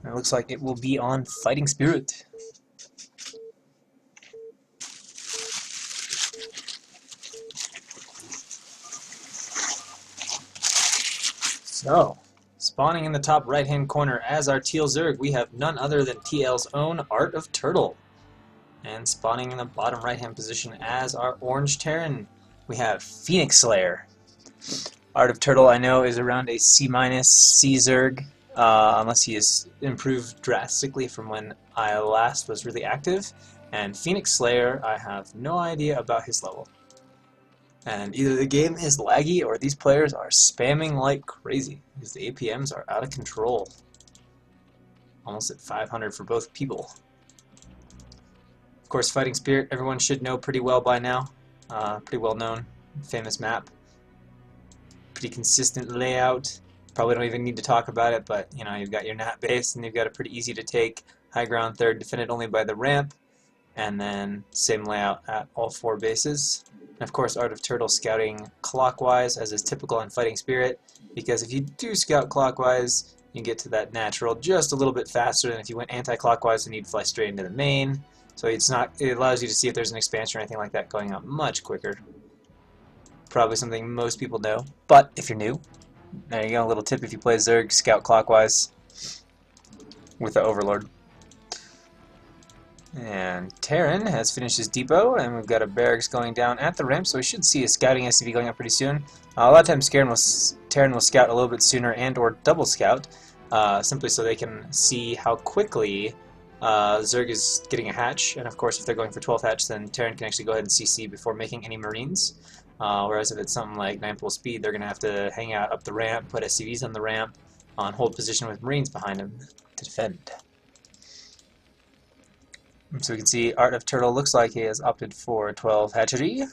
It looks like it will be on Fighting Spirit. So, spawning in the top right-hand corner as our Teal Zerg, we have none other than TL's own Art of Turtle. And spawning in the bottom right-hand position as our Orange Terran, we have Phoenix Slayer. Art of Turtle, I know, is around a C- C Zerg, unless he has improved drastically from when I last was really active. And Phoenix Slayer, I have no idea about his level. And either the game is laggy or these players are spamming like crazy, because the APMs are out of control. Almost at 500 for both people. Of course, Fighting Spirit, everyone should know pretty well by now. Pretty well known, famous map. Pretty consistent layout. Probably don't even need to talk about it, but you know, you've got your nat base and you've got a pretty easy to take high ground third, defended only by the ramp, and then same layout at all 4 bases. And of course, Art of Turtle scouting clockwise, as is typical on Fighting Spirit, because if you do scout clockwise, you get to that natural just a little bit faster than if you went anti-clockwise and you'd fly straight into the main. So it allows you to see if there's an expansion or anything like that going out much quicker. Probably something most people know, but if you're new, there you go, a little tip if you play Zerg, scout clockwise with the Overlord. And Terran has finished his depot, and we've got a barracks going down at the ramp, so we should see a scouting SCV going up pretty soon. A lot of times Terran will scout a little bit sooner and or double scout, simply so they can see how quickly Zerg is getting a hatch, and of course if they're going for 12 hatch, then Terran can actually go ahead and CC before making any Marines. Whereas if it's something like 9 full speed, they're going to have to hang out up the ramp, put SCVs on the ramp, on hold position with Marines behind them to defend. So we can see Art of Turtle looks like he has opted for 12 hatchery,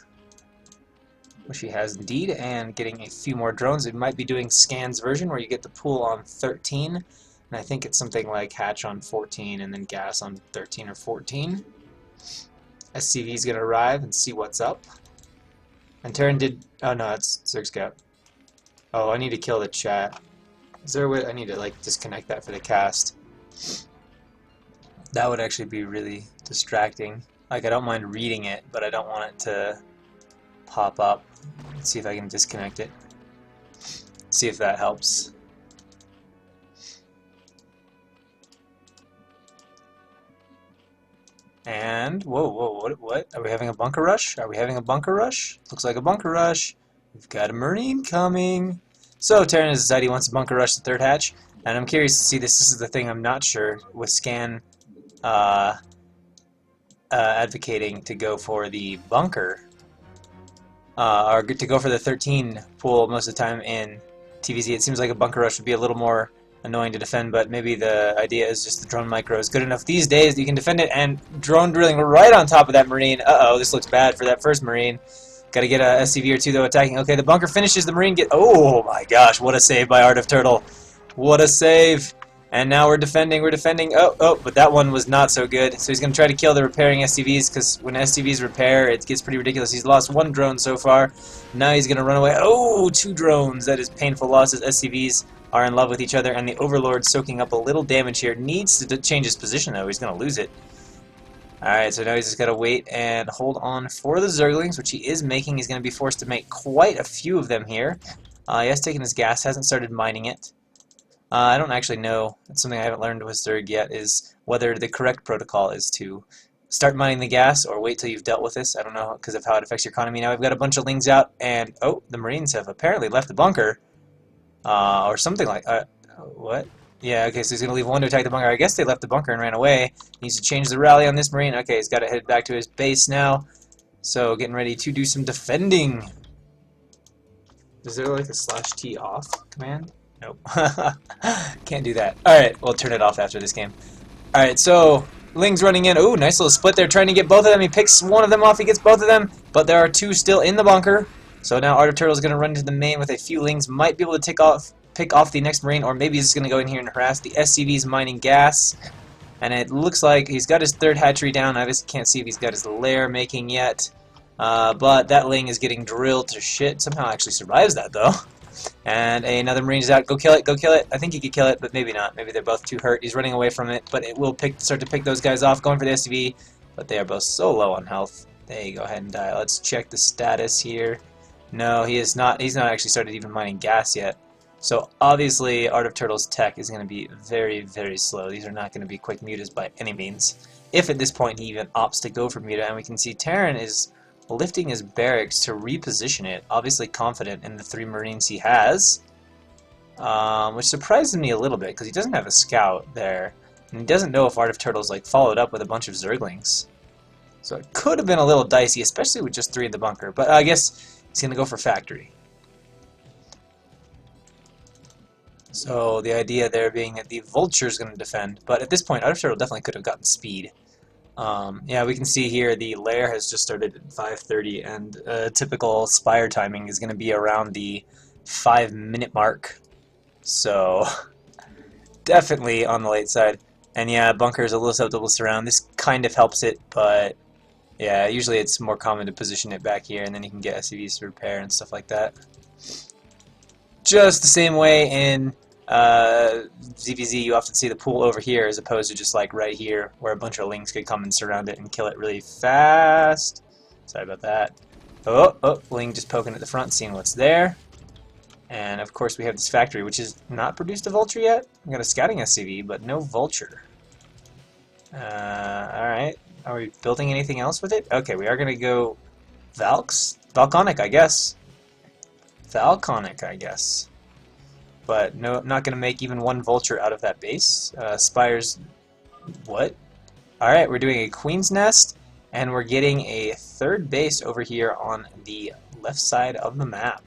which he has indeed, and getting a few more drones. It might be doing Scans version where you get the pool on 13, and I think it's something like hatch on 14 and then gas on 13 or 14. SCV is going to arrive and see what's up. And Terran did... oh no, it's Zerg Scout. Oh, I need to kill the chat. Is there a way... I need to like disconnect that for the cast. That would actually be really distracting. Like, I don't mind reading it, but I don't want it to pop up. Let's see if I can disconnect it. See if that helps. And, whoa, what? Are we having a bunker rush? Are we having a bunker rush? Looks like a bunker rush. We've got a Marine coming. So, Terran has decided he wants to bunker rush the third hatch. And I'm curious to see this. This is the thing I'm not sure with Scan advocating to go for the bunker, or to go for the 13 pool most of the time in TVZ. It seems like a bunker rush would be a little more annoying to defend, but maybe the idea is just the drone micro is good enough these days that you can defend it, and drone drilling right on top of that Marine. Uh-oh, this looks bad for that first Marine. Got to get a SCV or two, though, attacking. Okay, the bunker finishes, the Marine get... oh my gosh, what a save by Art of Turtle. What a save. And now we're defending. Oh, but that one was not so good. So he's going to try to kill the repairing SCVs, because when SCVs repair, it gets pretty ridiculous. He's lost 1 drone so far. Now he's going to run away. Oh, 2 drones. That is painful losses. SCVs are in love with each other, and the Overlord soaking up a little damage here. Needs to change his position, though. He's going to lose it. Alright, so now he's just got to wait and hold on for the Zerglings, which he is making. He's going to be forced to make quite a few of them here. He has taken his gas, hasn't started mining it. I don't actually know. It's something I haven't learned with Zerg yet, is whether the correct protocol is to start mining the gas or wait till you've dealt with this. I don't know because of how it affects your economy. Now we've got a bunch of Lings out, and oh, the Marines have apparently left the bunker. Or something like... what? Yeah, okay, so he's going to leave 1 to attack the bunker. I guess they left the bunker and ran away. He needs to change the rally on this Marine. Okay, he's got to head back to his base now. So, getting ready to do some defending. Is there like a /T off command? Nope. Can't do that. Alright, we'll turn it off after this game. Alright, so Ling's running in. Ooh, nice little split there, trying to get both of them. He picks one of them off, he gets both of them, but there are 2 still in the bunker. So now Art of Turtle is going to run into the main with a few Lings. Might be able to pick off the next Marine, or maybe he's just going to go in here and harass. The SCV's mining gas, and it looks like he's got his 3rd hatchery down. I obviously can't see if he's got his lair making yet, but that Ling is getting drilled to shit. Somehow actually survives that, though. And another Marine's out. Go kill it, go kill it. I think he could kill it, but maybe not. Maybe they're both too hurt. He's running away from it, but it will start to pick those guys off, going for the SUV, but they are both so low on health. They go ahead and die. Let's check the status here. No, he is not. He's not actually started even mining gas yet. So obviously, Art of Turtle's tech is going to be very, very slow. These are not going to be quick mutas by any means. If at this point he even opts to go for muta, and we can see Terran is lifting his barracks to reposition it, obviously confident in the 3 Marines he has, which surprises me a little bit because he doesn't have a scout there, and he doesn't know if Art of Turtle's like followed up with a bunch of Zerglings. So it could have been a little dicey, especially with just 3 in the bunker, but I guess he's going to go for factory. So the idea there being that the Vulture is going to defend, but at this point Art of Turtle definitely could have gotten speed. Yeah, we can see here the lair has just started at 5:30, and typical Spire timing is going to be around the 5-minute mark. So definitely on the late side. And yeah, bunker is a little susceptible to surround. This kind of helps it, but yeah, usually it's more common to position it back here, and then you can get SCVs to repair and stuff like that. Just the same way in ZvZ, you often see the pool over here as opposed to just like right here where a bunch of Lings could come and surround it and kill it really fast. Sorry about that. Oh, Ling just poking at the front, seeing what's there. And of course we have this factory, which has not produced a Vulture yet. We got a scouting SCV, but no Vulture. Alright. Are we building anything else with it? Okay, we are going to go Valconic, I guess. Valconic, I guess. But no, not going to make even one Vulture out of that base. Spires... What? Alright, we're doing a Queen's Nest, and we're getting a 3rd base over here on the left side of the map.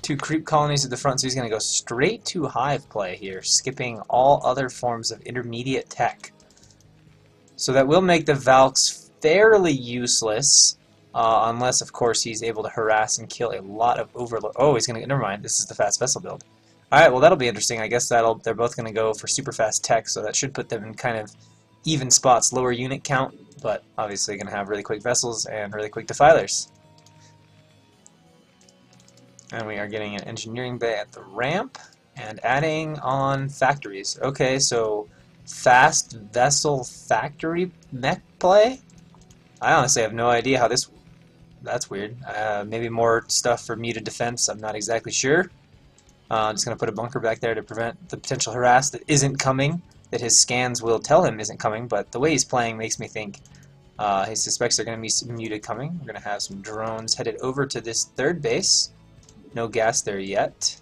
2 creep colonies at the front, so he's going to go straight to hive play here, skipping all other forms of intermediate tech. So that will make the Valks fairly useless, unless, of course, he's able to harass and kill a lot of Overlord. Oh, he's going to... Never mind, this is the fast vessel build. Alright, well that'll be interesting. I guess they're both going to go for super fast tech, so that should put them in kind of even spots, lower unit count, but obviously going to have really quick vessels and really quick defilers. And we are getting an engineering bay at the ramp, and adding on factories. Okay, so fast vessel factory mech play? I honestly have no idea how this... That's weird. Maybe more stuff for muted defense, I'm not exactly sure. I'm just going to put a bunker back there to prevent the potential harass that isn't coming, that his scans will tell him isn't coming, but the way he's playing makes me think he suspects they're going to be some muted coming. We're going to have some drones headed over to this 3rd base. No gas there yet.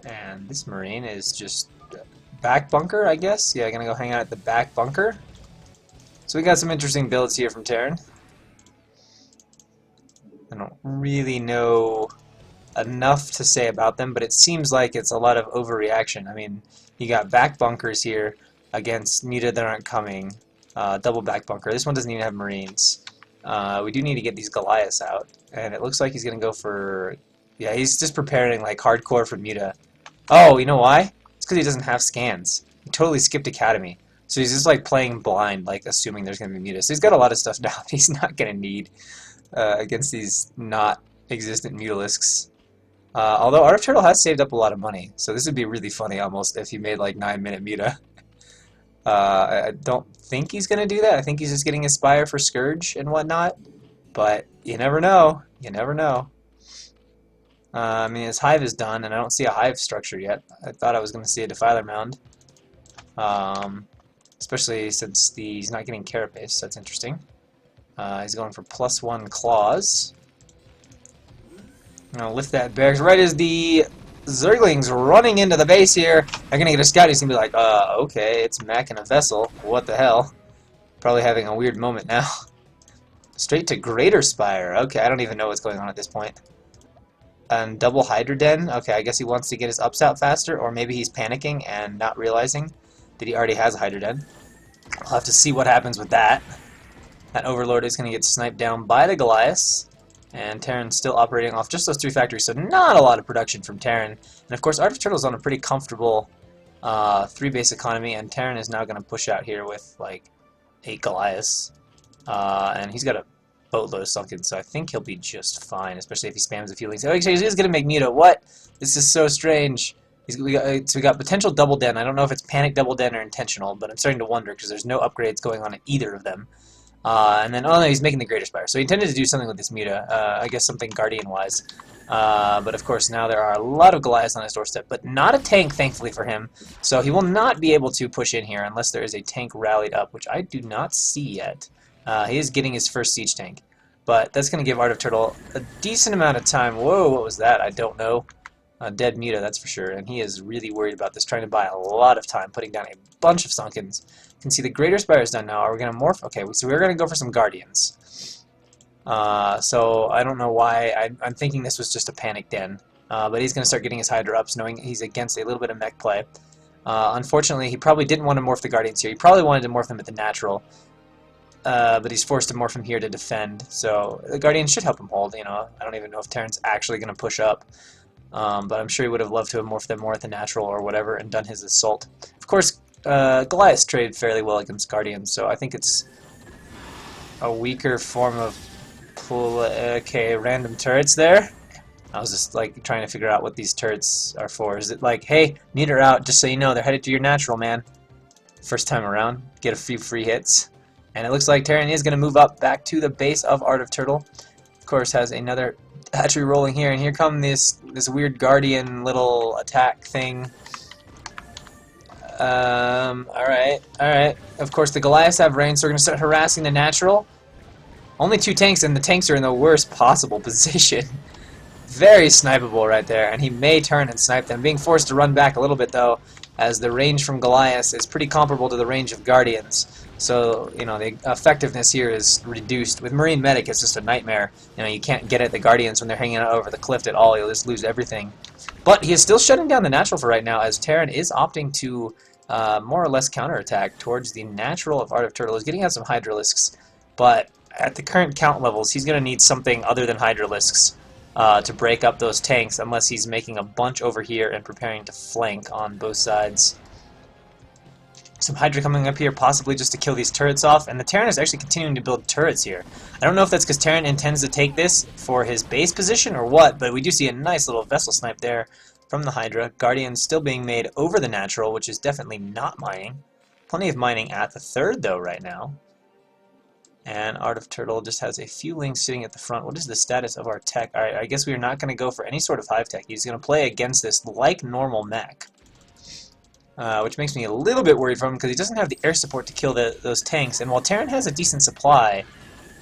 And this Marine is just back bunker, I guess? Yeah, gonna go hang out at the back bunker. So we got some interesting builds here from Terran. I don't really know enough to say about them, but it seems like it's a lot of overreaction. I mean, you got back bunkers here against muta that aren't coming. Double back bunker. This one doesn't even have Marines. We do need to get these Goliaths out, and it looks like he's gonna go for... Yeah, he's just preparing like hardcore for muta. Oh, you know why? It's because he doesn't have scans. He totally skipped Academy. So he's just like playing blind, like assuming there's going to be muta. So he's got a lot of stuff now that he's not going to need against these not existent mutalisks. Although Art of Turtle has saved up a lot of money. So this would be really funny almost if he made like 9-minute muta. I don't think he's going to do that. I think he's just getting his Spire for Scourge and whatnot. But you never know. You never know. I mean, his hive is done, and I don't see a hive structure yet. I thought I was going to see a defiler mound. Especially since he's not getting carapace. That's interesting. He's going for +1 claws. I'm going to lift that barracks right as the Zerglings running into the base here. They're going to get a scout. He's going to be like, okay, it's Mac in a vessel. What the hell? Probably having a weird moment now. Straight to Greater Spire. Okay, I don't even know what's going on at this point. And double Hydra Den. Okay, I guess he wants to get his ups out faster, or maybe he's panicking and not realizing that he already has a Hydra Den. I'll have to see what happens with that. That Overlord is going to get sniped down by the Goliaths, and Terran's still operating off just those 3 factories, so not a lot of production from Terran. And of course, Art of Turtle's on a pretty comfortable 3-base economy, and Terran is now going to push out here with like 8 Goliaths. And he's got a boatload of Sunken, so I think he'll be just fine, especially if he spams a few links. Oh, actually, he's going to make Muta. What? This is so strange. So we got potential double den. I don't know if it's panic double den or intentional, but I'm starting to wonder because there's no upgrades going on in either of them. And then, oh no, he's making the Greater Spire. So he intended to do something with this Muta. I guess something Guardian-wise. But of course, now there are a lot of Goliaths on his doorstep, but not a tank, thankfully for him. So he will not be able to push in here unless there is a tank rallied up, which I do not see yet. He is getting his first siege tank. But that's going to give Art of Turtle a decent amount of time. Whoa, what was that? I don't know. Dead Muta, that's for sure. And he is really worried about this, trying to buy a lot of time, putting down a bunch of Sunkens. You can see the Greater Spire is done now. Are we going to morph? Okay, so we're going to go for some Guardians. So I don't know why. I'm thinking this was just a panic den. But he's going to start getting his Hydra ups, knowing he's against a little bit of mech play. Unfortunately, he probably didn't want to morph the Guardians here. He probably wanted to morph them at the natural. But he's forced to morph him here to defend. So the Guardians should help him hold. You know, I don't even know if Terran's actually going to push up. But I'm sure he would have loved to have morphed them more at the natural or whatever and done his assault. Of course, Goliaths trade fairly well against Guardians, so I think it's a weaker form of okay, random turrets there. I was just like trying to figure out what these turrets are for. Is it like, hey, need her out, just so you know, they're headed to your natural, man. First time around, get a few free hits. And it looks like Terran is going to move up back to the base of Art of Turtle. Of course, has another hatchery rolling here, and here come this weird Guardian little attack thing. Alright. Of course, the Goliaths have range, so we're going to start harassing the natural. Only 2 tanks, and the tanks are in the worst possible position. Very snipeable right there, and he may turn and snipe them. Being forced to run back a little bit, though, as the range from Goliaths is pretty comparable to the range of Guardians. So, you know, the effectiveness here is reduced. With Marine Medic, it's just a nightmare. You know, you can't get at the Guardians when they're hanging out over the cliff at all. You'll just lose everything. But he is still shutting down the natural for right now, as Terran is opting to more or less counterattack towards the natural of Art of Turtle. He's getting out some Hydralisks, but at the current count levels, he's going to need something other than Hydralisks to break up those tanks, unless he's making a bunch over here and preparing to flank on both sides. Some Hydra coming up here, possibly just to kill these turrets off, and the Terran is actually continuing to build turrets here. I don't know if that's because Terran intends to take this for his base position or what, but we do see a nice little vessel snipe there from the Hydra. Guardians still being made over the natural, which is definitely not mining. Plenty of mining at the third, though, right now. And Art of Turtle just has a few links sitting at the front. What is the status of our tech? Alright, I guess we are not going to go for any sort of hive tech. He's going to play against this like normal mech. Which makes me a little bit worried for him because he doesn't have the air support to kill those tanks. And while Terran has a decent supply,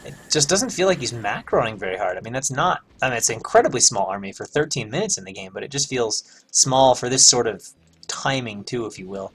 it just doesn't feel like he's macroing very hard. I mean, that's not... I mean, it's an incredibly small army for 13 minutes in the game, but it just feels small for this sort of timing, too, if you will.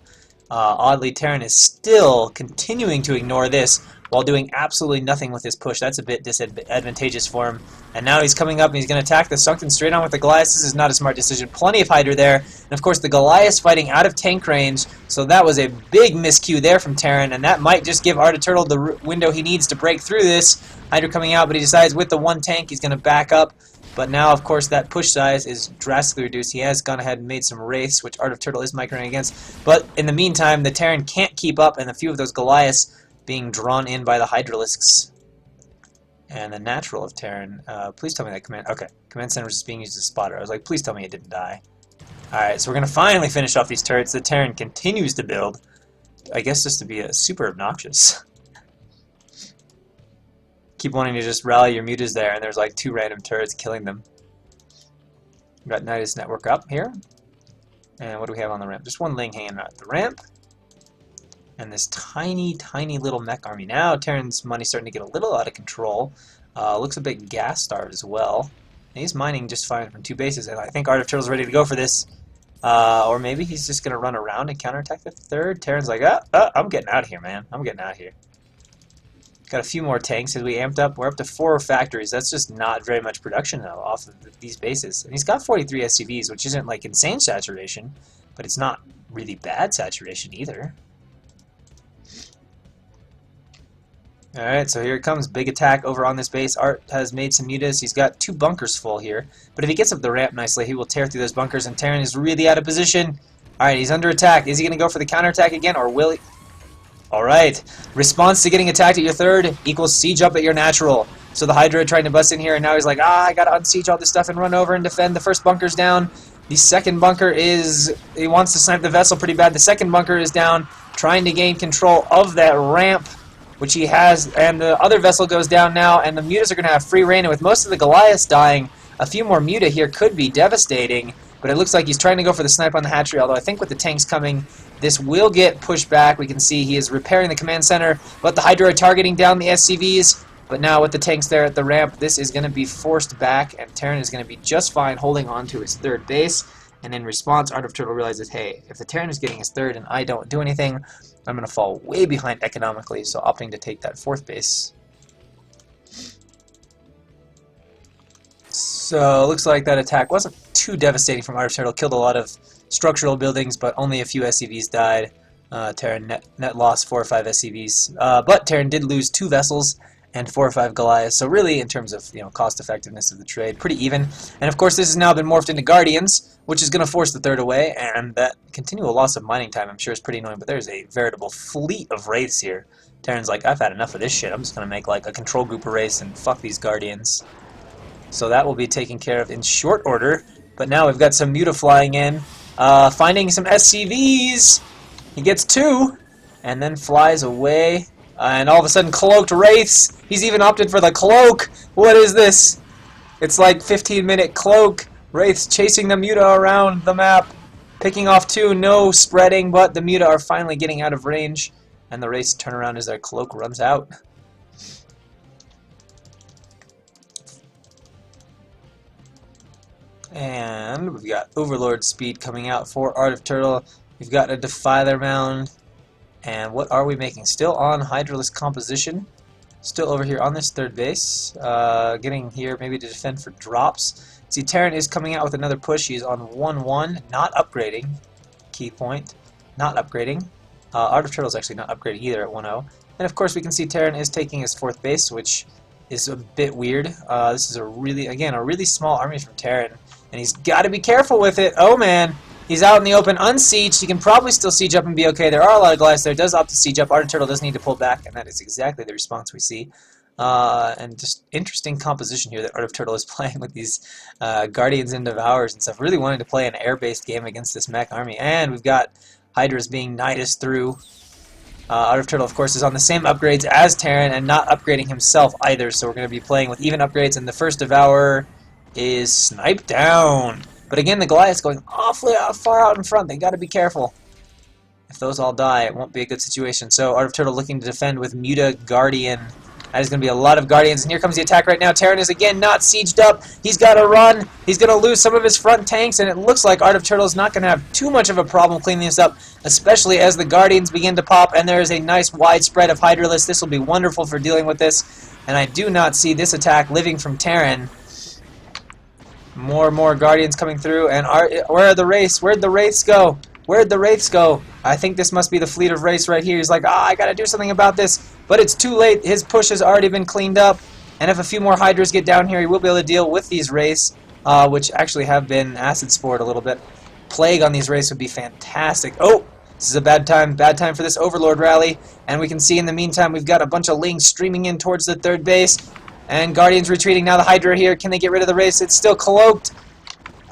Oddly, Terran is still continuing to ignore this while doing absolutely nothing with his push. That's a bit disadvantageous for him. And now he's coming up and he's going to attack the Sunken straight on with the Goliaths. This is not a smart decision. Plenty of Hydra there. And of course the Goliaths fighting out of tank range. So that was a big miscue there from Terran. And that might just give Art of Turtle the window he needs to break through this. Hydra coming out, but he decides with the 1 tank he's going to back up. But now, of course, that push size is drastically reduced. He has gone ahead and made some wraiths, which Art of Turtle is microing against. But in the meantime, the Terran can't keep up, and a few of those Goliaths being drawn in by the Hydralisks. And the natural of Terran, please tell me that command... Okay, command center was just being used as a spotter. I was like, please tell me it didn't die. Alright, so we're going to finally finish off these turrets. The Terran continues to build. I guess just to be super obnoxious. Keep wanting to just rally your mutas there, and there's like 2 random turrets killing them. We've got Nidus Network up here. And what do we have on the ramp? Just 1 Ling hanging out at the ramp. And this tiny, tiny little mech army. Now Terran's money's starting to get a little out of control. Looks a bit gas-starved as well. And he's mining just fine from 2 bases, and I think Art of Turtle's ready to go for this. Or maybe he's just going to run around and counterattack the third. Terran's like, I'm getting out of here, man. I'm getting out of here. Got a few more tanks as we amped up. We're up to 4 factories. That's just not very much production, though, off of these bases. And he's got 43 SCVs, which isn't like insane saturation, but it's not really bad saturation either. Alright, so here it comes. Big attack over on this base. Art has made some mutas. He's got 2 bunkers full here. But if he gets up the ramp nicely, he will tear through those bunkers, and Terran is really out of position. Alright, he's under attack. Is he going to go for the counterattack again, or will he? Alright, response to getting attacked at your third equals siege up at your natural. So the Hydra trying to bust in here, and now he's like, I gotta unsiege all this stuff and run over and defend. The first bunker's down. The second bunker he wants to snipe the vessel pretty bad. The second bunker is down, trying to gain control of that ramp, which he has, and the other vessel goes down now, and the mutas are going to have free reign, and with most of the Goliaths dying, a few more muta here could be devastating, but it looks like he's trying to go for the snipe on the hatchery, although I think with the tanks coming, this will get pushed back. We can see he is repairing the command center, but the Hydra are targeting down the SCVs. But now with the tanks there at the ramp, this is going to be forced back, and Terran is going to be just fine holding on to his third base. And in response, Art of Turtle realizes, hey, if the Terran is getting his third and I don't do anything, I'm going to fall way behind economically, so opting to take that fourth base. So it looks like that attack wasn't too devastating from Art of Turtle. Killed a lot of structural buildings, but only a few SCVs died. Terran net lost 4 or 5 SCVs. But Terran did lose 2 vessels and 4 or 5 Goliaths. So really, in terms of cost effectiveness of the trade, pretty even. And of course, this has now been morphed into Guardians, which is going to force the third away. And that continual loss of mining time, I'm sure, is pretty annoying. But there's a veritable fleet of Wraiths here. Terran's like, I've had enough of this shit. I'm just going to make like a control group of Wraiths and fuck these Guardians. So that will be taken care of in short order. But now we've got some Muta flying in, finding some SCVs. He gets 2, and then flies away. And all of a sudden, cloaked Wraiths. He's even opted for the cloak. What is this? It's like 15-minute cloak. Wraiths chasing the Muta around the map. Picking off 2, no spreading, but the Muta are finally getting out of range. And the Wraiths turn around as their cloak runs out. And we've got Overlord speed coming out for Art of Turtle. We've got a Defiler Mound. And what are we making? Still on Hydraless composition. Still over here on this third base. Getting here maybe to defend for drops. See, Terran is coming out with another push. He's on 1-1, not upgrading. Key point. Not upgrading. Art of Turtle is actually not upgrading either at 1-0. And of course we can see Terran is taking his fourth base, which is a bit weird. This is a really small army from Terran. And he's got to be careful with it. Oh man. He's out in the open, unsieged. He can probably still siege up and be okay. There are a lot of Goliaths there. Does opt to siege up. Art of Turtle does need to pull back, and that is exactly the response we see. And just interesting composition here that Art of Turtle is playing with these Guardians and Devours and stuff. Really wanting to play an air-based game against this mech army. And we've got Hydras being Nidus through. Art of Turtle, of course, is on the same upgrades as Terran and not upgrading himself either. So we're going to be playing with even upgrades, and the first Devourer is sniped down. But again, the Goliath's going awfully far out in front. They got to be careful. If those all die, it won't be a good situation. So Art of Turtle looking to defend with Muta Guardian. That is going to be a lot of Guardians. And here comes the attack right now. Terran is again not sieged up. He's got to run. He's going to lose some of his front tanks. And it looks like Art of Turtle is not going to have too much of a problem cleaning this up, especially as the Guardians begin to pop. And there is a nice wide spread of Hydralists. This will be wonderful for dealing with this. And I do not see this attack living from Terran. More Guardians coming through, and where are the Wraiths? Where'd the Wraiths go? Where'd the Wraiths go? I think this must be the fleet of Wraiths right here. He's like, I gotta do something about this, but it's too late. His push has already been cleaned up, and if a few more Hydras get down here, he will be able to deal with these Wraiths, which actually have been acid spored a little bit. Plague on these Wraiths would be fantastic. Oh, this is a bad time for this Overlord rally, and we can see in the meantime we've got a bunch of Lings streaming in towards the third base. And Guardians retreating. Now the Hydra here. Can they get rid of the race? It's still cloaked.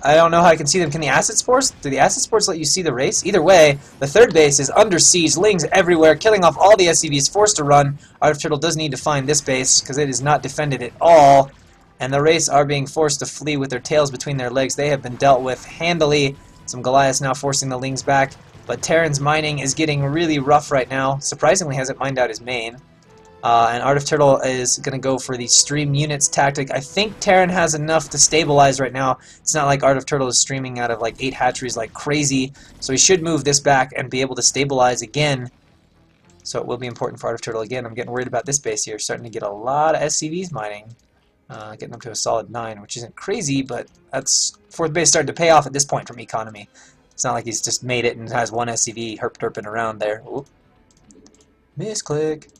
I don't know how I can see them. Can the Acid Spores? Do the Acid Spores let you see the race? Either way, the third base is under siege. Lings everywhere, killing off all the SCVs, forced to run. Art of Turtle does need to find this base because it is not defended at all. And the race are being forced to flee with their tails between their legs. They have been dealt with handily. Some Goliaths now forcing the Lings back. But Terran's mining is getting really rough right now. Surprisingly hasn't mined out his main. And Art of Turtle is going to go for the stream units tactic. I think Terran has enough to stabilize right now. It's not like Art of Turtle is streaming out of like 8 hatcheries like crazy. So he should move this back and be able to stabilize again. So it will be important for Art of Turtle again. I'm getting worried about this base here. Starting to get a lot of SCVs mining. Getting up to a solid 9, which isn't crazy, but that's fourth base starting to pay off at this point from economy. It's not like he's just made it and has one SCV herp-derping around there. Oop. Misclick.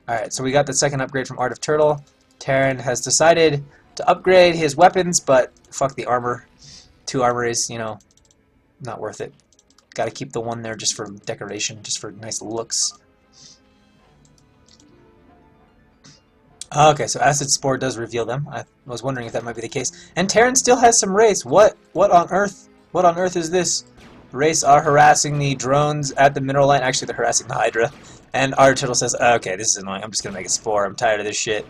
Alright, so we got the second upgrade from Art of Turtle. Terran has decided to upgrade his weapons, but fuck the armor. 2 armor is, not worth it. Gotta keep the 1 there just for decoration, just for nice looks. Okay, so Acid Spore does reveal them. I was wondering if that might be the case. And Terran still has some Wraiths. What on earth? What on earth is this? Wraiths are harassing the drones at the mineral line. Actually, they're harassing the Hydra. And our turtle says, okay, this is annoying. I'm just going to make a Spore. I'm tired of this shit.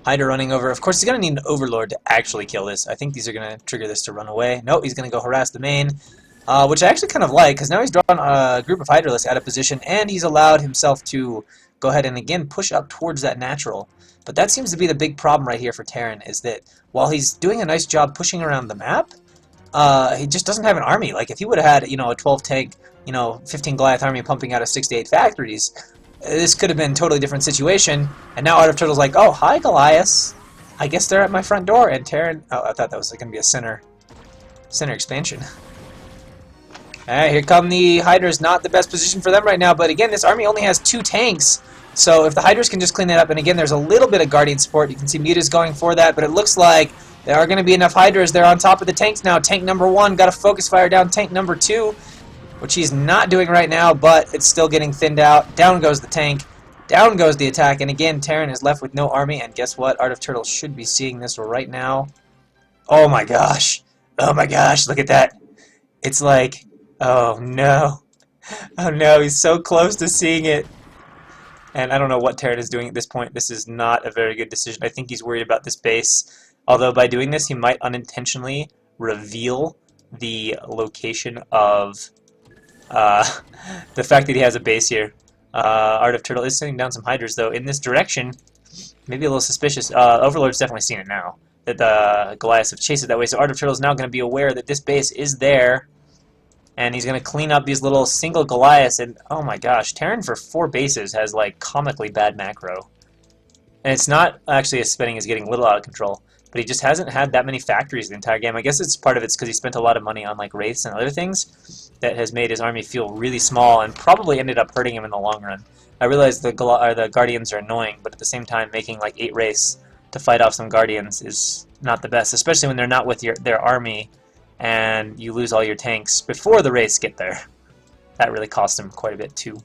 Hydra running over. Of course, he's going to need an Overlord to actually kill this. I think these are going to trigger this to run away. Nope, he's going to go harass the main. Which I actually kind of like, because now he's drawn a group of Hydralisks out of position, and he's allowed himself to go ahead and again push up towards that natural. But that seems to be the big problem right here for Terran, is that while he's doing a nice job pushing around the map, he just doesn't have an army. Like, if he would have had, a 12 tank, 15 Goliath army pumping out of 6 to 8 factories, this could have been a totally different situation. And now Art of Turtle's like, oh, hi, Goliaths. I guess they're at my front door. And Terran, oh, I thought that was going to be a center expansion. Alright, here come the Hydras. Not the best position for them right now, but again, this army only has 2 tanks. So if the Hydras can just clean that up, and again, there's a little bit of Guardian support. You can see Muta's going for that, but it looks like there are going to be enough Hydras. They're on top of the tanks now. Tank number 1 got a focus fire down tank number 2, which he's not doing right now, but it's still getting thinned out. Down goes the tank. Down goes the attack, and again, Terran is left with no army, and guess what? Art of Turtle should be seeing this right now. Oh my gosh. Oh my gosh, look at that. It's like... oh no. Oh no, he's so close to seeing it. And I don't know what Terran is doing at this point. This is not a very good decision. I think he's worried about this base. Although by doing this, he might unintentionally reveal the location of the fact that he has a base here. Art of Turtle is sending down some Hydras, though, in this direction. Maybe a little suspicious. Overlord's definitely seen it now, that the Goliaths have chased it that way. So Art of Turtle is now going to be aware that this base is there. And he's going to clean up these little single Goliaths, and oh my gosh, Terran for 4 bases has like comically bad macro. And it's not actually his spending is getting a little out of control, but he just hasn't had that many factories the entire game. I guess it's part of it's because he spent a lot of money on like Wraiths and other things that has made his army feel really small and probably ended up hurting him in the long run. I realize the Guardians are annoying, but at the same time making like 8 Wraiths to fight off some Guardians is not the best, especially when they're not with their army. And you lose all your tanks before the Wraiths get there. That really cost him quite a bit too.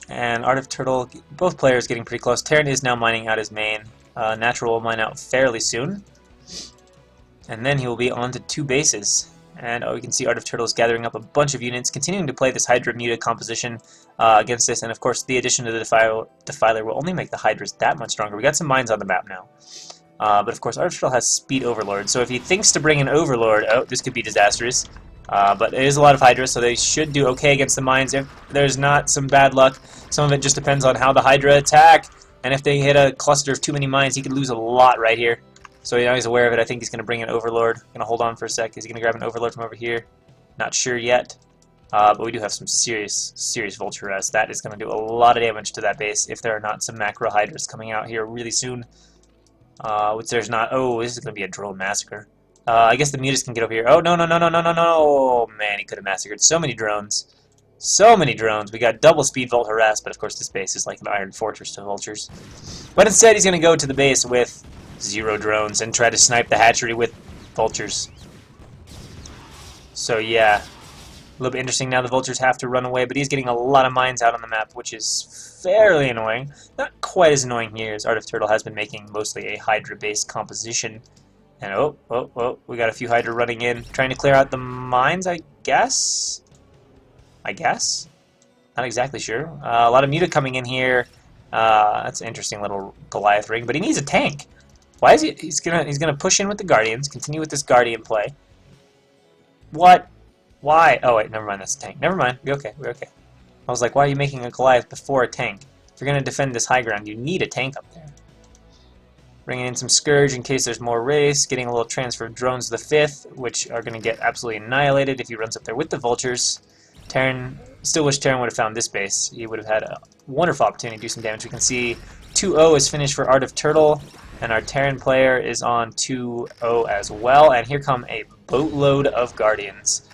And Art of Turtle, both players getting pretty close. Terran is now mining out his main. Natural will mine out fairly soon. And then he will be on to 2 bases. And you can see Art of Turtle is gathering up a bunch of units, continuing to play this Hydra Muta composition against this. And of course, the addition of the Defiler will only make the Hydras that much stronger. We got some mines on the map now. But of course, Art of Turtle has Speed Overlord, so if he thinks to bring an Overlord, oh, this could be disastrous. But it is a lot of Hydra, so they should do okay against the mines. If there's not some bad luck, some of it just depends on how the Hydra attack. And if they hit a cluster of too many mines, he could lose a lot right here. So now he's aware of it. I think he's going to bring an Overlord. Going to hold on for a sec. Is he going to grab an Overlord from over here? Not sure yet. But we do have some serious Vulture Rest. That is going to do a lot of damage to that base if there are not some Macro Hydras coming out here really soon. Which there's not. Oh, this is going to be a drone massacre. I guess the Mutas can get over here. Oh, no. Oh, man, he could have massacred so many drones. So many drones. We got double speed Volt Harass, but of course this base is like an Iron Fortress to Vultures. But instead he's going to go to the base with 0 drones and try to snipe the hatchery with Vultures. So yeah, a little bit interesting. Now the Vultures have to run away, but he's getting a lot of mines out on the map, which is fairly annoying. Not quite as annoying here as Art of Turtle has been making mostly a Hydra-based composition. And oh, we got a few Hydra running in, trying to clear out the mines, I guess? Not exactly sure. A lot of Muta coming in here. That's an interesting little Goliath ring, but he needs a tank. Why is he? He's gonna push in with the Guardians, continue with this Guardian play. What? Why? Oh wait, never mind. That's a tank. Never mind. We're okay. I was like, why are you making a Goliath before a tank? If you're gonna defend this high ground, you need a tank up there. Bringing in some Scourge in case there's more Wraiths. Getting a little transfer of drones to the 5th, which are gonna get absolutely annihilated if he runs up there with the Vultures. Terran, still wish Terran would have found this base. He would have had a wonderful opportunity to do some damage. We can see 2-0 is finished for Art of Turtle, and our Terran player is on 2-0 as well. And here come a boatload of Guardians.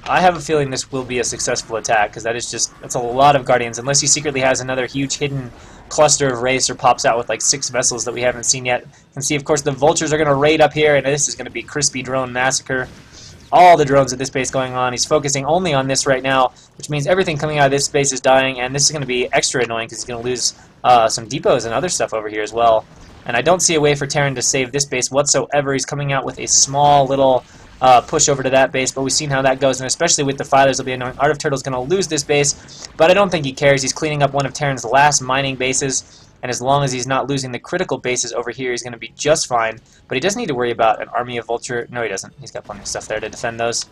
I have a feeling this will be a successful attack, because that's a lot of Guardians, unless he secretly has another huge hidden cluster of Wraiths or pops out with like 6 vessels that we haven't seen yet. You can see, of course, the Vultures are going to raid up here, and this is going to be Crispy Drone Massacre. all the drones at this base going on. He's focusing only on this right now, which means everything coming out of this base is dying, and this is going to be extra annoying because he's going to lose some depots and other stuff over here as well. And I don't see a way for Terran to save this base whatsoever. He's coming out with a small little push over to that base, but we've seen how that goes, and especially with the filers, it'll be annoying. Art of Turtle's going to lose this base, but I don't think he cares. He's cleaning up one of Terran's last mining bases, and as long as he's not losing the critical bases over here, he's going to be just fine. But he doesn't need to worry about an army of Vulture. No, he doesn't. He's got plenty of stuff there to defend those.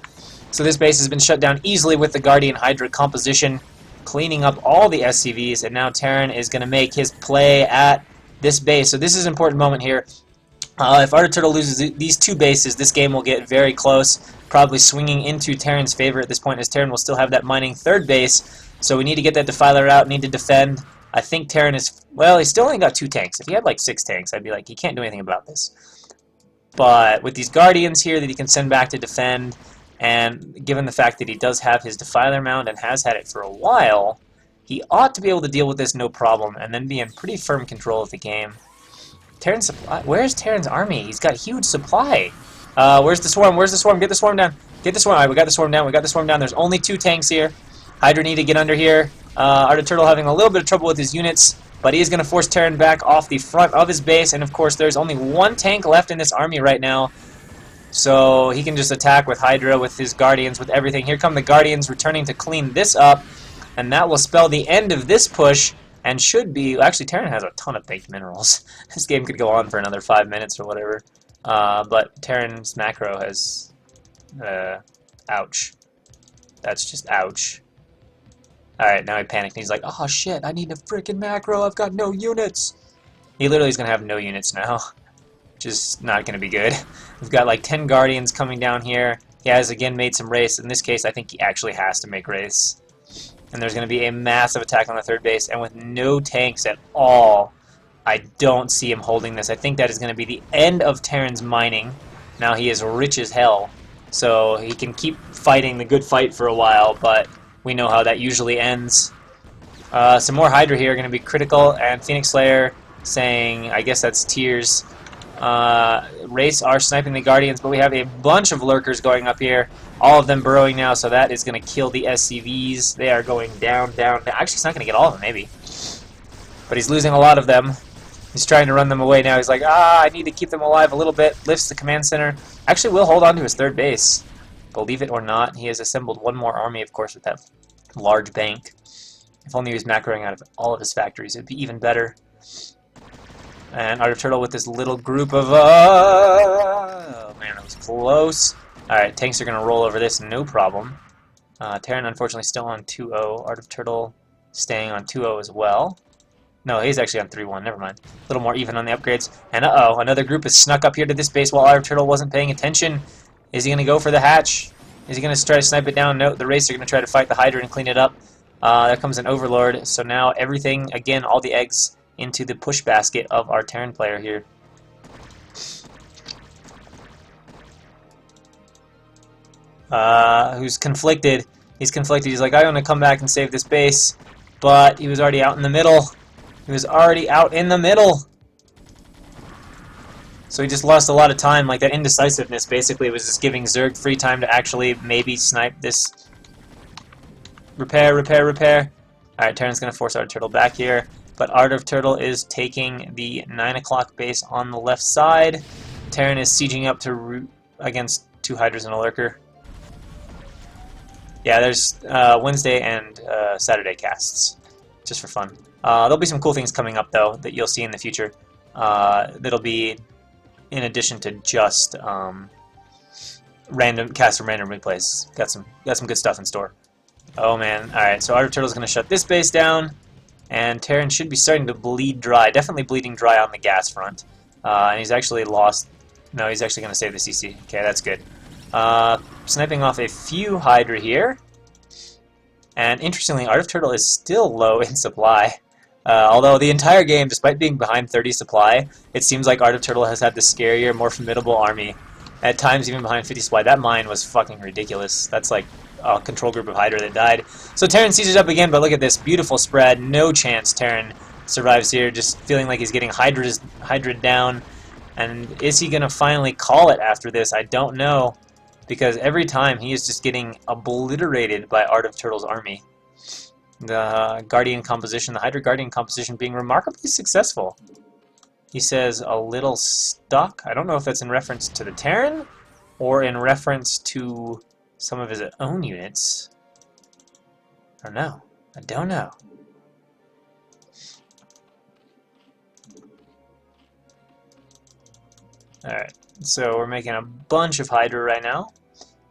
So this base has been shut down easily with the Guardian Hydra composition, cleaning up all the SCVs, and now Terran is going to make his play at this base. So this is an important moment here. If Art of Turtle loses these two bases, this game will get very close, probably swinging into Terran's favor at this point, as Terran will still have that mining third base. So we need to get that Defiler out, need to defend. I think Terran is, well, he's still only got 2 tanks. If he had like 6 tanks, I'd be like, he can't do anything about this. But with these Guardians here that he can send back to defend, and given the fact that he does have his Defiler mount and has had it for a while, he ought to be able to deal with this no problem, and then be in pretty firm control of the game. Terran's supply, where's Terran's army? He's got huge supply. Where's the swarm? Where's the swarm? Get the swarm down. Get the swarm. Alright, we got the swarm down. We got the swarm down. There's only 2 tanks here. Hydra need to get under here. Art of Turtle having a little bit of trouble with his units, but he's going to force Terran back off the front of his base, and of course there's only 1 tank left in this army right now, so he can just attack with Hydra, with his Guardians, with everything. Here come the Guardians returning to clean this up, and that will spell the end of this push, and should be... Actually, Terran has a ton of baked minerals. This game could go on for another 5 minutes or whatever, but Terran's macro has... ouch. That's just ouch. Alright, now he panicked and he's like, oh shit, I need a freaking macro, I've got no units! He literally is going to have no units now, which is not going to be good. We've got like 10 Guardians coming down here. He has again made some race. In this case, I think he actually has to make race. And there's going to be a massive attack on the third base, and with no tanks at all, I don't see him holding this. I think that is going to be the end of Terran's mining. Now he is rich as hell, so he can keep fighting the good fight for a while, but we know how that usually ends. Some more Hydra here are going to be critical, and Phoenix Slayer saying, I guess that's Tears. Race are sniping the Guardians, but we have a bunch of Lurkers going up here. All of them burrowing now, so that is going to kill the SCVs. They are going down, down, down. Actually, he's not going to get all of them, maybe. But he's losing a lot of them. He's trying to run them away now. He's like, I need to keep them alive a little bit. Lifts the command center. Actually, will hold on to his third base. Believe it or not, he has assembled 1 more army, of course, with that large bank. If only he was macroing out of all of his factories, it would be even better. And Art of Turtle with this little group of... oh man, that was close. Alright, tanks are going to roll over this, no problem. Terran, unfortunately, still on 2-0. Art of Turtle staying on 2-0 as well. No, he's actually on 3-1, never mind. A little more even on the upgrades. And uh-oh, another group has snuck up here to this base while Art of Turtle wasn't paying attention. Is he going to go for the hatch? Is he going to try to snipe it down? No, the Race are going to try to fight the Hydra and clean it up. There comes an Overlord, so now everything, again, all the eggs into the push basket of our Terran player here. Who's conflicted. He's conflicted. He's like, I want to come back and save this base, but he was already out in the middle. He was already out in the middle. So he just lost a lot of time. Like, that indecisiveness basically was just giving Zerg free time to actually maybe snipe this. Repair, repair, repair. Alright, Terran's going to force Art of Turtle back here. But Art of Turtle is taking the 9 o'clock base on the left side. Terran is sieging up to root against 2 Hydras and a Lurker. Yeah, there's Wednesday and Saturday casts, just for fun. There'll be some cool things coming up, though, that you'll see in the future. That'll be in addition to just random cast from random replays. Got some good stuff in store. Oh man! All right, so Art of Turtle's going to shut this base down, and Terran should be starting to bleed dry. Definitely bleeding dry on the gas front, and he's actually lost. No, he's actually going to save the CC. Okay, that's good. Sniping off a few Hydra here, and interestingly, Art of Turtle is still low in supply. Although the entire game, despite being behind 30 supply, it seems like Art of Turtle has had the scarier, more formidable army. At times, even behind 50 supply. That mine was fucking ridiculous. That's like a control group of Hydra that died. So Terran sieges up again, but look at this. Beautiful spread. No chance Terran survives here. Just feeling like he's getting Hydra down. And is he going to finally call it after this? I don't know. because every time he is just getting obliterated by Art of Turtle's army. The Guardian composition, the Hydra Guardian composition being remarkably successful. He says a little stuck. I don't know if that's in reference to the Terran or in reference to some of his own units. I don't know. I don't know. Alright, so we're making a bunch of Hydra right now.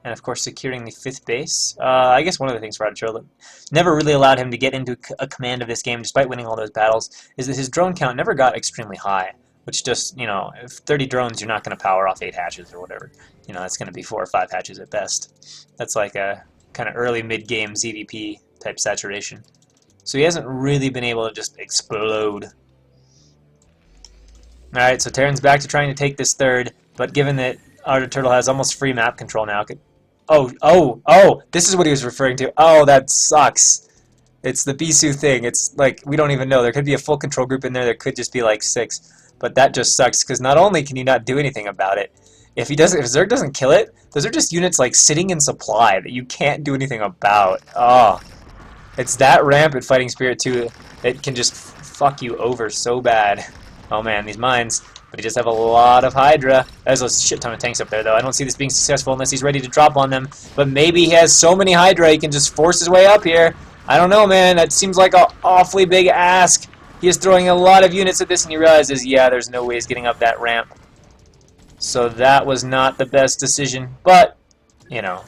And of course securing the 5th base. I guess one of the things for Art of Turtle that never really allowed him to get into a command of this game despite winning all those battles is that his drone count never got extremely high. Which just, you know, if 30 drones you're not going to power off 8 hatches or whatever. You know, that's going to be 4 or 5 hatches at best. That's like a kind of early mid-game ZvT type saturation. So he hasn't really been able to just explode. Alright, so Terran's back to trying to take this 3rd, but given that Art of Turtle has almost free map control now, oh, this is what he was referring to. Oh, that sucks. It's the Bisu thing. It's like, we don't even know. There could be a full control group in there. There could just be like 6. But that just sucks, because not only can you not do anything about it, if Zerg doesn't kill it, those are just units like sitting in supply that you can't do anything about. Oh, it's that rampant fighting spirit too. It can just fuck you over so bad. Oh man, these mines. But he does have a lot of Hydra. There's a shit ton of tanks up there, though. I don't see this being successful unless he's ready to drop on them. But maybe he has so many Hydra he can just force his way up here. I don't know, man. That seems like an awfully big ask. He is throwing a lot of units at this, and he realizes, yeah, there's no way he's getting up that ramp. So that was not the best decision. But, you know,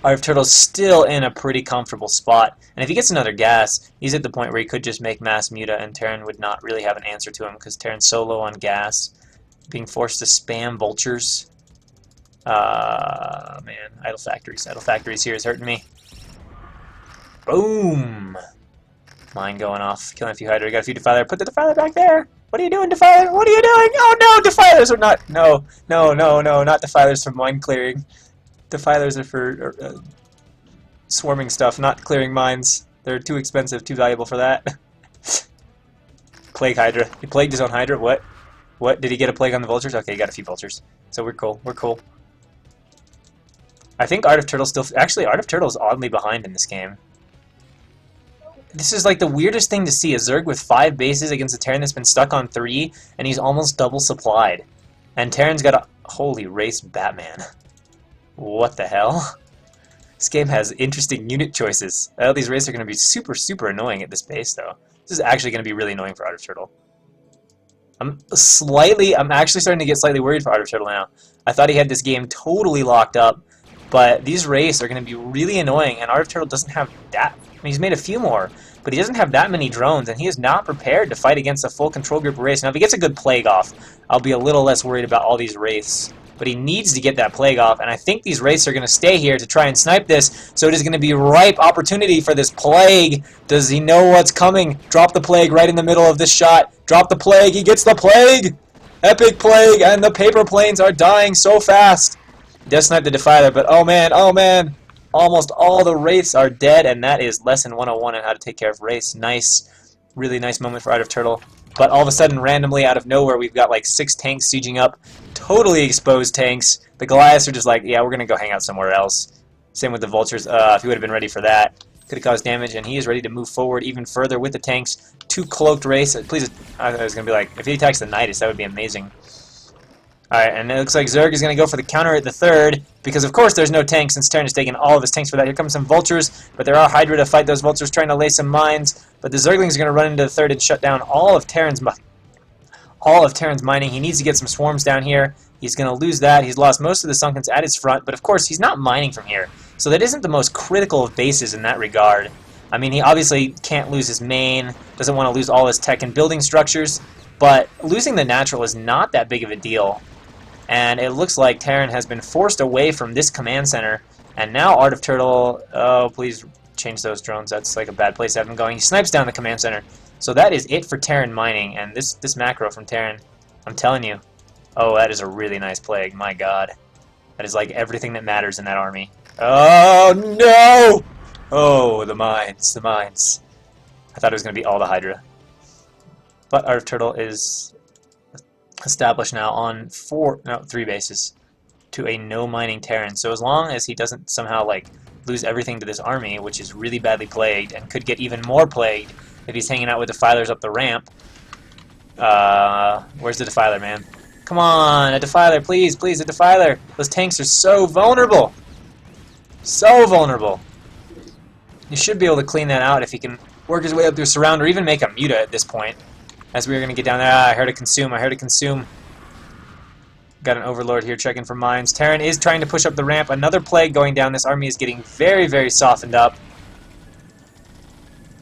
Art of Turtle's still in a pretty comfortable spot. And if he gets another gas, he's at the point where he could just make mass muta, and Terran would not really have an answer to him, because Terran's so low on gas. Being forced to spam vultures. Man, idle factories. Idle factories here is hurting me. Boom! Mine going off. Killing a few Hydra. Got a few Defiler. Put the Defiler back there! What are you doing, Defiler? What are you doing? Oh no! Defilers are not... No, not Defilers for mine clearing. Defilers are for swarming stuff, not clearing mines. They're too expensive, too valuable for that. Plague Hydra. He plagued his own Hydra? What? What? Did he get a plague on the vultures? Okay, he got a few vultures. So we're cool. We're cool. I think Art of Turtle still... Actually, Art of Turtle is oddly behind in this game. This is like the weirdest thing to see. A Zerg with 5 bases against a Terran that's been stuck on 3, and he's almost double supplied. And Terran's got a... Holy race Batman. What the hell? This game has interesting unit choices. These raids are going to be super, super annoying at this base, though. This is actually going to be really annoying for Art of Turtle. I'm actually starting to get slightly worried for Art of Turtle now. I thought he had this game totally locked up, but these raids are going to be really annoying, and Art of Turtle doesn't have that... I mean, he's made a few more, but he doesn't have that many drones, and he is not prepared to fight against a full control group race. Now, if he gets a good plague off, I'll be a little less worried about all these wraiths. But he needs to get that plague off, and I think these wraiths are going to stay here to try and snipe this, so it is going to be ripe opportunity for this plague. Does he know what's coming? Drop the plague right in the middle of this shot. Drop the plague. He gets the plague! Epic plague, and the paper planes are dying so fast. He does snipe the Defiler, but oh man, almost all the wraiths are dead, and that is lesson 101 on how to take care of wraiths. Nice, really nice moment for Art of Turtle. But all of a sudden, randomly, out of nowhere, we've got like 6 tanks sieging up. Totally exposed tanks. The Goliaths are just like, yeah, we're going to go hang out somewhere else. Same with the Vultures. If he would have been ready for that, could have caused damage, and he is ready to move forward even further with the tanks. 2 cloaked wraiths. Please, I was going to be like, if he attacks the Nidus, that would be amazing. Alright, and it looks like Zerg is going to go for the counter at the 3rd, because of course there's no tanks, since Terran has taken all of his tanks for that. Here comes some Vultures, but there are Hydra to fight those Vultures, trying to lay some mines. But the Zerglings are going to run into the 3rd and shut down all of Terran's mining. He needs to get some swarms down here. He's going to lose that. He's lost most of the Sunkens at his front, but of course he's not mining from here. So that isn't the most critical of bases in that regard. I mean, he obviously can't lose his main, doesn't want to lose all his tech and building structures, but losing the natural is not that big of a deal. And it looks like Terran has been forced away from this command center, and now Art of Turtle... Oh, please change those drones. That's like a bad place to have him going. He snipes down the command center. So that is it for Terran mining, and this macro from Terran, I'm telling you. Oh, that is a really nice plague. My god. That is like everything that matters in that army. Oh, no! Oh, the mines, the mines. I thought it was going to be all the Hydra. But Art of Turtle is established now on 3 bases. to a no mining Terran. So as long as he doesn't somehow like lose everything to this army, which is really badly plagued and could get even more plagued if he's hanging out with defilers up the ramp. Where's the defiler, man? Come on, a defiler, please, please, a defiler. Those tanks are so vulnerable. So vulnerable. You should be able to clean that out if he can work his way up through surround or even make a muta at this point. As we are going to get down there. I heard it consume. I heard it consume. Got an overlord here checking for mines. Terran is trying to push up the ramp. Another plague going down. This army is getting very, very softened up.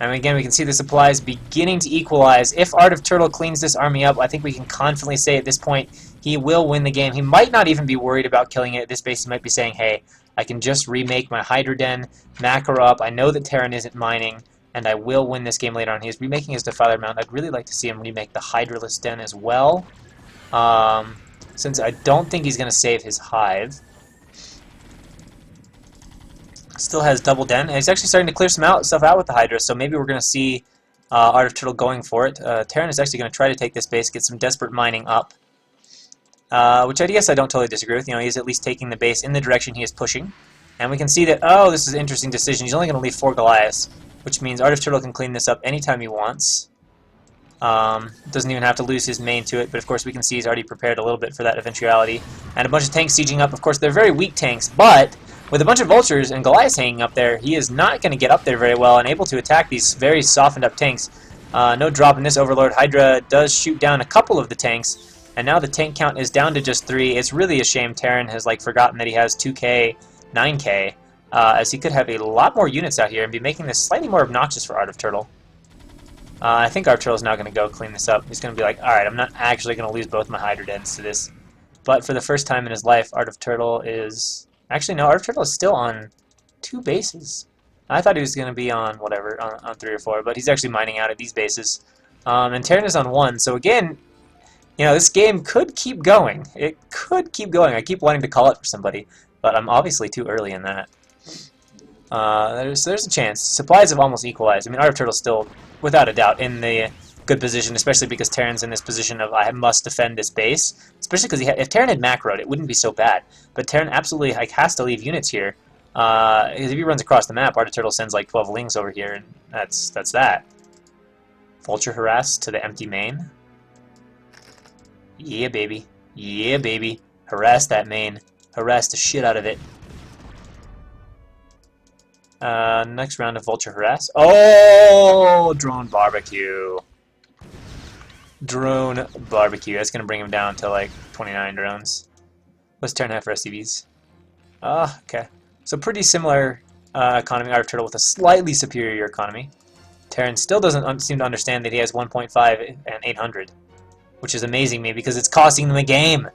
And again, we can see the supplies beginning to equalize. If Art of Turtle cleans this army up, I think we can confidently say at this point he will win the game. He might not even be worried about killing it at this base. He might be saying, hey, I can just remake my Hydra Den, macro up. I know that Terran isn't mining, and I will win this game later on. He's remaking his Defiler Mount. I'd really like to see him remake the Hydraless Den as well, since I don't think he's going to save his Hive. Still has double den, and he's actually starting to clear some stuff out with the Hydra, so maybe we're going to see Art of Turtle going for it. Terran is actually going to try to take this base, get some desperate mining up, which I guess I don't totally disagree with. You know, he's at least taking the base in the direction he is pushing, and we can see that, oh, this is an interesting decision. He's only going to leave 4 Goliaths, which means Art of Turtle can clean this up anytime he wants. Doesn't even have to lose his main to it, but of course we can see he's already prepared a little bit for that eventuality. And a bunch of tanks sieging up. Of course, they're very weak tanks, but with a bunch of vultures and Goliaths hanging up there, he is not going to get up there very well and able to attack these very softened up tanks. No drop in this Overlord. Hydra does shoot down a couple of the tanks, and now the tank count is down to just 3. It's really a shame Terran has like forgotten that he has 2k, 9k, as he could have a lot more units out here and be making this slightly more obnoxious for Art of Turtle. I think Art of Turtle is now going to go clean this up. He's going to be like, alright, I'm not actually going to lose both my Hydra Dens to this. But for the first time in his life, Art of Turtle is... Actually, no, Art of Turtle is still on 2 bases. I thought he was going to be on, whatever, on 3 or 4, but he's actually mining out at these bases. And Terran is on 1, so again, you know, this game could keep going. It could keep going. I keep wanting to call it for somebody, but I'm obviously too early in that. There's a chance. Supplies have almost equalized. I mean, Art of Turtle's still, without a doubt, in the good position, especially because Terran's in this position of I must defend this base. Especially because if Terran had macroed, it wouldn't be so bad. But Terran absolutely like has to leave units here. Because if he runs across the map, Art of Turtle sends like 12 lings over here, and that's that. Vulture harass to the empty main. Yeah, baby. Yeah, baby. Harass that main. Harass the shit out of it. Next round of Vulture harass. Oh, drone barbecue. Drone barbecue. That's gonna bring him down to like 29 drones. Let's turn that for SCVs. Okay. So pretty similar economy. Art of Turtle with a slightly superior economy. Terran still doesn't seem to understand that he has 1.5 and 800, which is amazing me because it's costing him the game.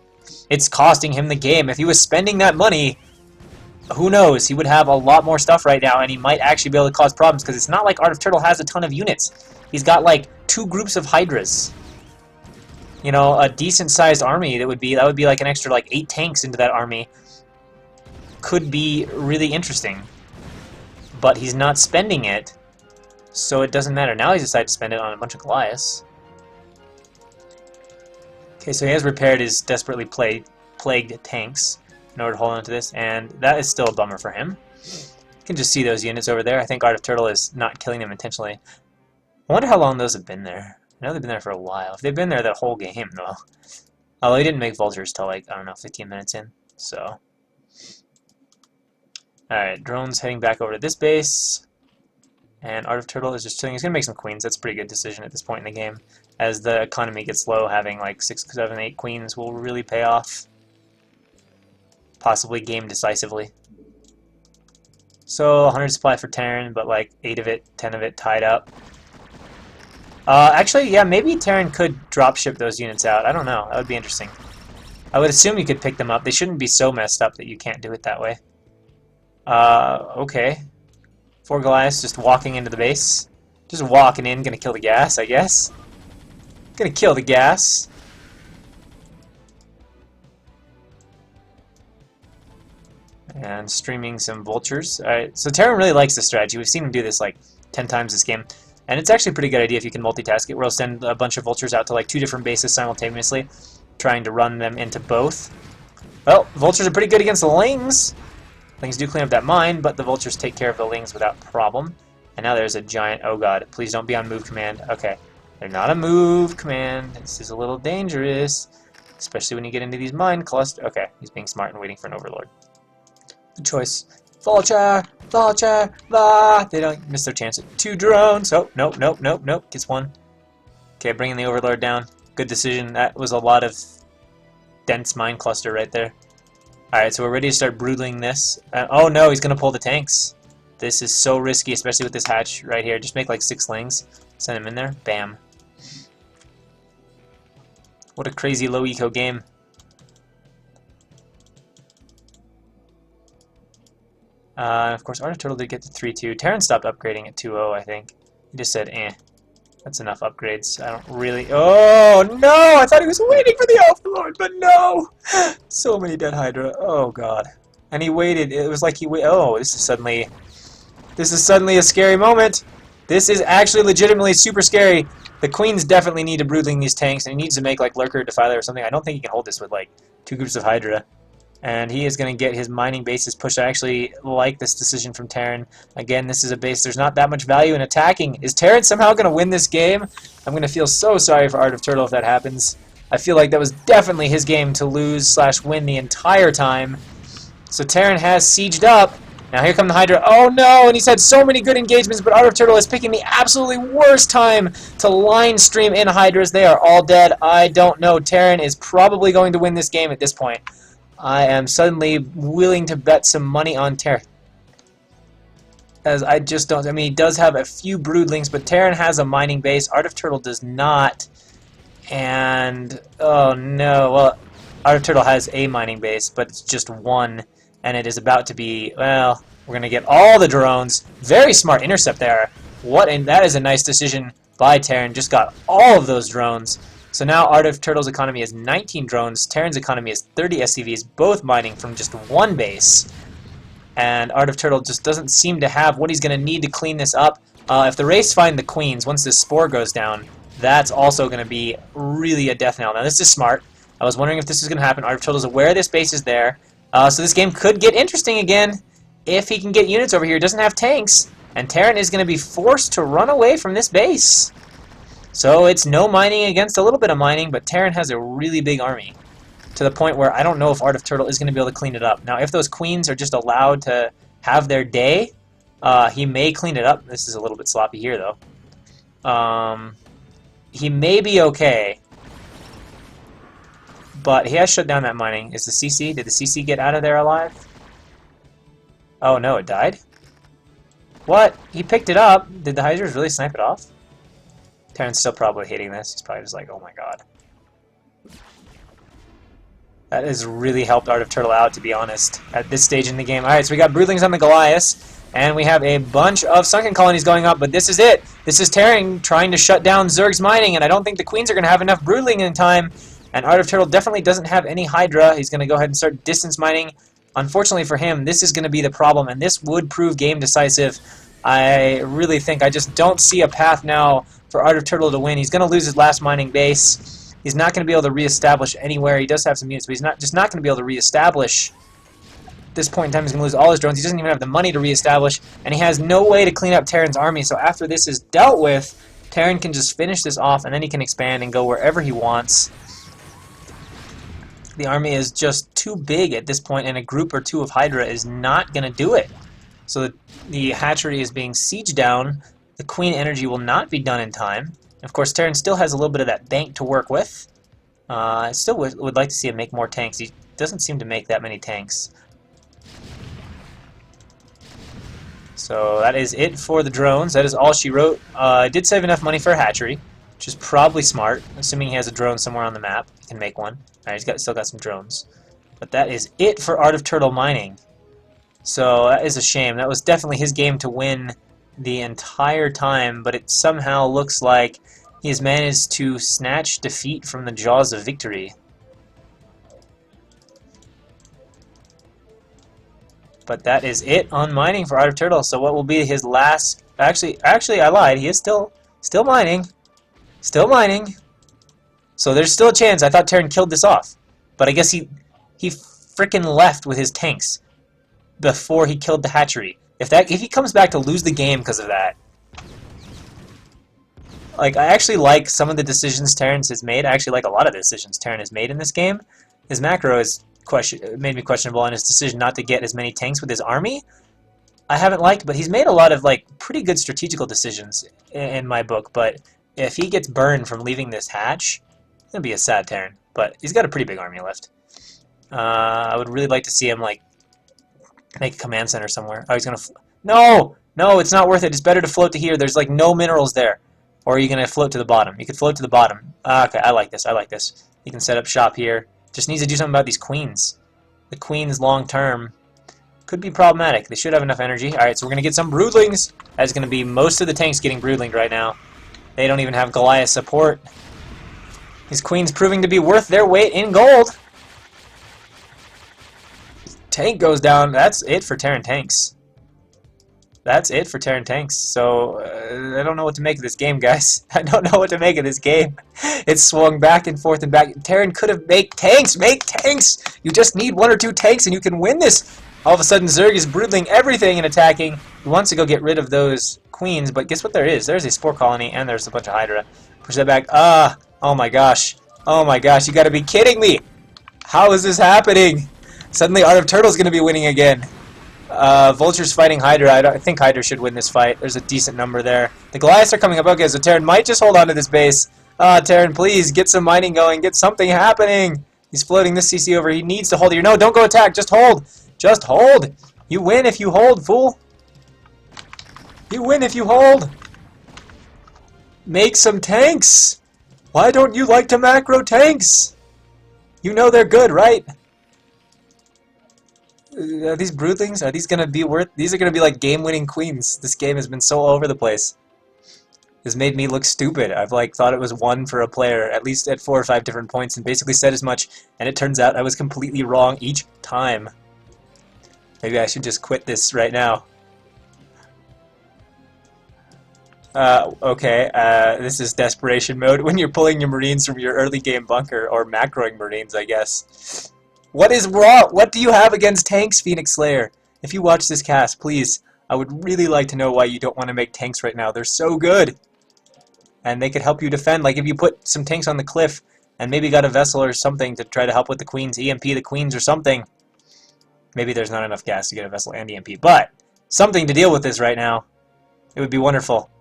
It's costing him the game. If he was spending that money, who knows? He would have a lot more stuff right now, and he might actually be able to cause problems because it's not like Art of Turtle has a ton of units. He's got like 2 groups of Hydras. You know, a decent-sized army that would be like an extra like 8 tanks into that army. Could be really interesting, but he's not spending it, so it doesn't matter. Now he's decided to spend it on a bunch of Goliaths. Okay, so he has repaired his desperately plagued tanks in order to hold on to this, and that is still a bummer for him. You can just see those units over there. I think Art of Turtle is not killing them intentionally. I wonder how long those have been there. I know they've been there for a while. If they've been there that whole game, though. Although he didn't make vultures till like, I don't know, 15 minutes in, so... Alright, drone's heading back over to this base. And Art of Turtle is just chilling. He's going to make some queens. That's a pretty good decision at this point in the game. As the economy gets low, having like 6, 7, 8 queens will really pay off. Possibly game decisively. So, 100 supply for Terran, but like 8 of it, 10 of it tied up. Actually, yeah, maybe Terran could dropship those units out. I don't know. That would be interesting. I would assume you could pick them up. They shouldn't be so messed up that you can't do it that way. Okay. 4 Goliaths just walking into the base. Just walking in, gonna kill the gas, I guess. Gonna kill the gas. And streaming some vultures. Alright, so Terran really likes this strategy. We've seen him do this like 10 times this game. And it's actually a pretty good idea if you can multitask it, where he'll send a bunch of vultures out to like 2 different bases simultaneously, trying to run them into both. Well, vultures are pretty good against the lings. Lings do clean up that mine, but the vultures take care of the lings without problem. And now there's a giant... Oh god, please don't be on move command. Okay, they're not a move command. This is a little dangerous, especially when you get into these mine clusters. Okay, he's being smart and waiting for an overlord. Good choice. Vulture! Vulture! Ah! They don't miss their chance at 2 drones. Oh, nope, nope, nope, nope. Gets 1. Okay, bringing the overlord down. Good decision. That was a lot of dense mine cluster right there. Alright, so we're ready to start broodling this. Oh no, he's going to pull the tanks. This is so risky, especially with this hatch right here. Just make like 6 lings. Send him in there. Bam. What a crazy low eco game. Of course, Art of Turtle did get to 3-2. Terran stopped upgrading at 2-0, I think. He just said, eh. That's enough upgrades. I don't really... Oh, no! I thought he was waiting for the Overlord, but no! So many dead Hydra. Oh, God. And he waited. It was like he waited... Oh, this is suddenly a scary moment. This is actually legitimately super scary. The Queens definitely need to broodling these tanks, and he needs to make, like, Lurker, Defiler, or something. I don't think he can hold this with, like, 2 groups of Hydra. And he is going to get his mining bases pushed. I actually like this decision from Terran. Again, this is a base. There's not that much value in attacking. Is Terran somehow going to win this game? I'm going to feel so sorry for Art of Turtle if that happens. I feel like that was definitely his game to lose/win the entire time. So Terran has sieged up. Now here come the Hydra. Oh no! And he's had so many good engagements, but Art of Turtle is picking the absolutely worst time to line stream in Hydras. They are all dead. I don't know. Terran is probably going to win this game at this point. I am suddenly willing to bet some money on Terran. As I just don't... I mean, he does have a few broodlings, but Terran has a mining base. Art of Turtle does not. And... oh no. Well, Art of Turtle has a mining base, but it's just 1. And it is about to be... well, we're going to get all the drones. Very smart intercept there. What? And that is a nice decision by Terran. Just got all of those drones. So now Art of Turtle's economy is 19 drones, Terran's economy is 30 SCVs, both mining from just 1 base. And Art of Turtle just doesn't seem to have what he's going to need to clean this up. If the Wraiths find the Queens, once this Spore goes down, that's also going to be really a death knell. Now this is smart. I was wondering if this is going to happen. Art of Turtle's aware this base is there. So this game could get interesting again if he can get units over here. He doesn't have tanks. And Terran is going to be forced to run away from this base. So it's no mining against a little bit of mining, but Terran has a really big army. To the point where I don't know if Art of Turtle is going to be able to clean it up. Now, if those Queens are just allowed to have their day, he may clean it up. This is a little bit sloppy here, though. He may be okay. But he has shut down that mining. Is the CC? Did the CC get out of there alive? Oh, no, it died? What? He picked it up. Did the Hydras really snipe it off? Terran's still probably hating this. He's probably just like, oh my god. That has really helped Art of Turtle out, to be honest, at this stage in the game. Alright, so we got broodlings on the Goliath, and we have a bunch of sunken colonies going up, but this is it. This is Terran trying to shut down Zerg's mining, and I don't think the Queens are going to have enough broodling in time. And Art of Turtle definitely doesn't have any Hydra. He's going to go ahead and start distance mining. Unfortunately for him, this is going to be the problem, and this would prove game decisive. I really think I just don't see a path now for Art of Turtle to win. He's going to lose his last mining base. He's not going to be able to reestablish anywhere. He does have some units, but he's not going to be able to reestablish. At this point in time, he's going to lose all his drones. He doesn't even have the money to reestablish, and he has no way to clean up Terran's army. So after this is dealt with, Terran can just finish this off, and then he can expand and go wherever he wants. The army is just too big at this point, and a group or 2 of Hydra is not going to do it. So the hatchery is being sieged down. The Queen energy will not be done in time. Of course, Terran still has a little bit of that bank to work with. I still would like to see him make more tanks. He doesn't seem to make that many tanks. So that is it for the drones. That is all she wrote. I did save enough money for a hatchery, which is probably smart, assuming he has a drone somewhere on the map. He can make one. Alright, he's still got some drones. But that is it for Art of Turtle mining. So that is a shame. That was definitely his game to win the entire time, but it somehow looks like he has managed to snatch defeat from the jaws of victory. But that is it on mining for Art of Turtle. So what will be his last... Actually, I lied. He is still mining. Still mining. So there's still a chance. I thought Terran killed this off. But I guess he frickin' left with his tanks before he killed the hatchery. If he comes back to lose the game because of that, like, I actually like some of the decisions Terrence has made. I actually like a lot of the decisions Terrence has made in this game. His macro is made me questionable, and his decision not to get as many tanks with his army I haven't liked, but he's made a lot of like pretty good strategical decisions in my book. But if he gets burned from leaving this hatch, it's gonna be a sad Terran. But he's got a pretty big army left. I would really like to see him like make a command center somewhere. Oh, he's gonna no, it's not worth it. It's better to float to here. There's like no minerals there. Or are you gonna float to the bottom? You could float to the bottom. Okay, I like this. I like this. You can set up shop here. Just needs to do something about these queens. The queens long term could be problematic. They should have enough energy. Alright, so we're going to get some broodlings. That's going to be most of the tanks getting broodlinged right now. They don't even have Goliath support. These queens proving to be worth their weight in gold. Tank goes down. That's it for Terran tanks. That's it for Terran tanks. So, I don't know what to make of this game, guys. I don't know what to make of this game. It's swung back and forth and back. Terran could have made tanks. Make tanks! You just need 1 or 2 tanks and you can win this. All of a sudden, Zerg is broodling everything and attacking. He wants to go get rid of those queens, but guess what there is? There's a spore colony and there's a bunch of Hydra. Push that back. Oh my gosh. Oh my gosh, you gotta be kidding me! How is this happening? Suddenly Art of Turtle's gonna be winning again. Vulture's fighting Hydra. I think Hydra should win this fight. There's a decent number there. The Goliaths are coming up. Okay, so Terran might just hold on to this base. Terran, please, get some mining going. Get something happening. He's floating this CC over. He needs to hold here. No, don't go attack. Just hold. Just hold. You win if you hold, fool. You win if you hold. Make some tanks. Why don't you like to macro tanks? You know they're good, right? Are these broodlings? Are these gonna be worth? These are gonna be like game-winning queens. This game has been so all over the place. It's made me look stupid. I've like thought it was 1 for a player, at least at 4 or 5 different points, and basically said as much. And it turns out I was completely wrong each time. Maybe I should just quit this right now. Okay, this is desperation mode when you're pulling your Marines from your early game bunker, or macroing Marines, I guess. What is wrong? What do you have against tanks, Phoenix Slayer? If you watch this cast, please, I would really like to know why you don't want to make tanks right now. They're so good. And they could help you defend. Like if you put some tanks on the cliff and maybe got a vessel or something to try to help with the queens, EMP the queens or something. Maybe there's not enough gas to get a vessel and EMP, but something to deal with this right now. It would be wonderful.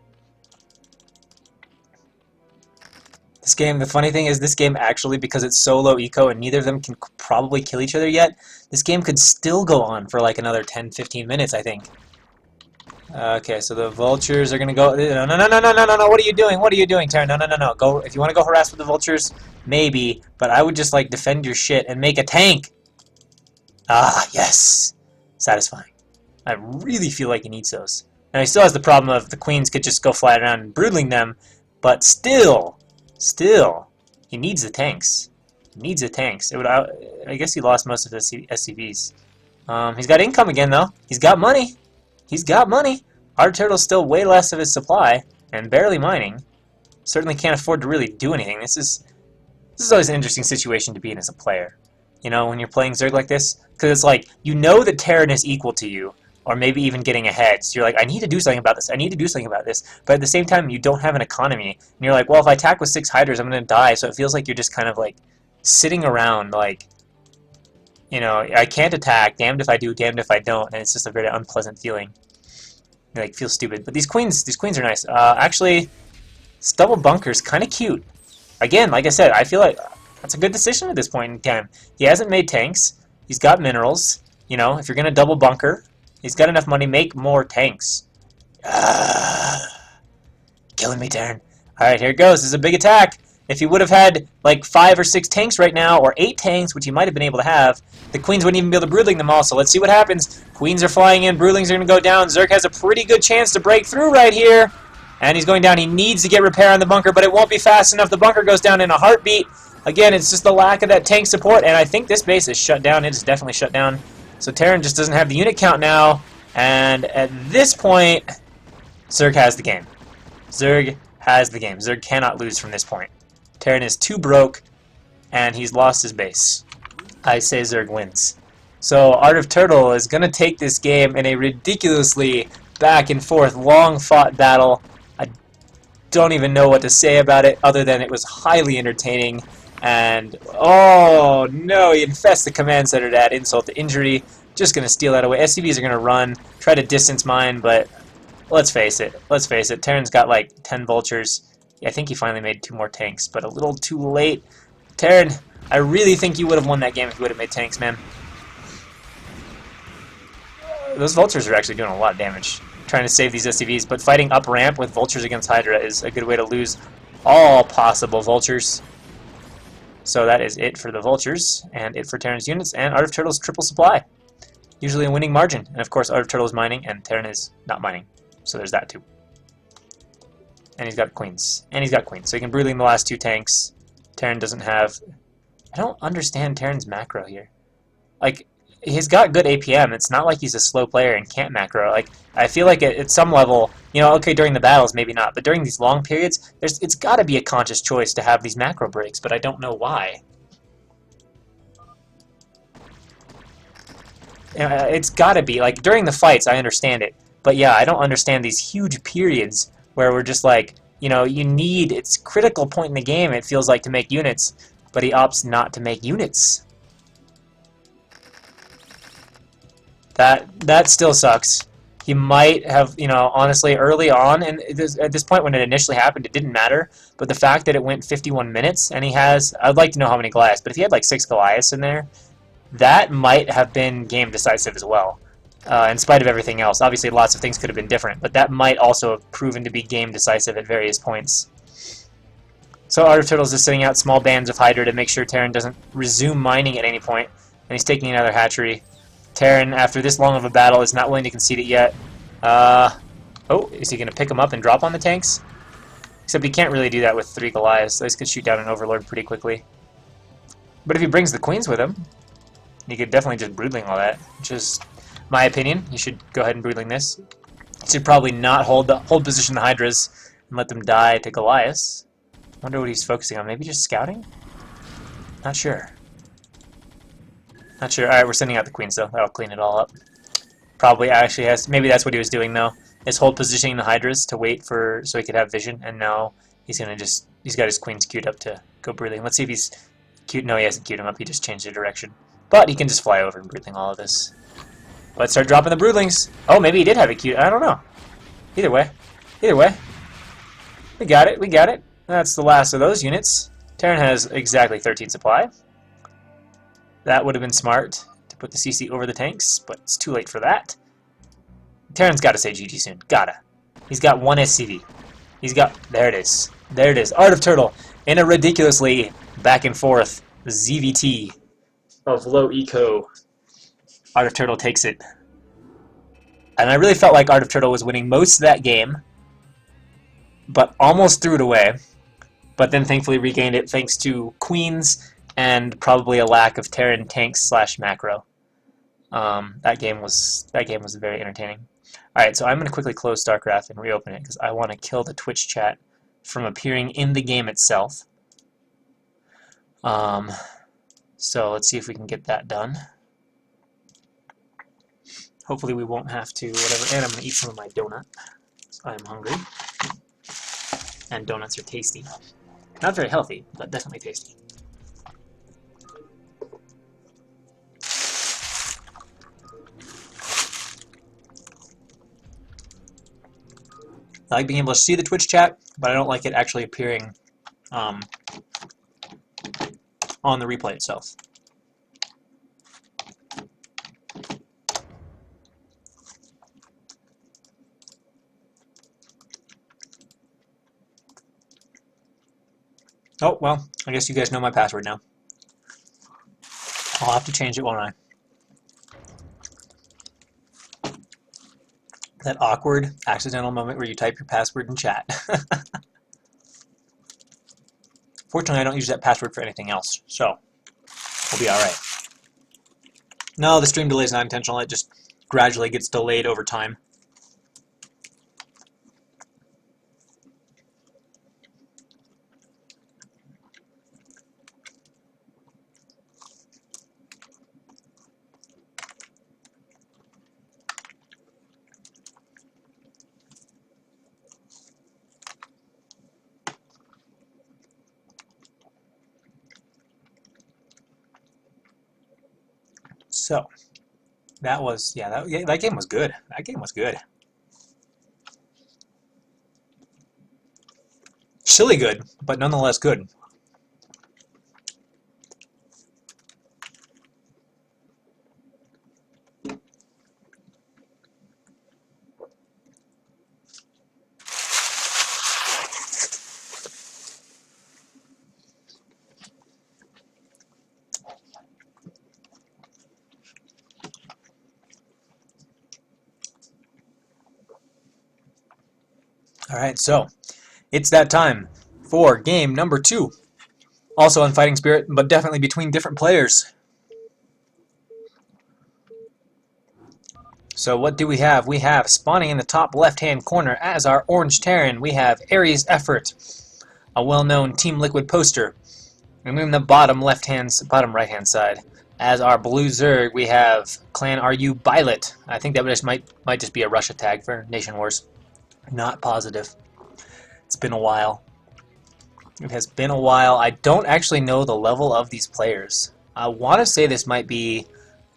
This game, the funny thing is this game actually, because it's so low eco and neither of them can probably kill each other yet, this game could still go on for like another 10-15 minutes, I think. Okay, so the vultures are gonna go. No, what are you doing? What are you doing, Terran? No. Go if you want to go harass with the vultures, maybe, but I would just like defend your shit and make a tank. Ah, yes. Satisfying. I really feel like he needs those. Now he still has the problem of the queens could just go fly around and broodling them, but still, he needs the tanks. He needs the tanks. It would. I guess he lost most of his SCVs. He's got income again though. He's got money. He's got money. Our turtle's still way less of his supply and barely mining. Certainly can't afford to really do anything. This is always an interesting situation to be in as a player. You know, when you're playing Zerg like this, because it's like you know that Terran is equal to you, or maybe even getting ahead. So you're like, I need to do something about this. I need to do something about this. But at the same time, you don't have an economy, and you're like, well, if I attack with 6 hydras, I'm gonna die. So it feels like you're just kind of like sitting around, like, you know, I can't attack. Damned if I do, damned if I don't. And it's just a very unpleasant feeling. You like feel stupid. But these queens are nice. Actually, this double bunker's kind of cute. Again, like I said, I feel like that's a good decision at this point in time. He hasn't made tanks. He's got minerals. You know, if you're gonna double bunker, he's got enough money. Make more tanks. Killing me, Terran. All right, here it goes. This is a big attack. If he would have had like 5 or 6 tanks right now, or 8 tanks, which he might have been able to have, the queens wouldn't even be able to broodling them all. So let's see what happens. Queens are flying in. Broodlings are going to go down. Zerg has a pretty good chance to break through right here. And he's going down. He needs to get repair on the bunker, but it won't be fast enough. The bunker goes down in a heartbeat. Again, it's just the lack of that tank support, and I think this base is shut down. It is definitely shut down. So Terran just doesn't have the unit count now, and at this point, Zerg has the game. Zerg has the game. Zerg cannot lose from this point. Terran is too broke, and he's lost his base. I say Zerg wins. So Art of Turtle is going to take this game in a ridiculously back and forth, long fought battle. I don't even know what to say about it other than it was highly entertaining. And oh no, he infests the command center to add insult to injury. Just going to steal that away. SCVs are going to run, try to distance mine, but let's face it. Let's face it. Terran's got like 10 vultures. I think he finally made 2 more tanks, but a little too late. Terran, I really think you would have won that game if you would have made tanks, man. Those vultures are actually doing a lot of damage, trying to save these SCVs, but fighting up ramp with vultures against Hydra is a good way to lose all possible vultures. So that is it for the vultures, and it for Terran's units, and Art of Turtle's triple supply. Usually a winning margin, and of course Art of Turtle is mining, and Terran is not mining. So there's that too. And he's got queens. And he's got queens, so he can brutally in the last 2 tanks. Terran doesn't have... I don't understand Terran's macro here. Like, he's got good APM. It's not like he's a slow player and can't macro. Like, I feel like at some level, you know, okay, during the battles, maybe not, but during these long periods, it's got to be a conscious choice to have these macro breaks, but I don't know why. It's got to be. Like, during the fights, I understand it. But yeah, I don't understand these huge periods where we're just like, you know, you need, it's critical point in the game, it feels like, to make units, but he opts not to make units. That still sucks. He might have, you know, honestly, early on, and at this point when it initially happened, it didn't matter, but the fact that it went 51 minutes, and he has, I'd like to know how many Goliaths, but if he had like 6 Goliaths in there, that might have been game decisive as well. In spite of everything else. Obviously, lots of things could have been different, but that might also have proven to be game decisive at various points. So Art of Turtle's just sitting out small bands of Hydra to make sure Terran doesn't resume mining at any point, and he's taking another hatchery. Terran, after this long of a battle, is not willing to concede it yet. Oh, is he going to pick him up and drop on the tanks? Except he can't really do that with 3 Goliaths. So he could shoot down an Overlord pretty quickly. But if he brings the Queens with him, he could definitely just Broodling all that, which is my opinion. You should go ahead and Broodling this. You should probably not hold position the Hydras and let them die to Goliaths. Wonder what he's focusing on. Maybe just scouting? Not sure. Not sure. Alright, we're sending out the Queens though. That'll clean it all up. Probably actually has... Maybe that's what he was doing though. Is hold positioning the Hydras to wait for... so he could have vision, and now he's gonna just... He's got his Queens queued up to go Broodling. Let's see if he's... Queued... No, he hasn't queued him up. He just changed the direction. But he can just fly over and Broodling all of this. Let's start dropping the Broodlings. Oh, maybe he did have it queued. I don't know. Either way. Either way. We got it. We got it. That's the last of those units. Terran has exactly 13 supply. That would have been smart to put the CC over the tanks, but it's too late for that. Terran's got to say GG soon. Gotta. He's got 1 SCV. He's got... There it is. There it is. Art of Turtle in a ridiculously back and forth ZvT of low eco. Art of Turtle takes it. And I really felt like Art of Turtle was winning most of that game, but almost threw it away. But then thankfully regained it thanks to Queens and probably a lack of Terran tanks / macro. That game was very entertaining. Alright, so I'm going to quickly close StarCraft and reopen it because I want to kill the Twitch chat from appearing in the game itself. So let's see if we can get that done. Hopefully we won't have to, whatever, and I'm going to eat some of my donut. So I am hungry. And donuts are tasty. Not very healthy, but definitely tasty. I like being able to see the Twitch chat, but I don't like it actually appearing on the replay itself. Oh, well, I guess you guys know my password now. I'll have to change it, won't I? That awkward, accidental moment where you type your password in chat. Fortunately, I don't use that password for anything else, so we'll be alright. No, the stream delay is not intentional. It just gradually gets delayed over time. So that was, yeah, that game was good. That game was good. Chilly good, but nonetheless good. Alright, so it's that time for game number 2. Also on Fighting Spirit, but definitely between different players. So what do we have? We have, spawning in the top left-hand corner as our Orange Terran, we have Aries Effort, a well-known Team Liquid poster. And in the bottom right-hand side, as our Blue Zerg, we have Clan RU Bylot. I think that might just be a Russia tag for Nation Wars. Not positive. It's been a while. It has been a while. I don't actually know the level of these players. I want to say this might be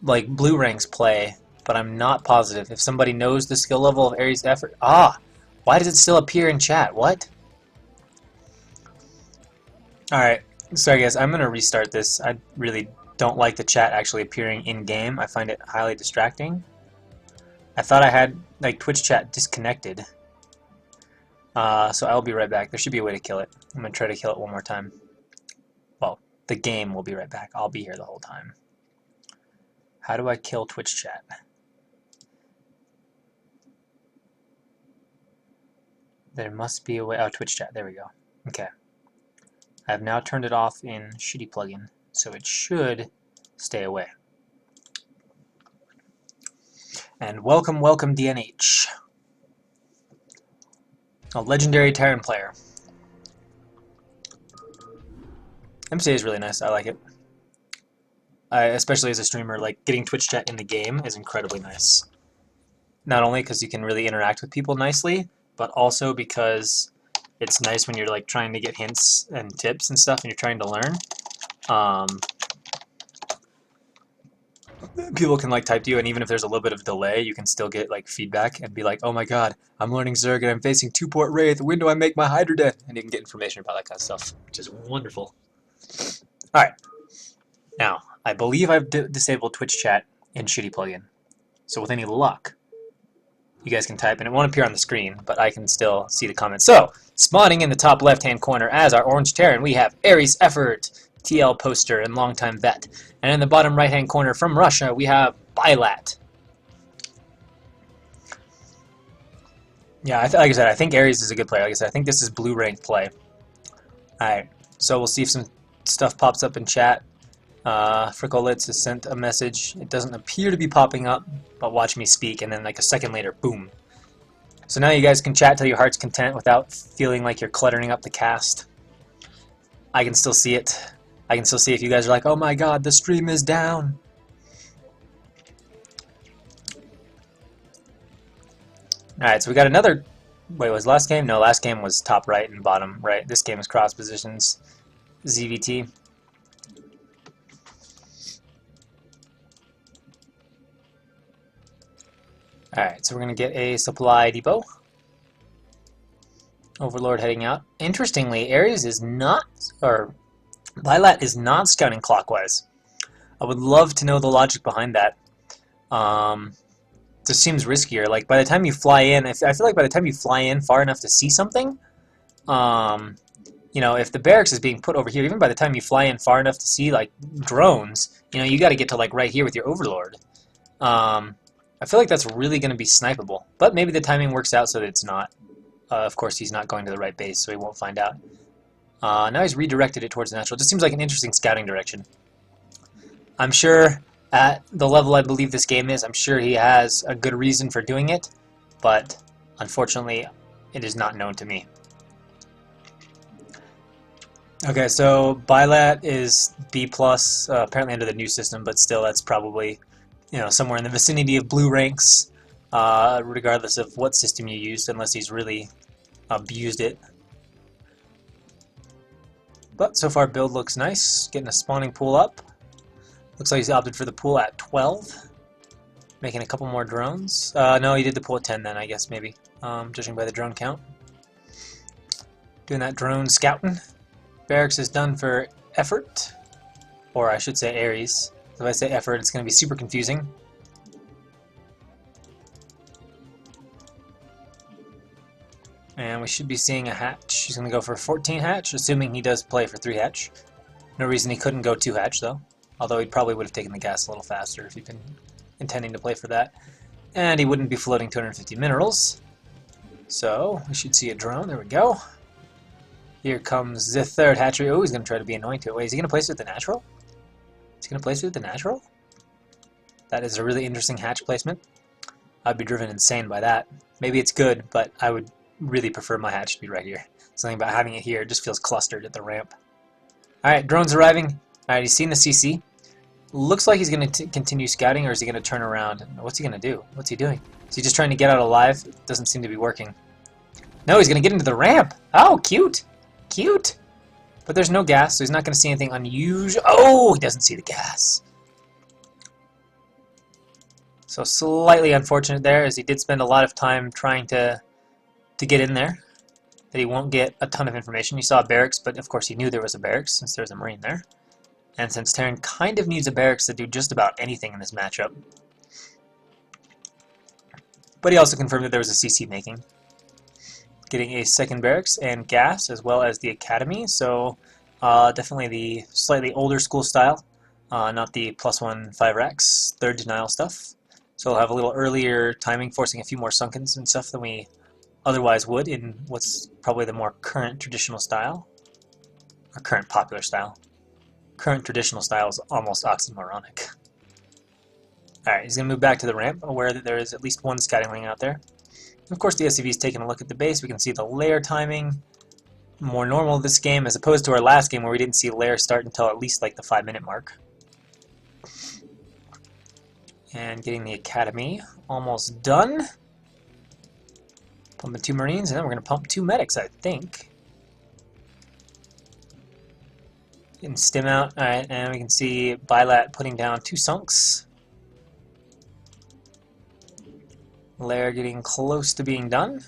like Blue Ranks play, but I'm not positive. If somebody knows the skill level of Aries Effort... why does it still appear in chat? What? Alright, sorry guys, I'm going to restart this. I really don't like the chat actually appearing in-game. I find it highly distracting. I thought I had like Twitch chat disconnected. So I'll be right back. There should be a way to kill it. I'm going to try to kill it one more time. Well, the game will be right back. I'll be here the whole time. How do I kill Twitch chat? There must be a way. Oh, Twitch chat. There we go. Okay. I have now turned it off in Shitty Plugin, so it should stay away. And welcome DNH. A legendary Terran player. MCA is really nice. I like it. Especially as a streamer, like getting Twitch chat in the game is incredibly nice. Not only because you can really interact with people nicely, but also because it's nice when you're like trying to get hints and tips and stuff and you're trying to learn. People can like type to you, and even if there's a little bit of delay, you can still get like feedback and be like, oh my god, I'm learning Zerg and I'm facing 2-port Wraith, when do I make my Hydra death? And you can get information about that kind of stuff, which is wonderful. Alright, now, I believe I've disabled Twitch chat in Shitty Plugin. So with any luck, you guys can type, and it won't appear on the screen, but I can still see the comments. So, spawning in the top left-hand corner as our Orange Terran, we have Aries Effort, TL poster and longtime vet. And in the bottom right-hand corner from Russia, we have Bylot. Yeah, like I said, I think Aries is a good player. Like I said, I think this is blue rank play. Alright, so we'll see if some stuff pops up in chat. Frickolitz has sent a message. It doesn't appear to be popping up, but watch me speak, and then like a second later, boom. So now you guys can chat till your heart's content without feeling like you're cluttering up the cast. I can still see it. I can still see if you guys are like, oh my god, the stream is down. Alright, so we got another... Wait, was last game? No, last game was top right and bottom right. This game is cross positions. ZvT. Alright, so we're going to get a supply depot. Overlord heading out. Interestingly, Aries is not... or Bylot is not scouting clockwise. I would love to know the logic behind that. Just seems riskier. Like, by the time you fly in, I feel like by the time you fly in far enough to see something, you know, if the barracks is being put over here, even by the time you fly in far enough to see, like, drones, you know, you got to get to, like, right here with your Overlord. I feel like that's really going to be snipeable. But maybe the timing works out so that it's not. Of course, he's not going to the right base, so he won't find out. Now he's redirected it towards the natural. It just seems like an interesting scouting direction. I'm sure at the level I believe this game is, I'm sure he has a good reason for doing it, but unfortunately, it is not known to me. Okay, so Bylot is B+, apparently under the new system, but still that's probably, you know, somewhere in the vicinity of blue ranks, regardless of what system you used, unless he's really abused it. But so far build looks nice, getting a spawning pool up. Looks like he's opted for the pool at 12. Making a couple more drones. No, he did the pool at 10 then, I guess, maybe. Judging by the drone count. Doing that drone scouting. Barracks is done for effort. Or I should say Aries. If I say effort, it's going to be super confusing. And we should be seeing a hatch. He's going to go for a 14 hatch, assuming he does play for 3 hatch. No reason he couldn't go 2 hatch, though. Although he probably would have taken the gas a little faster if he'd been intending to play for that. And he wouldn't be floating 250 minerals. So, we should see a drone. There we go. Here comes the 3rd hatchery. Oh, he's going to try to be annoying to it. Wait, is he going to place it with the natural? Is he going to place it with the natural? That is a really interesting hatch placement. I'd be driven insane by that. Maybe it's good, but I would really prefer my hatch to be right here. Something about having it here, it just feels clustered at the ramp. Alright, drone's arriving. Alright, he's seen the CC. Looks like he's going to continue scouting, or is he going to turn around? What's he going to do? What's he doing? Is he just trying to get out alive? It doesn't seem to be working. No, he's going to get into the ramp! Oh, cute! Cute! But there's no gas, so he's not going to see anything unusual. Oh, he doesn't see the gas. So slightly unfortunate there, as he did spend a lot of time trying to get in there. That he won't get a ton of information. He saw a barracks, but of course he knew there was a barracks since there was a marine there. And since Terran kind of needs a barracks to do just about anything in this matchup. But he also confirmed that there was a CC making. Getting a 2nd barracks and gas, as well as the academy. So definitely the slightly older school style, not the +1 5 racks, 3rd denial stuff. So we'll have a little earlier timing, forcing a few more sunkens and stuff than we otherwise would in what's probably the more current traditional style. Or current popular style. Current traditional style is almost oxymoronic. Alright, he's going to move back to the ramp, aware that there is at least one scouting wing out there. And of course the SCV is taking a look at the base. We can see the lair timing. More normal this game, as opposed to our last game where we didn't see lair start until at least like the 5-minute mark. And getting the academy almost done. Pumping 2 marines, and then we're going to pump 2 medics, I think. Getting stim out. Alright, and we can see Bilat putting down 2 sunks. Lair getting close to being done.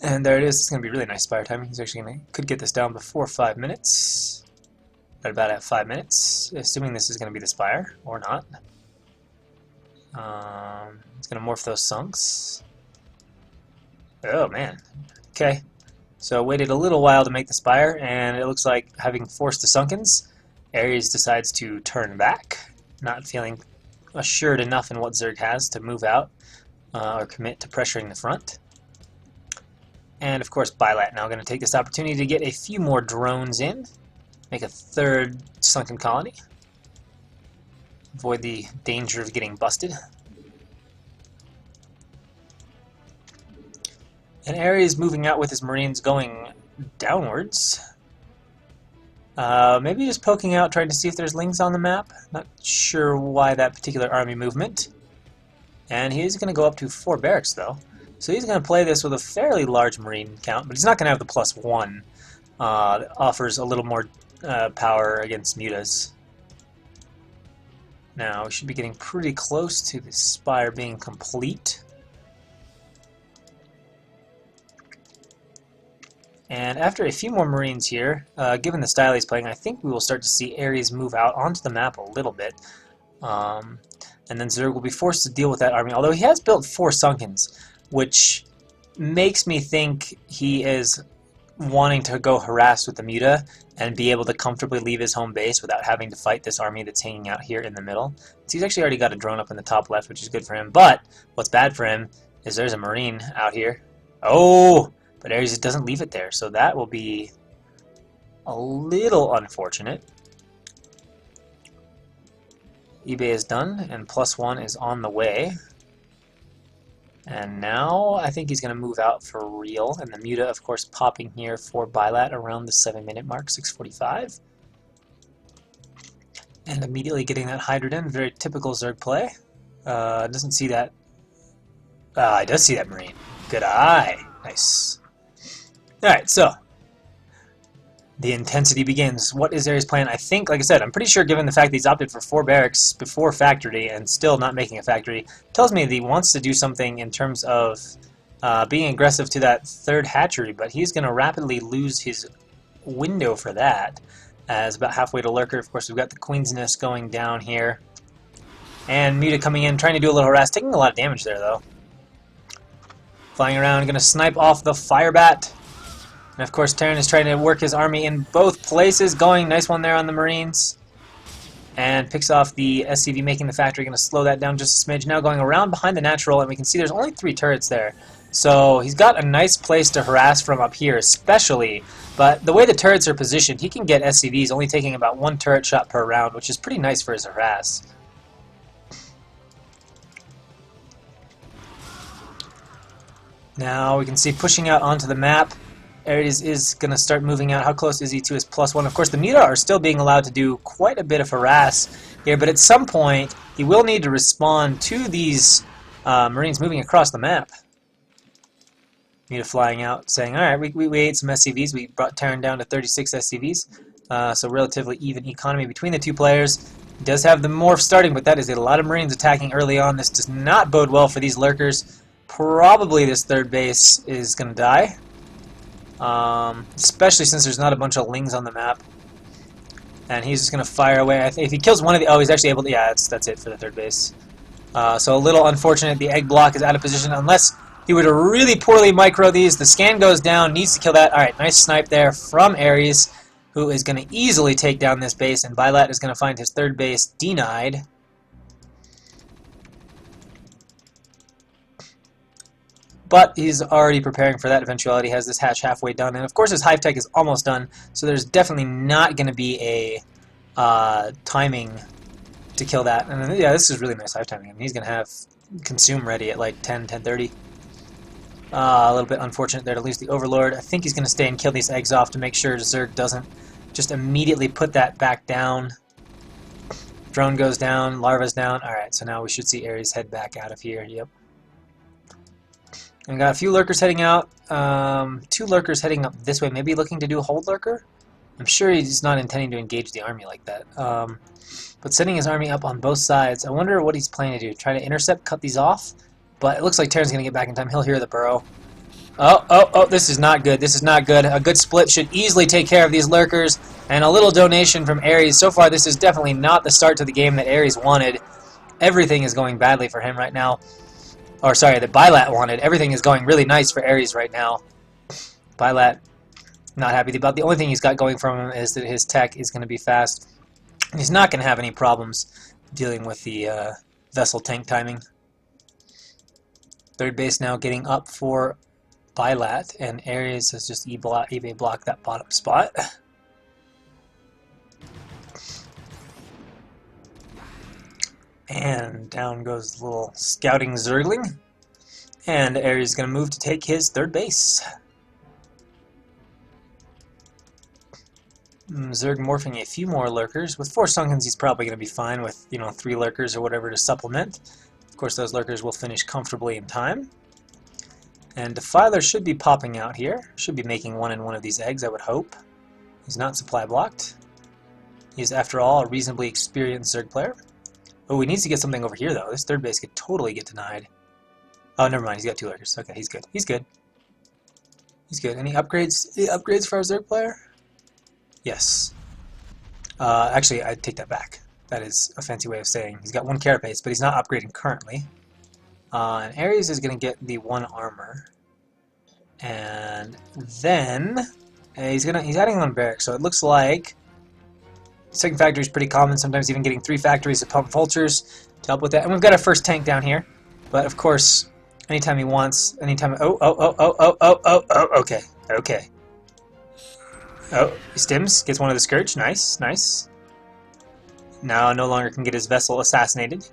And there it is. It's going to be really nice spire timing. He's actually could get this down before 5 minutes. Right about at 5 minutes, assuming this is going to be the spire, or not. It's going to morph those sunks. Oh, man. Okay. So waited a little while to make the spire, and it looks like having forced the sunkens, Aries decides to turn back, not feeling assured enough in what Zerg has to move out or commit to pressuring the front. And of course Bilat now going to take this opportunity to get a few more drones in. Make a 3rd sunken colony. Avoid the danger of getting busted. And Aries moving out with his marines going downwards. Maybe just poking out, trying to see if there's lings on the map. Not sure why that particular army movement. And he's going to go up to 4 barracks though. So he's going to play this with a fairly large marine count, but he's not going to have the +1. That offers a little more power against mutas. Now we should be getting pretty close to the spire being complete. And after a few more marines here, given the style he's playing, I think we will start to see Aries move out onto the map a little bit. And then Zerg will be forced to deal with that army, although he has built 4 sunkens, which makes me think he is wanting to go harass with the muta and be able to comfortably leave his home base without having to fight this army that's hanging out here in the middle. So he's actually already got a drone up in the top left, which is good for him, but what's bad for him is there's a marine out here. Oh! But Aries doesn't leave it there, so that will be a little unfortunate. eBay is done, and +1 is on the way. And now I think he's going to move out for real, and the muta, of course, popping here for Bilat around the 7-minute mark, 6:45. And immediately getting that Hydrogen, very typical Zerg play. Doesn't see that. I does see that Marine. Good eye. Nice. Alright, so the intensity begins. What is Aries' plan? I think, like I said, I'm pretty sure given the fact that he's opted for 4 barracks before factory and still not making a factory, tells me that he wants to do something in terms of being aggressive to that 3rd hatchery, but he's going to rapidly lose his window for that, as about halfway to Lurker. Of course, we've got the Queen's Nest going down here, and Muta coming in, trying to do a little harass, taking a lot of damage there, though. Flying around, going to snipe off the Firebat. And of course, Terran is trying to work his army in both places, going, nice one there on the Marines. And picks off the SCV, making the factory, going to slow that down just a smidge. Now going around behind the natural, and we can see there's only 3 turrets there. So he's got a nice place to harass from up here, especially. But the way the turrets are positioned, he can get SCVs only taking about 1 turret shot per round, which is pretty nice for his harass. Now we can see pushing out onto the map. Aries is going to start moving out. How close is he to his +1? Of course, the Muta are still being allowed to do quite a bit of harass here, but at some point, he will need to respond to these Marines moving across the map. Muta flying out, saying, alright, we ate some SCVs. We brought Terran down to 36 SCVs, so relatively even economy between the 2 players. He does have the morph starting, but that is a lot of Marines attacking early on. This does not bode well for these Lurkers. Probably this 3rd base is going to die. Especially since there's not a bunch of lings on the map. And he's just going to fire away. If he kills one of the... Oh, he's actually able to... Yeah, that's it for the 3rd base. So a little unfortunate. The egg block is out of position. Unless he were to really poorly micro these. The scan goes down. Needs to kill that. Alright, nice snipe there from Aries, who is going to easily take down this base. And Vilat is going to find his 3rd base denied. But he's already preparing for that eventuality. He has this hatch halfway done. And of course his hive tech is almost done. So there's definitely not going to be a timing to kill that. And yeah, this is really nice hive timing. I mean, he's going to have consume ready at like 10:30. A little bit unfortunate there to lose the Overlord. I think he's going to stay and kill these eggs off to make sure Zerg doesn't just immediately put that back down. Drone goes down. Larva's down. Alright, so now we should see Aries head back out of here. Yep. And got a few Lurkers heading out. 2 Lurkers heading up this way, maybe looking to do a hold Lurker? I'm sure he's not intending to engage the army like that. But setting his army up on both sides, I wonder what he's planning to do. Try to intercept, cut these off? But it looks like Terran's going to get back in time. He'll hear the burrow. Oh, this is not good. This is not good. A good split should easily take care of these Lurkers. And a little donation from Aries. So far, this is definitely not the start to the game that Aries wanted. Everything is going badly for him right now. Or sorry, that Vilat wanted. Everything is going really nice for Aries right now. Vilat, not happy about. The only thing he's got going for him is that his tech is going to be fast. He's not going to have any problems dealing with the vessel tank timing. 3rd base now getting up for Vilat, and Aries has just eBay blocked that bottom spot. And down goes the little scouting Zergling. And Aries is going to move to take his 3rd base. Zerg morphing a few more Lurkers. With 4 Sunkens, he's probably going to be fine with, 3 Lurkers or whatever to supplement. Of course, those Lurkers will finish comfortably in time. And Defiler should be popping out here. Should be making one in one of these eggs, I would hope. He's not supply blocked. He is, after all, a reasonably experienced Zerg player. Oh, he needs to get something over here, though. This 3rd base could totally get denied. Oh, never mind. He's got 2 Lurkers. Okay, he's good. He's good. He's good. Any upgrades? Any upgrades for our Zerg player? Yes. Actually, I take that back. That is a fancy way of saying he's got 1 carapace, but he's not upgrading currently. And Aries is going to get the 1 armor. And then he's adding 1 barrack, so it looks like 2nd factory is pretty common, sometimes even getting 3 factories to pump vultures to help with that. And we've got our first tank down here. But of course, anytime he wants, anytime... Okay. Oh, he stims, gets one of the Scourge. Nice, nice. Now no longer can get his vessel assassinated.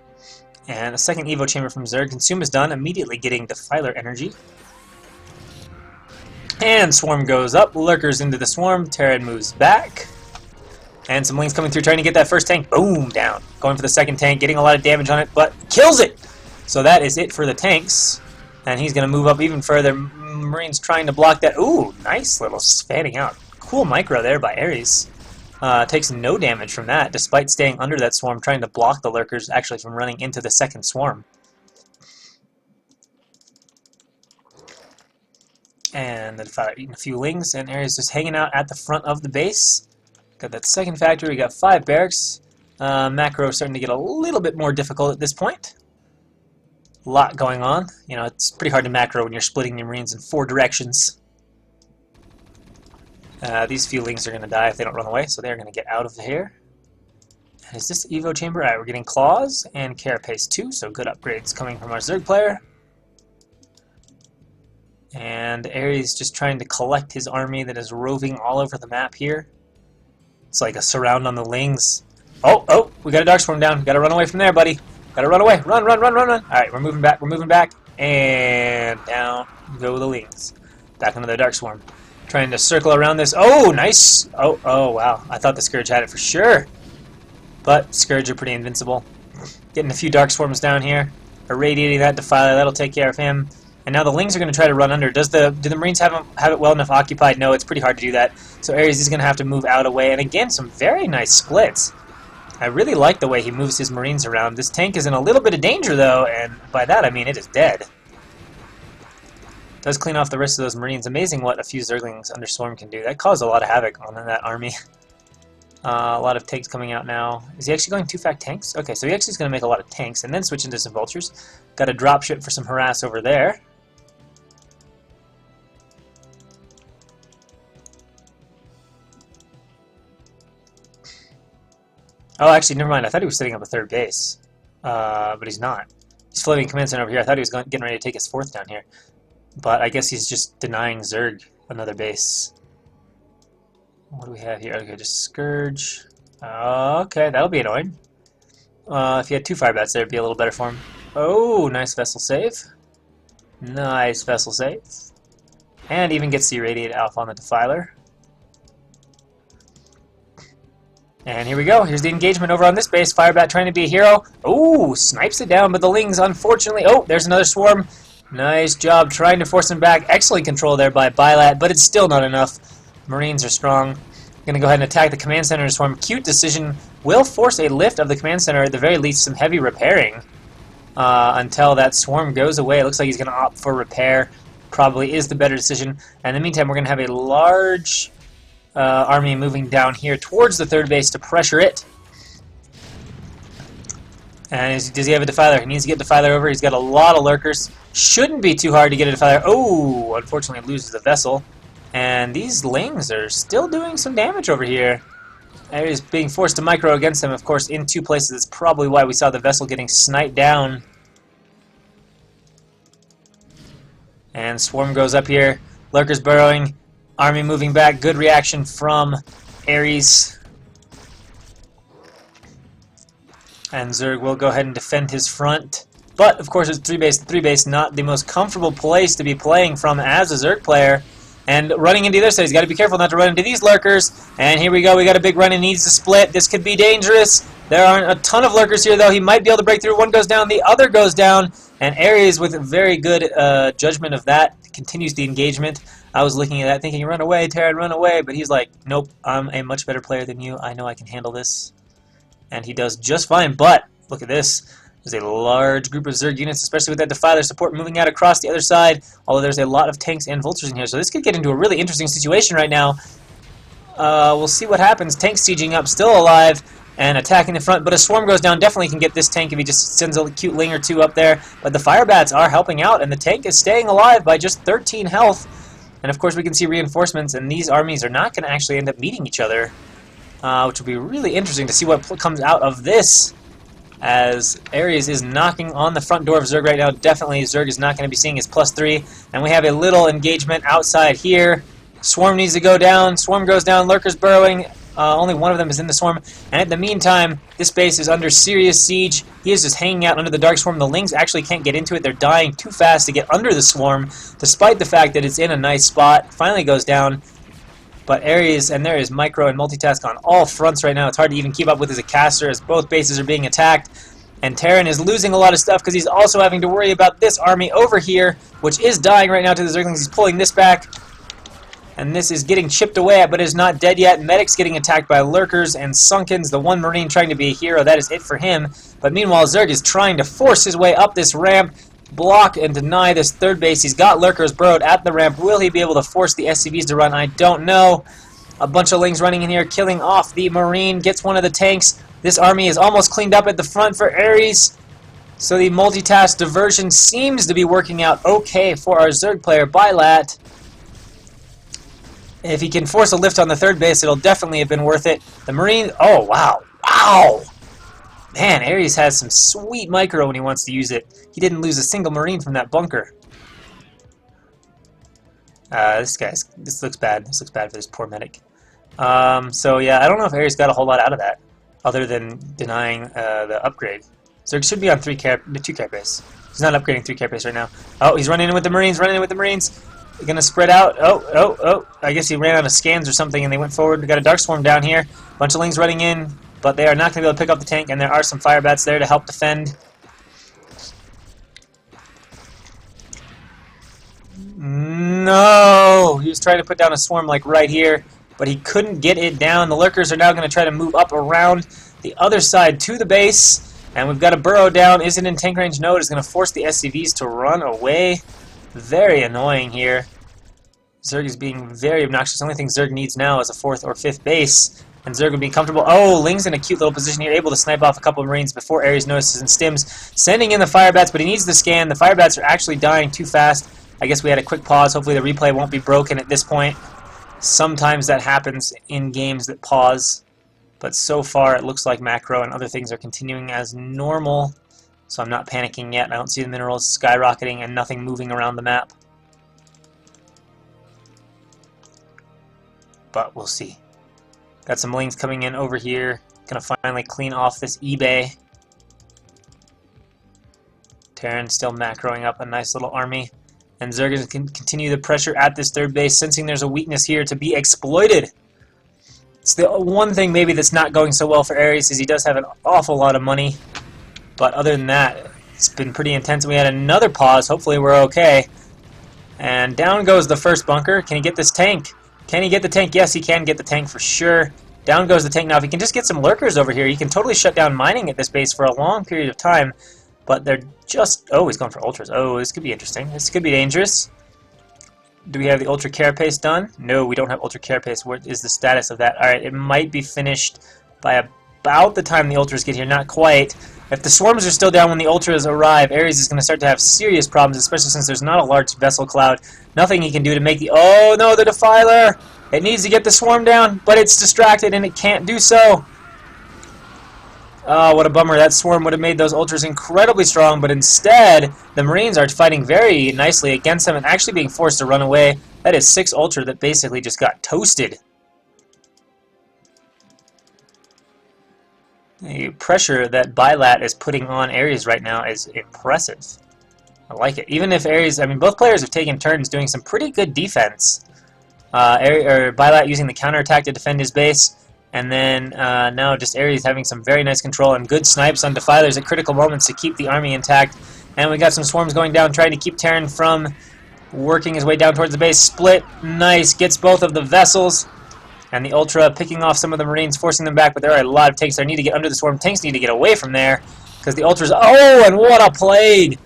And a 2nd Evo chamber from Zerg. Consume is done, immediately getting Defiler energy. And Swarm goes up, Lurkers into the Swarm, Terran moves back. And some Lings coming through, trying to get that first tank. Boom, down. Going for the 2nd tank, getting a lot of damage on it, but kills it! So that is it for the tanks. And he's going to move up even further. Marines trying to block that. Ooh, nice little fanning out. Cool micro there by Aries. Takes no damage from that, despite staying under that swarm, trying to block the lurkers actually from running into the second swarm. And the Defiler eating a few lings, and Aries just hanging out at the front of the base. Got that second factory, we got 5 barracks. Macro starting to get a little bit more difficult at this point. A lot going on. You know, it's pretty hard to macro when you're splitting your Marines in 4 directions. These few lings are going to die if they don't run away, so they're going to get out of here. And is this Evo Chamber? Alright, we're getting Claws and Carapace 2, so good upgrades coming from our Zerg player. And Aries just trying to collect his army that is roving all over the map here. It's like a surround on the lings. Oh, we got a Dark Swarm down. Gotta run away from there, buddy. Gotta run away. Run. Alright, we're moving back. And down go the lings. Back into the Dark Swarm. Trying to circle around this. Oh, nice. Oh, wow. I thought the Scourge had it for sure. But Scourge are pretty invincible. Getting a few Dark Swarms down here. Irradiating that Defiler. That'll take care of him. And now the lings are going to try to run under. Do the Marines have it well enough occupied? No, it's pretty hard to do that. So Aries is going to have to move out away. And again, some very nice splits. I really like the way he moves his Marines around. This tank is in a little bit of danger, though, and by that I mean it is dead. Does clean off the rest of those Marines. Amazing what a few Zerglings under Swarm can do. That caused a lot of havoc on that army. A lot of tanks coming out now. Is he actually going 2-fac tanks? Okay, so he actually is going to make a lot of tanks and then switch into some Vultures. Got a dropship for some harass over there. Oh, actually, never mind. I thought he was setting up a 3rd base. But he's not. He's floating command center over here. I thought he was getting ready to take his 4th down here. But I guess he's just denying Zerg another base. What do we have here? Okay, just Scourge. Okay, that'll be annoying. If he had 2 fire bats there, it'd be a little better for him. Oh, nice vessel save. Nice vessel save. And even gets the irradiated alpha on the Defiler. And here we go. Here's the engagement over on this base. Firebat trying to be a hero. Oh, snipes it down, but the lings, unfortunately... Oh, there's another swarm. Nice job trying to force him back. Excellent control there by Bylat, but it's still not enough. Marines are strong. Going to go ahead and attack the command center swarm. Cute decision. Will force a lift of the command center, at the very least some heavy repairing until that swarm goes away. It looks like he's going to opt for repair. Probably is the better decision. And in the meantime, we're going to have a large... army moving down here towards the 3rd base to pressure it. And does he have a Defiler? He needs to get Defiler over. He's got a lot of lurkers. Shouldn't be too hard to get a Defiler. Oh, unfortunately loses the vessel. And these lings are still doing some damage over here. Aries being forced to micro against them, of course, in 2 places. That's probably why we saw the vessel getting sniped down. And Swarm goes up here. Lurkers burrowing. Army moving back. Good reaction from Aries. And Zerg will go ahead and defend his front. But, of course, it's 3-base. 3-base, not the most comfortable place to be playing from as a Zerg player. And running into the other side, he's got to be careful not to run into these lurkers. And here we go. We got a big run and needs to split. This could be dangerous. There aren't a ton of lurkers here, though. He might be able to break through. One goes down. The other goes down. And Aries, with very good judgment of that, continues the engagement. I was looking at that thinking, run away, Terran, run away. But he's like, nope, I'm a much better player than you. I know I can handle this. And he does just fine. But look at this. There's a large group of Zerg units, especially with that Defiler support moving out across the other side. Although there's a lot of tanks and Vultures in here. So this could get into a really interesting situation right now. We'll see what happens. Tanks sieging up, still alive. And attacking the front, but a swarm goes down. Definitely can get this tank if he just sends a cute ling or 2 up there. But the Firebats are helping out, and the tank is staying alive by just 13 health. And of course we can see reinforcements, and these armies are not going to actually end up meeting each other, which will be really interesting to see what comes out of this, as Aries is knocking on the front door of Zerg right now. Definitely Zerg is not going to be seeing his +3, and we have a little engagement outside here. Swarm needs to go down. Swarm goes down. Lurkers burrowing. Only one of them is in the swarm. And in the meantime, this base is under serious siege. He is just hanging out under the Dark Swarm. The lings actually can't get into it. They're dying too fast to get under the swarm, despite the fact that it's in a nice spot. Finally goes down. But Aries, and there is micro and multitask on all fronts right now. It's hard to even keep up with as a caster, as both bases are being attacked. And Terran is losing a lot of stuff because he's also having to worry about this army over here, which is dying right now to the Zerglings. He's pulling this back. And this is getting chipped away at, but is not dead yet. Medic's getting attacked by Lurkers and Sunkens. The one Marine trying to be a hero, that is it for him. But meanwhile, Zerg is trying to force his way up this ramp, block and deny this third base. He's got Lurkers burrowed at the ramp. Will he be able to force the SCVs to run? I don't know. A bunch of Lings running in here, killing off the Marine. Gets one of the tanks. This army is almost cleaned up at the front for Aries. So the multitask diversion seems to be working out okay for our Zerg player, Bylat. If he can force a lift on the third base, it'll definitely have been worth it. The Marine, oh wow, wow! Man, Aries has some sweet micro when he wants to use it. He didn't lose a single Marine from that bunker. This looks bad. This looks bad for this poor medic. So yeah, I don't know if Aries got a whole lot out of that, other than denying the upgrade. Zerg should be on 2 care base. He's not upgrading 3 care base right now. Oh, he's running in with the Marines, They're going to spread out. Oh. I guess he ran out of scans or something and they went forward. We got a Dark Swarm down here. Bunch of Lings running in, but they are not going to be able to pick up the tank, and there are some Fire Bats there to help defend. No! He was trying to put down a swarm like right here, but he couldn't get it down. The Lurkers are now going to try to move up around the other side to the base. And we've got a burrow down. Is it in tank range? No, it is going to force the SCVs to run away. Very annoying here. Zerg is being very obnoxious. The only thing Zerg needs now is a 4th or 5th base. And Zerg would be comfortable. Oh, Ling's in a cute little position here, able to snipe off a couple of Marines before Aries notices and stims. Sending in the Fire Bats, but he needs the scan. The Fire Bats are actually dying too fast. I guess we had a quick pause. Hopefully the replay won't be broken at this point. Sometimes that happens in games that pause. But so far, it looks like macro and other things are continuing as normal. So I'm not panicking yet. I don't see the minerals skyrocketing and nothing moving around the map. But we'll see. Got some Lings coming in over here. Gonna finally clean off this eBay. Terran still macroing up a nice little army. And Zerg is going to continue the pressure at this third base, sensing there's a weakness here to be exploited. It's the one thing maybe that's not going so well for Aries is he does have an awful lot of money. But other than that, it's been pretty intense. We had another pause. Hopefully we're okay. And down goes the first bunker. Can he get this tank? Can he get the tank? Yes, he can get the tank for sure. Down goes the tank. Now, if he can just get some Lurkers over here, he can totally shut down mining at this base for a long period of time. But they're just... Oh, he's going for Ultras. Oh, this could be interesting. This could be dangerous. Do we have the Ultra Carapace done? No, we don't have Ultra Carapace. What is the status of that? Alright, it might be finished by about the time the Ultras get here. Not quite. If the Swarms are still down when the Ultras arrive, Aries is going to start to have serious problems, especially since there's not a large vessel cloud. Nothing he can do to make the... Oh, no, the Defiler! It needs to get the Swarm down, but it's distracted and it can't do so. Oh, what a bummer. That Swarm would have made those Ultras incredibly strong, but instead, the Marines are fighting very nicely against them and actually being forced to run away. That is 6 Ultra that basically just got toasted. The pressure that Bylat is putting on Aries right now is impressive. I like it. Even if Aries, I mean, both players have taken turns doing some pretty good defense. Bylat using the counterattack to defend his base. And then now just Aries having some very nice control and good snipes on Defilers at critical moments to keep the army intact. And we got some Swarms going down, trying to keep Terran from working his way down towards the base. Split, nice, gets both of the vessels. And the Ultra picking off some of the Marines, forcing them back, but there are a lot of tanks there. Need to get under the Swarm. Tanks need to get away from there, because the Ultras... Oh, and what a plague!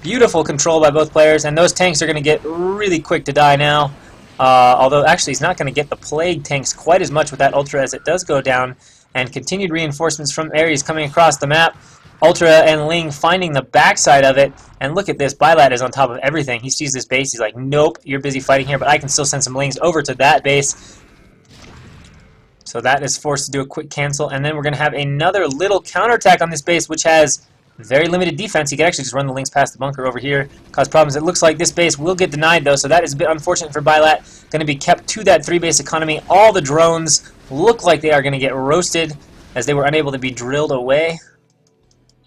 Beautiful control by both players, and those tanks are going to get really quick to die now. Although, actually, he's not going to get the Plague tanks quite as much with that Ultra as it does go down. And continued reinforcements from Aries coming across the map. Ultra and Ling finding the backside of it. And look at this. Bylat is on top of everything. He sees this base. He's like, nope, you're busy fighting here, but I can still send some Lings over to that base. So that is forced to do a quick cancel. And then we're going to have another little counterattack on this base, which has very limited defense. He could actually just run the Lings past the bunker over here, cause problems. It looks like this base will get denied, though, so that is a bit unfortunate for Bylat. Going to be kept to that 3-base economy. All the drones look like they are going to get roasted, as they were unable to be drilled away.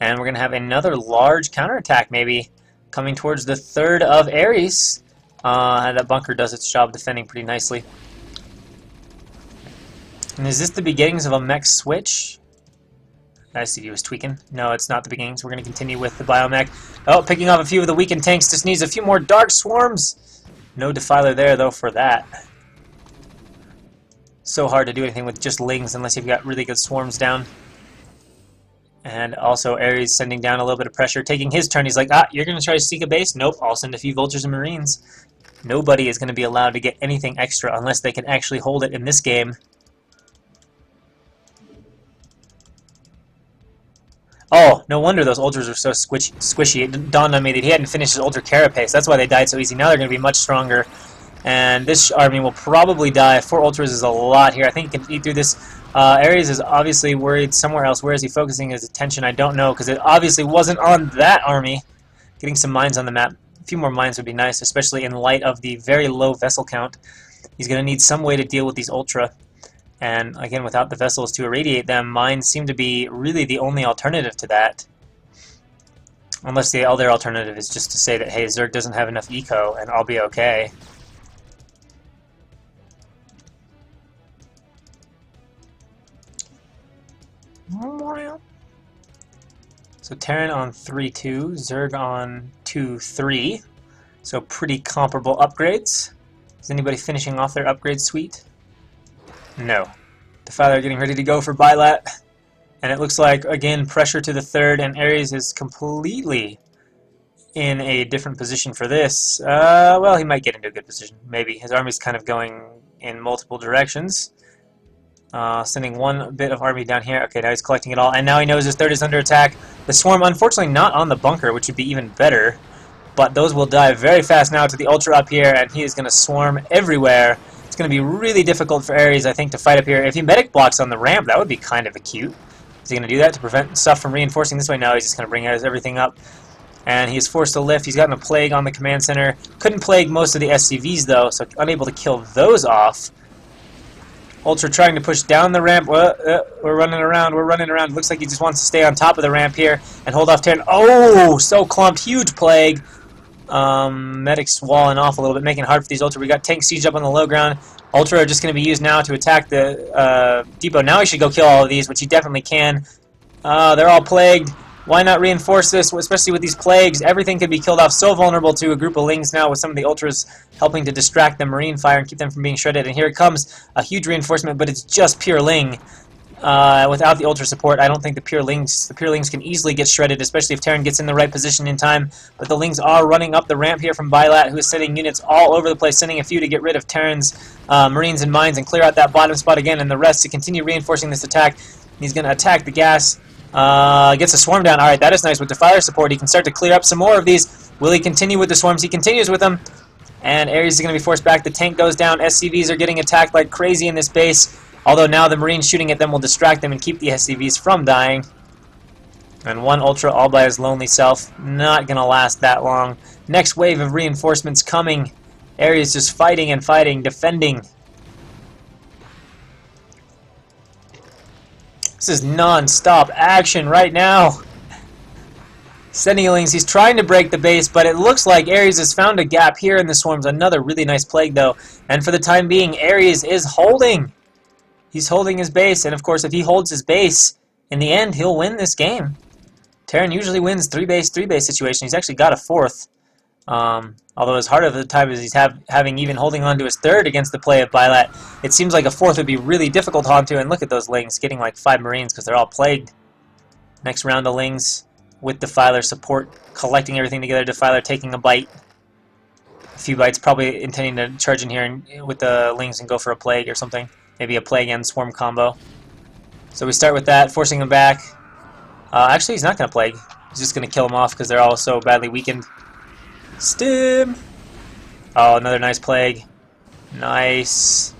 And we're going to have another large counterattack, maybe, coming towards the third of Aries. That bunker does its job defending pretty nicely. And is this the beginnings of a mech switch? I see he was tweaking. No, it's not the beginning, so we're going to continue with the biomech. Oh, picking off a few of the weakened tanks. Just needs a few more dark swarms. No defiler there, though, for that. So hard to do anything with just lings unless you've got really good swarms down. And also Aries sending down a little bit of pressure. Taking his turn, he's like, you're going to try to seek a base? Nope, I'll send a few vultures and marines. Nobody is going to be allowed to get anything extra unless they can actually hold it in this game. Oh, no wonder those ultras were so squishy. It dawned on me that he hadn't finished his ultra carapace. That's why they died so easy. Now they're going to be much stronger. And this army will probably die. 4 ultras is a lot here. I think he can eat through this. Aries is obviously worried somewhere else. Where is he focusing his attention? I don't know, because it obviously wasn't on that army. Getting some mines on the map. A few more mines would be nice, especially in light of the very low vessel count. He's going to need some way to deal with these ultra. And again, without the vessels to irradiate them, mines seem to be really the only alternative to that. Unless the other alternative is just to say that, hey, Zerg doesn't have enough eco, and I'll be okay. So Terran on 3-2, Zerg on 2-3. So pretty comparable upgrades. Is anybody finishing off their upgrade suite? No. Defiler getting ready to go for Bilat. And it looks like, again, pressure to the third, and Aries is completely in a different position for this. Well, he might get into a good position. Maybe. His army's kind of going in multiple directions. Sending one bit of army down here. Okay, now he's collecting it all. And now he knows his third is under attack. The swarm, unfortunately, not on the bunker, which would be even better. But those will die very fast now to the ultra up here, and he is going to swarm everywhere. It's going to be really difficult for Aries, I think, to fight up here. If he medic blocks on the ramp, that would be kind of acute. Is he going to do that to prevent stuff from reinforcing this way? No, he's just going to bring everything up. And he is forced to lift. He's gotten a plague on the command center. Couldn't plague most of the SCVs, though, so unable to kill those off. Ultra trying to push down the ramp. We're running around. We're running around. Looks like he just wants to stay on top of the ramp here and hold off Terran. Oh, so clumped. Huge plague. Medics walling off a little bit, making it hard for these Ultra. We got tank siege up on the low ground. Ultra are just going to be used now to attack the depot. Now he should go kill all of these, which he definitely can. They're all plagued. Why not reinforce this, especially with these plagues? Everything could be killed off. So vulnerable to a group of lings now with some of the Ultras helping to distract the marine fire and keep them from being shredded. And here it comes, a huge reinforcement, but it's just pure ling. Without the Ultra support, I don't think the pure lings can easily get shredded, especially if Terran gets in the right position in time. But the lings are running up the ramp here from Bilat, who is sending units all over the place, sending a few to get rid of Terran's marines and mines and clear out that bottom spot again, and the rest to continue reinforcing this attack. He's going to attack the gas. Gets a swarm down. Alright, that is nice. With Defiler support, he can start to clear up some more of these. Will he continue with the swarms? He continues with them. And Aries is going to be forced back. The tank goes down. SCVs are getting attacked like crazy in this base. Although now the Marines shooting at them will distract them and keep the SCVs from dying. And one Ultra all by his lonely self. Not going to last that long. Next wave of reinforcements coming. Aries just fighting and fighting, defending. This is non-stop action right now. Sending lings, he's trying to break the base, but it looks like Aries has found a gap here in the swarms. Another really nice plague, though. And for the time being, Aries is holding. He's holding his base, and of course, if he holds his base, in the end, he'll win this game. Terran usually wins 3-base situation. He's actually got a 4th. Although as hard of a time as he's having even holding on to his 3rd against the play of Bilat, it seems like a 4th would be really difficult to hold on to. And look at those lings getting like 5 marines because they're all plagued. Next round of lings with Defiler support, collecting everything together. Defiler taking a bite. A few bites, probably intending to charge in here with the lings and go for a plague or something. Maybe a plague and swarm combo. So we start with that, forcing him back. Actually, he's not going to plague. He's just going to kill them off because they're all so badly weakened. Stim! Oh, another nice plague. Nice.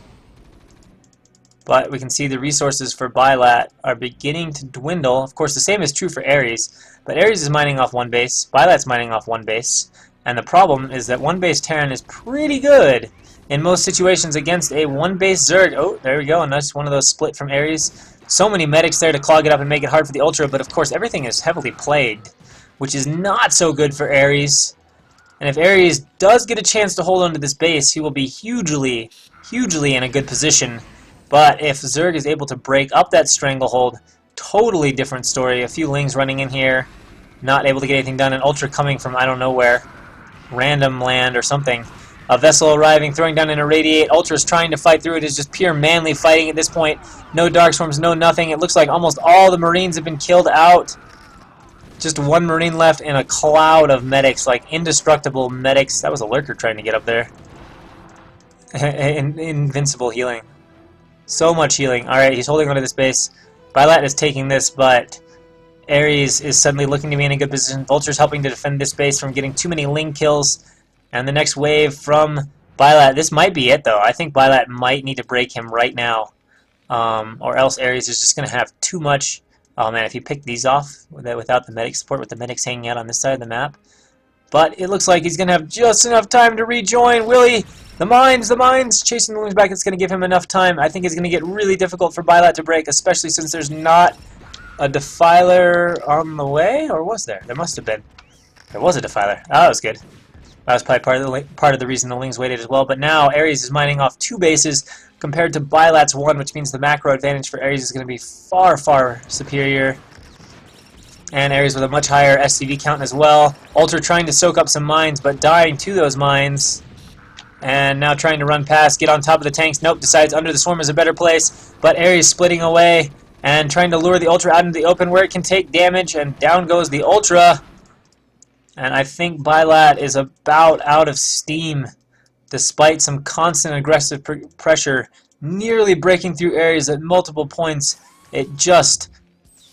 But we can see the resources for Bilat are beginning to dwindle. Of course, the same is true for Aries. But Aries is mining off 1 base. Bilat's mining off 1 base. And the problem is that 1 base Terran is pretty good in most situations against a 1 base Zerg. Oh, there we go. And that's one of those split from Aries. So many medics there to clog it up and make it hard for the Ultra. But of course, everything is heavily plagued, which is not so good for Aries. And if Aries does get a chance to hold on to this base, he will be hugely, hugely in a good position. But if Zerg is able to break up that stranglehold, totally different story. A few Lings running in here, not able to get anything done. An Ultra coming from I don't know where, random land or something. A vessel arriving, throwing down an Irradiate. Ultra's trying to fight through it. It's just pure manly fighting at this point. No Dark Storms, no nothing. It looks like almost all the Marines have been killed out. Just one Marine left and a cloud of medics, like indestructible medics. That was a Lurker trying to get up there. Invincible healing. So much healing. Alright, he's holding onto this base. Byleth is taking this, but Aries is suddenly looking to be in a good position. Vulture's helping to defend this base from getting too many Ling kills. And the next wave from Byleth. This might be it, though. I think Byleth might need to break him right now. Or else Aries is just going to have too much. Oh man, if you pick these off without the medic support, with the medics hanging out on this side of the map. But it looks like he's going to have just enough time to rejoin. Will he? The mines! Chasing the Lings back, it's going to give him enough time. I think it's going to get really difficult for Byleth to break, especially since there's not a Defiler on the way. Or was there? There must have been. There was a Defiler. Oh, that was good. That was probably part of the reason the Lings waited as well. But now Aries is mining off 2 bases compared to Byleth's 1, which means the macro advantage for Aries is going to be far, far superior. And Aries with a much higher SCV count as well. Ultra trying to soak up some mines, but dying to those mines. And now trying to run past, get on top of the tanks. Nope, decides Under the Swarm is a better place. But Aries splitting away and trying to lure the Ultra out into the open where it can take damage. And down goes the Ultra. And I think Byleth is about out of steam, despite some constant aggressive pressure, nearly breaking through Aries at multiple points. It just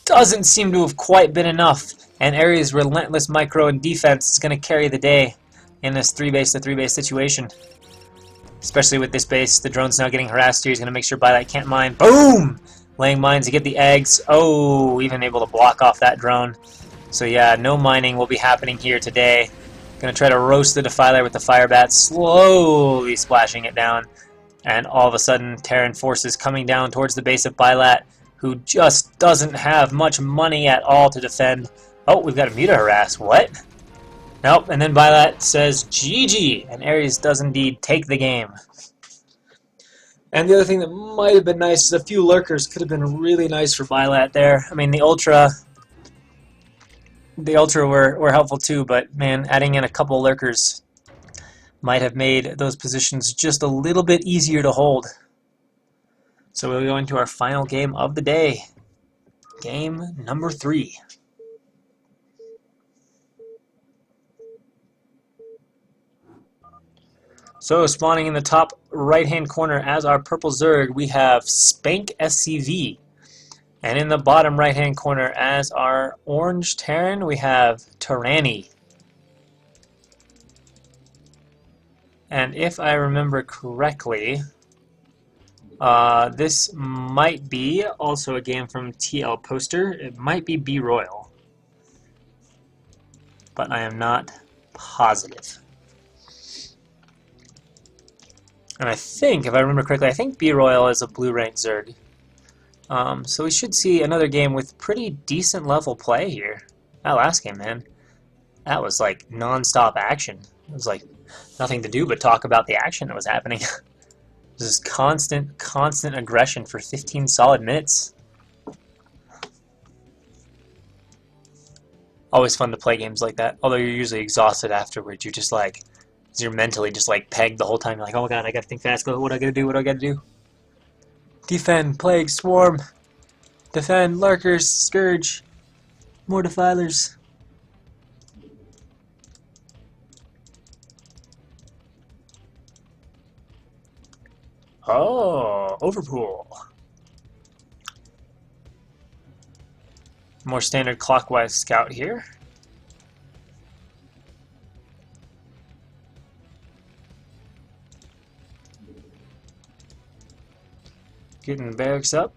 doesn't seem to have quite been enough, and Aries' relentless micro and defense is going to carry the day in this 3-base to 3-base situation. Especially with this base, the drone's now getting harassed here. He's going to make sure Byleth can't mine. Boom! Laying mines to get the eggs. Oh, even able to block off that drone. So yeah, no mining will be happening here today. Gonna try to roast the Defiler with the Fire Bat, slowly splashing it down. And all of a sudden, Terran forces coming down towards the base of Byleth, who just doesn't have much money at all to defend. Oh, we've got a Muta harass. What? Nope, and then Byleth says GG, and Aries does indeed take the game. And the other thing that might have been nice is a few Lurkers could have been really nice for Byleth there. I mean, the Ultra were helpful too, but man, adding in a couple Lurkers might have made those positions just a little bit easier to hold. So we'll go into our final game of the day. Game number 3. So spawning in the top right-hand corner as our purple Zerg, we have Spank SCV. And in the bottom right-hand corner as our orange Terran, we have Tanny. And if I remember correctly, this might be also a game from TL Poster. It might be B Royal, but I am not positive. And I think, if I remember correctly, I think B Royal is a blue rank Zerg. So we should see another game with pretty decent level play here. That last game, man, that was like non-stop action. It was like nothing to do but talk about the action that was happening. Just constant aggression for 15 solid minutes. Always fun to play games like that. Although you're usually exhausted afterwards. You're just like, you're mentally just like pegged the whole time. You're like, oh my god, I gotta think fast. What do I gotta do? What do I gotta do? Defend, Plague, Swarm. Defend, Lurkers, Scourge. More Defilers. Oh, Overpool. More standard clockwise scout here. Getting barracks up.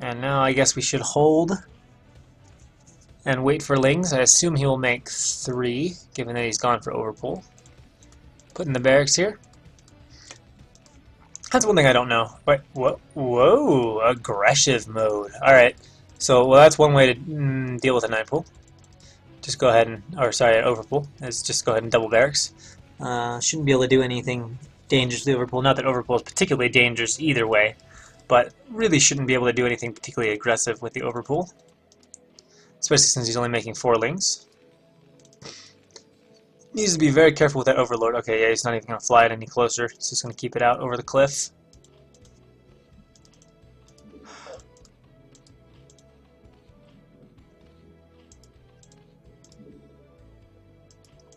And now I guess we should hold and wait for Lings. I assume he will make 3, given that he's gone for Overpool. Putting the barracks here. That's one thing I don't know. Wait, whoa, aggressive mode. Alright, so, well, that's one way to deal with a 9-pool. Just go ahead and, or sorry, an Overpool. Is just go ahead and double barracks. Shouldn't be able to do anything dangerously Overpool. Not that Overpool is particularly dangerous either way. but really shouldn't be able to do anything particularly aggressive with the overpull, especially since he's only making 4 lings. Needs to be very careful with that Overlord. Okay, yeah, he's not even going to fly it any closer. He's just going to keep it out over the cliff.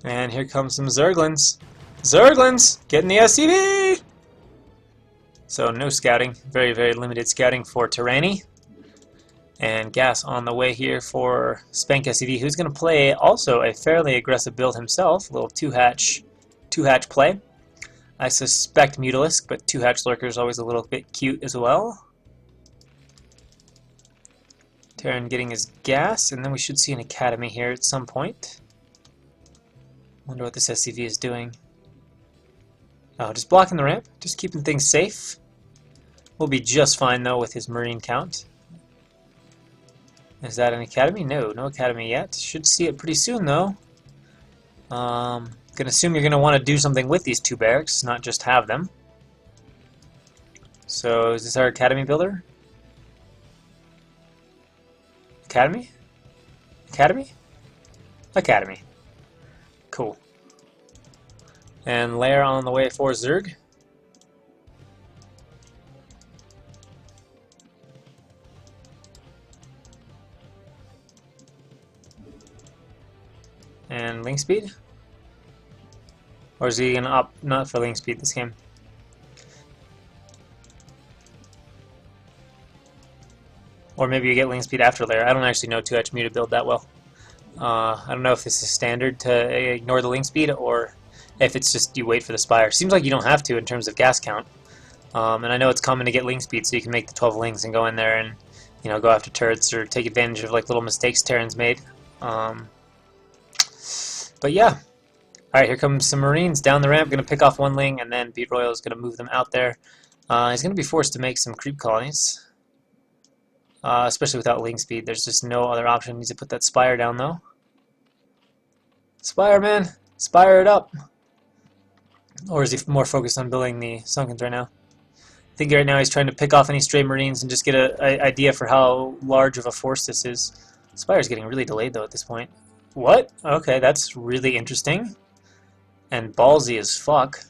And here comes some Zerglings. Zerglings! Getting the SCV! So no scouting. Very, very limited scouting for Tanny. And gas on the way here for Spank SCV, who's going to play also a fairly aggressive build himself. A little two-hatch play. I suspect Mutalisk, but two-hatch Lurker is always a little bit cute as well. Terran getting his gas, and then we should see an Academy here at some point. Wonder what this SCV is doing. Oh, just blocking the ramp, just keeping things safe. We'll be just fine though with his Marine count. Is that an Academy? No, no Academy yet. Should see it pretty soon though. Gonna assume you're gonna want to do something with these 2 barracks, not just have them. So is this our Academy builder? Academy? Academy? Academy. Cool. And layer on the way for Zerg. And link speed? Or is he gonna opt not for link speed this game? Or maybe you get link speed after layer. I don't actually know 2H Mu to build that well. I don't know if this is standard to ignore the link speed or if it's just you wait for the Spire. Seems like you don't have to in terms of gas count. And I know it's common to get link speed so you can make the 12 lings and go in there and, you know, go after turrets or take advantage of like little mistakes Terran's made. But yeah. Alright, here comes some Marines down the ramp. Going to pick off 1 ling and then Beat Royal is going to move them out there. He's going to be forced to make some creep colonies. Especially without link speed. There's just no other option. Needs to put that Spire down though. Spire, man! Spire it up! Or is he more focused on building the Sunkens right now? I think right now he's trying to pick off any stray Marines and just get an idea for how large of a force this is. Spire's getting really delayed though at this point. What? Okay, that's really interesting. And ballsy as fuck.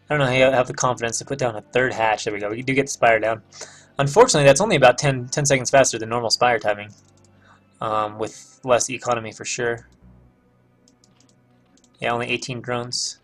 I don't know how you have the confidence to put down a 3rd hatch. There we go. We do get the Spire down. Unfortunately, that's only about 10 seconds faster than normal Spire timing. With less economy for sure. Yeah, only 18 drones.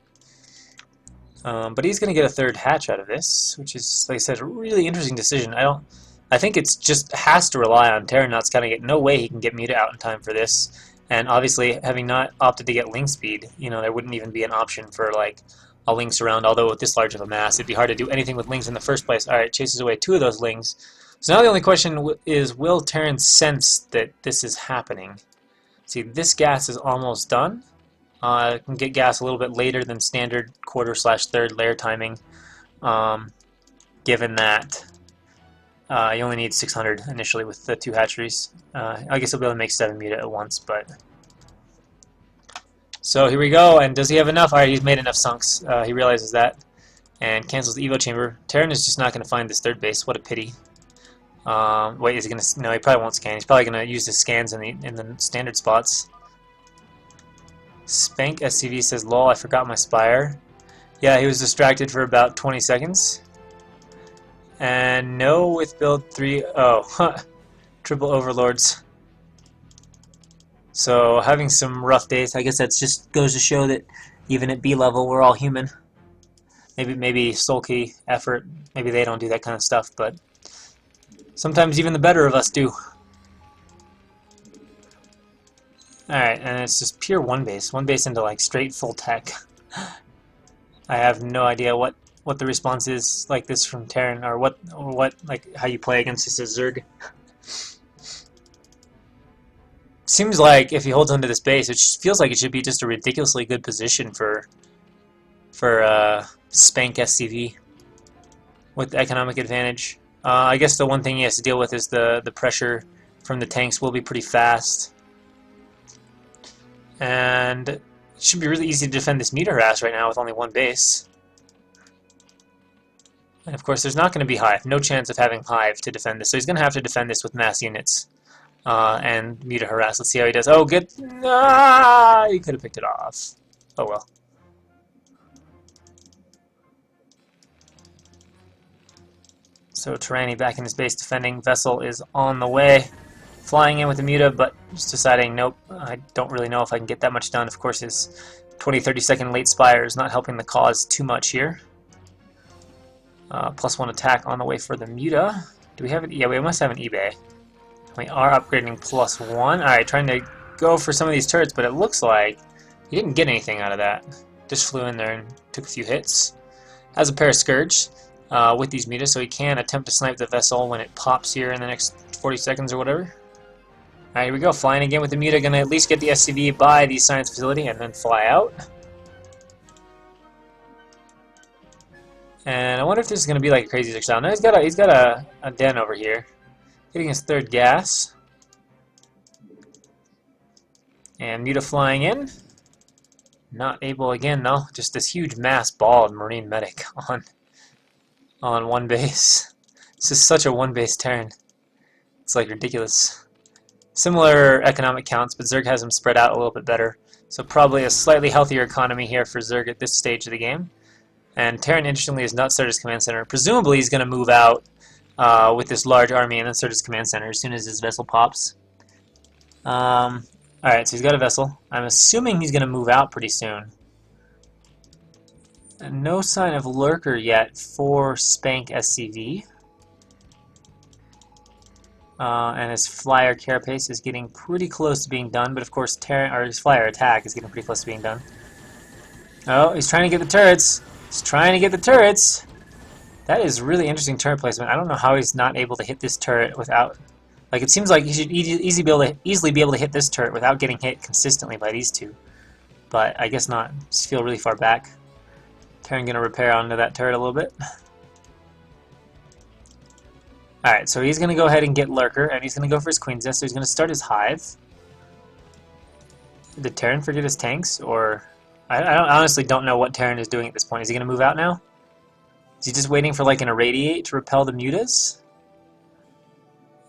But he's going to get a 3rd hatch out of this, which is, like I said, a really interesting decision. I think it's just has to rely on Terran not scouting it. No way he can get Muta out in time for this. And obviously, having not opted to get link speed, you know, there wouldn't even be an option for like a links around. Although with this large of a mass, it'd be hard to do anything with links in the first place. All right, chases away 2 of those lings. So now the only question is, will Terran sense that this is happening? See, this gas is almost done. Can get gas a little bit later than standard quarter/3rd layer timing, given that you only need 600 initially with the 2 hatcheries. I guess he'll be able to make 7 Muta at once, but... So here we go, and does he have enough? Alright, he's made enough sunks. He realizes that, and cancels the Evo chamber. Terran is just not going to find this 3rd base. What a pity. Wait, is he going to... No, he probably won't scan. He's probably going to use his scans in the standard spots. Spank SCV says, lol, I forgot my Spire. Yeah, he was distracted for about 20 seconds. And no with build 3. Oh, triple overlords. So having some rough days. I guess that just goes to show that even at B level, we're all human. Maybe sulky effort. Maybe they don't do that kind of stuff, but sometimes even the better of us do. Alright, and it's just pure 1 base. 1 base into like straight full tech. I have no idea what the response is like this from Terran, or what like how you play against this as Zerg. Seems like if he holds onto this base, it feels like it should be just a ridiculously good position for Spank SCV with economic advantage. I guess the one thing he has to deal with is the pressure from the tanks will be pretty fast. And it should be really easy to defend this meter harass right now with only 1 base. And of course, there's not going to be Hive. No chance of having Hive to defend this. So he's going to have to defend this with mass units and Muta Harass. Let's see how he does. Oh, good. Ah, he could have picked it off. Oh, well. So Tanny back in his base defending. Vessel is on the way. Flying in with the Muta, but just deciding, nope, I don't really know if I can get that much done. Of course, his 20-30 second late Spire is not helping the cause too much here. +1 attack on the way for the Muta. Do we have it? Yeah, we must have an eBay. We are upgrading +1. Alright, trying to go for some of these turrets, but it looks like he didn't get anything out of that. Just flew in there and took a few hits. Has a pair of Scourge with these Mutas, so he can attempt to snipe the vessel when it pops here in the next 40 seconds or whatever. Alright, here we go. Flying again with the Muta. Gonna at least get the SCV by the science facility and then fly out. And I wonder if this is going to be like a crazy style. No, he's got a den over here. Getting his third gas. And Muta flying in. Not able again, though. Just this huge mass ball of Marine Medic on one base. This is such a one-base turn. It's like ridiculous. Similar economic counts, but Zerg has them spread out a little bit better. So probably a slightly healthier economy here for Zerg at this stage of the game. And Terran, interestingly, has not started his command center. Presumably, he's going to move out with this large army and then start his command center as soon as his vessel pops. Alright, so he's got a vessel. I'm assuming he's going to move out pretty soon. And no sign of Lurker yet for Spank SCV. And his flyer carapace is getting pretty close to being done, but of course his flyer attack is getting pretty close to being done. Oh, he's trying to get the turrets. He's trying to get the turrets. That is really interesting turret placement. I don't know how he's not able to hit this turret without... Like, it seems like he should easily be able to hit this turret without getting hit consistently by these two. But I guess not. Just feel really far back. Terran gonna repair onto that turret a little bit. Alright, so he's gonna go ahead and get Lurker, and he's gonna go for his Queen's Nest, so he's gonna start his Hive. Did Terran forget his tanks, or... I honestly don't know what Terran is doing at this point. Is he going to move out now? Is he just waiting for like an Irradiate to repel the Mutas?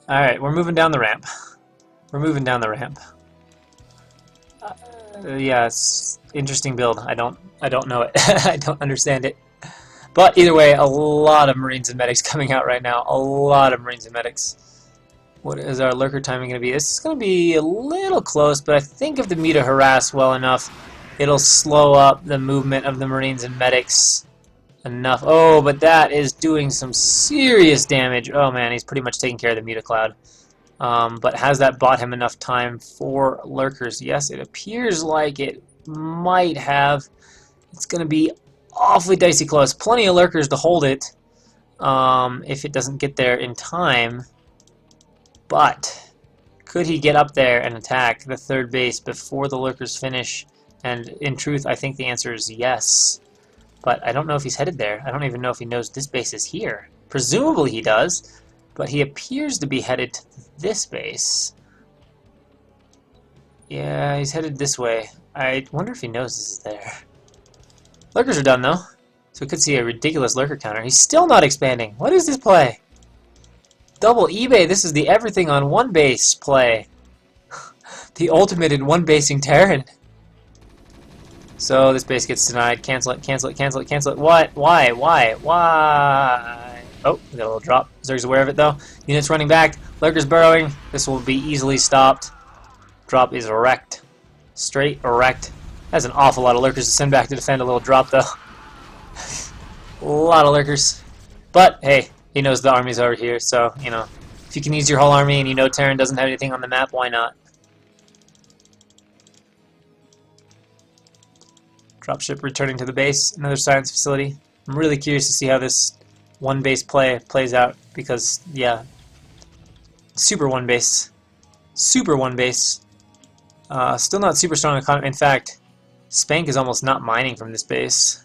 Alright, we're moving down the ramp. We're moving down the ramp. Yeah, it's interesting build. I don't know it. I don't understand it. But either way, a lot of Marines and Medics coming out right now. A lot of Marines and Medics. What is our Lurker timing going to be? This is going to be a little close, but I think if the Muta harass well enough, it'll slow up the movement of the Marines and Medics enough. Oh, but that is doing some serious damage. Oh man, he's pretty much taking care of the Muta Cloud. But has that bought him enough time for Lurkers? Yes, it appears like it might have. It's going to be awfully dicey close. Plenty of Lurkers to hold it if it doesn't get there in time. But could he get up there and attack the third base before the Lurkers finish? And in truth, I think the answer is yes. But I don't know if he's headed there. I don't even know if he knows this base is here. Presumably he does, but he appears to be headed to this base. Yeah, he's headed this way. I wonder if he knows this is there. Lurkers are done, though. So we could see a ridiculous Lurker counter. He's still not expanding. What is this play? Double eBay. This is the everything on one base play. The ultimate in one basing Terran. So this base gets denied. Cancel it, cancel it, cancel it, cancel it. What? Why? Why? Why? Oh, we got a little drop. Zerg's aware of it, though. Units running back. Lurkers burrowing. This will be easily stopped. Drop is erect. Straight erect. That's an awful lot of Lurkers to send back to defend a little drop, though. A lot of Lurkers. But, hey, he knows the army's over here, so, you know, if you can use your whole army and you know Terran doesn't have anything on the map, why not? Dropship returning to the base, another science facility. I'm really curious to see how this one base play plays out because, yeah, super one base. Super one base. Still not super strong economy. In fact, Spank is almost not mining from this base.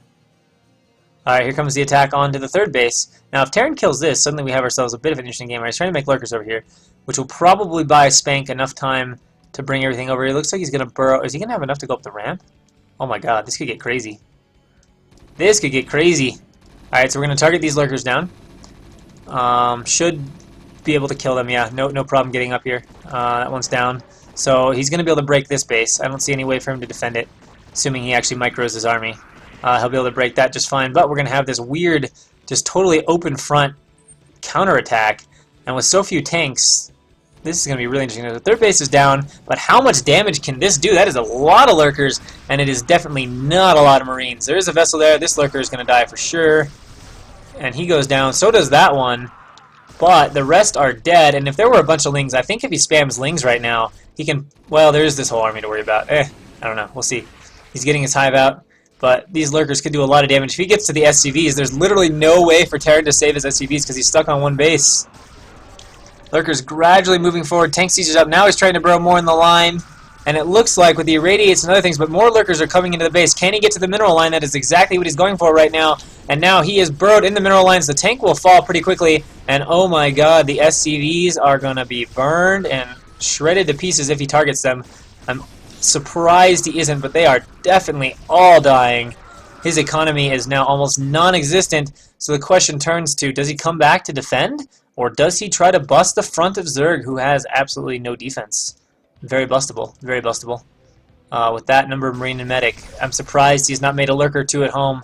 Alright, here comes the attack onto the third base. Now, if Terran kills this, suddenly we have ourselves a bit of an interesting game. He's trying to make Lurkers over here, which will probably buy Spank enough time to bring everything over here. It looks like he's going to burrow. Is he going to have enough to go up the ramp? Oh my god, this could get crazy. This could get crazy. Alright, so we're going to target these lurkers down. Should be able to kill them, yeah. No problem getting up here. That one's down. So he's going to be able to break this base. I don't see any way for him to defend it, assuming he actually micros his army. He'll be able to break that just fine, but we're going to have this weird, just totally open front counterattack, and with so few tanks, this is going to be really interesting. The third base is down, but how much damage can this do? That is a lot of lurkers, and it is definitely not a lot of Marines. There is a vessel there. This lurker is going to die for sure, and he goes down. So does that one, but the rest are dead, and if there were a bunch of Lings, I think if he spams Lings right now, he can... Well, there's this whole army to worry about. I don't know. We'll see. He's getting his hive out. But these lurkers could do a lot of damage. If he gets to the SCVs, there's literally no way for Terran to save his SCVs because he's stuck on one base. Lurker's gradually moving forward. Tank seizes up. Now he's trying to burrow more in the line. And it looks like with the irradiates and other things, but more lurkers are coming into the base. Can he get to the mineral line? That is exactly what he's going for right now. And now he is burrowed in the mineral lines. The tank will fall pretty quickly. And oh my god, the SCVs are going to be burned and shredded to pieces if he targets them. I'm surprised he isn't, but they are definitely all dying. His economy is now almost non-existent, so the question turns to, does he come back to defend, or does he try to bust the front of Zerg, who has absolutely no defense? Very bustable, very bustable. With that number of Marine and Medic, I'm surprised he's not made a lurker or two at home,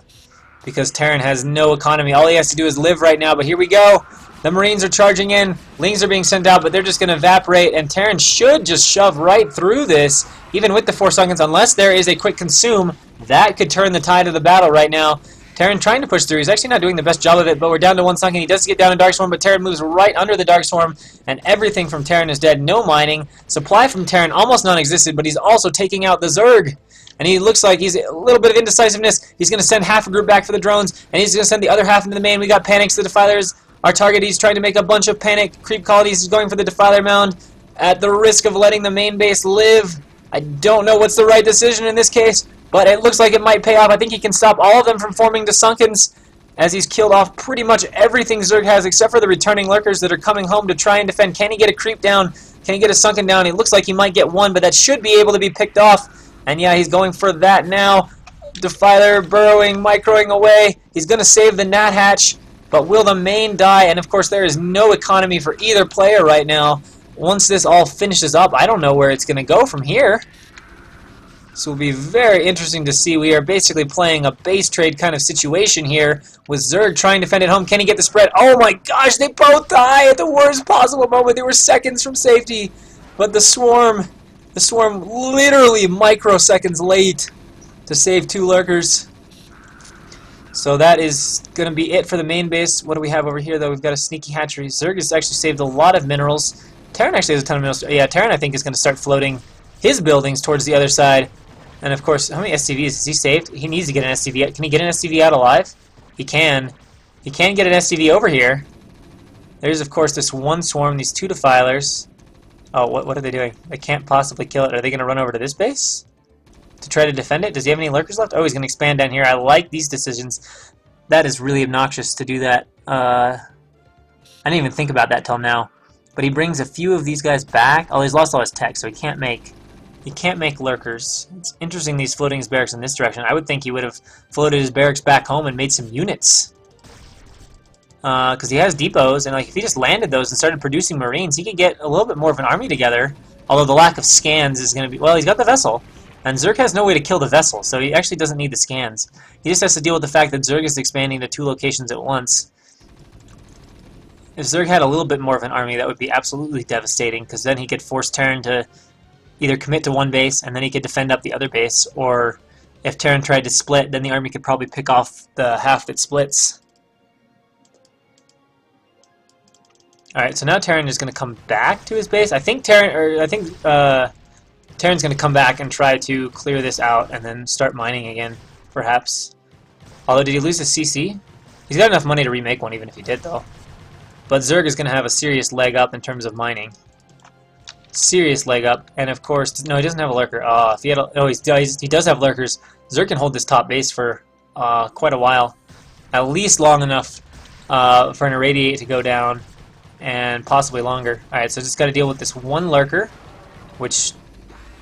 because Terran has no economy. All he has to do is live right now, but here we go. The Marines are charging in, Lings are being sent out, but they're just going to evaporate, and Terran should just shove right through this, even with the 4 seconds, unless there is a quick consume. That could turn the tide of the battle right now. Terran trying to push through. He's actually not doing the best job of it, but we're down to 1 second. He does get down in Darkstorm, but Terran moves right under the Darkstorm, and everything from Terran is dead. No mining. Supply from Terran almost non-existent, but he's also taking out the Zerg. And he looks like he's a little bit of indecisiveness. He's going to send half a group back for the drones, and he's going to send the other half into the main. We got panics. The Defilers, our target, he's trying to make a bunch of panic creep colonies. He's going for the Defiler mound at the risk of letting the main base live. I don't know what's the right decision in this case, but it looks like it might pay off. I think he can stop all of them from forming to Sunkens, as he's killed off pretty much everything Zerg has, except for the returning lurkers that are coming home to try and defend. Can he get a creep down? Can he get a Sunken down? It looks like he might get one, but that should be able to be picked off. And yeah, he's going for that now. Defiler burrowing, microing away. He's going to save the Nat Hatch, but will the main die? And of course, there is no economy for either player right now. Once this all finishes up, I don't know where it's going to go from here. So it'll be very interesting to see. We are basically playing a base trade kind of situation here with Zerg trying to defend at home. Can he get the spread? Oh my gosh, they both die at the worst possible moment. They were seconds from safety, but the swarm literally microseconds late to save 2 lurkers. So that is going to be it for the main base. What do we have over here, though? We've got a sneaky hatchery. Zerg has actually saved a lot of minerals. Terran actually has a ton of minerals. Yeah, Terran, I think, is going to start floating his buildings towards the other side. And, of course, how many SCVs has he saved? He needs to get an SCV out. Can he get an SCV out alive? He can. He can get an SCV over here. There's, of course, this one swarm, these 2 defilers. Oh, what are they doing? They can't possibly kill it. Are they going to run over to this base to try to defend it? Does he have any lurkers left? Oh, he's going to expand down here. I like these decisions. That is really obnoxious to do that. I didn't even think about that till now. But he brings a few of these guys back. Oh, he's lost all his tech, so he can't make lurkers. It's interesting these floating his barracks in this direction. I would think he would have floated his barracks back home and made some units. Because he has depots, and like if he just landed those and started producing Marines, he could get a little bit more of an army together. Although the lack of scans is going to be... Well, he's got the vessel. And Zerg has no way to kill the vessel, so he actually doesn't need the scans. He just has to deal with the fact that Zerg is expanding to 2 locations at once. If Zerg had a little bit more of an army, that would be absolutely devastating, because then he could force Terran to either commit to one base, and then he could defend up the other base, or if Terran tried to split, then the army could probably pick off the half that splits. Alright, so now Terran is going to come back to his base. I think Terran's going to come back and try to clear this out and then start mining again, perhaps. Although, did he lose his CC? He's got enough money to remake one, even if he did, though. But Zerg is going to have a serious leg up in terms of mining. Serious leg up. And of course, no, he doesn't have a lurker. Oh, if he had he does have lurkers. Zerg can hold this top base for quite a while. At least long enough for an irradiate to go down, and possibly longer. Alright, so just got to deal with this one lurker, which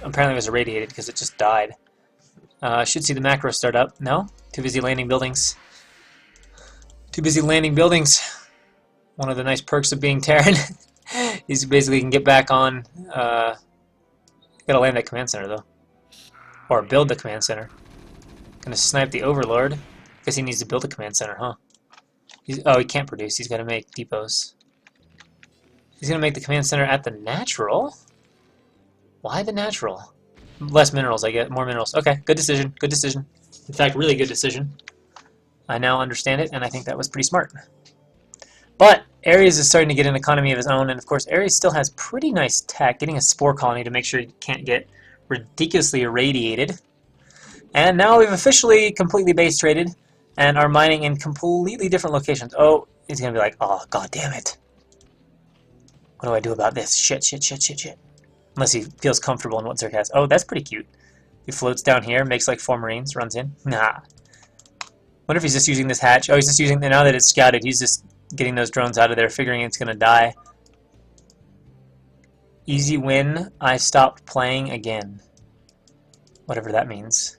apparently was irradiated because it just died. Should see the macro start up. No? Too busy landing buildings. Too busy landing buildings. One of the nice perks of being Terran. He's basically can get back on. Gotta land that command center though, or build the command center. Gonna snipe the Overlord. Guess he needs to build a command center, huh? Oh, he can't produce. He's gotta make depots. He's gonna make the command center at the natural. Why the natural? Less minerals, I get more minerals. Okay, good decision. Good decision. In fact, really good decision. I now understand it, and I think that was pretty smart. But Aries is starting to get an economy of his own, and of course Aries still has pretty nice tech, getting a spore colony to make sure he can't get ridiculously irradiated. And now we've officially completely base traded and are mining in completely different locations. Oh, he's going to be like, oh, god damn it. What do I do about this? Shit, shit, shit, shit, shit. Unless he feels comfortable in what Zerg has. Oh, that's pretty cute. He floats down here, makes like 4 Marines, runs in. Nah. Wonder if he's just using this hatch. Oh, he's just using, now that it's scouted, he's just getting those drones out of there, figuring it's going to die. Easy win. I stopped playing again. Whatever that means.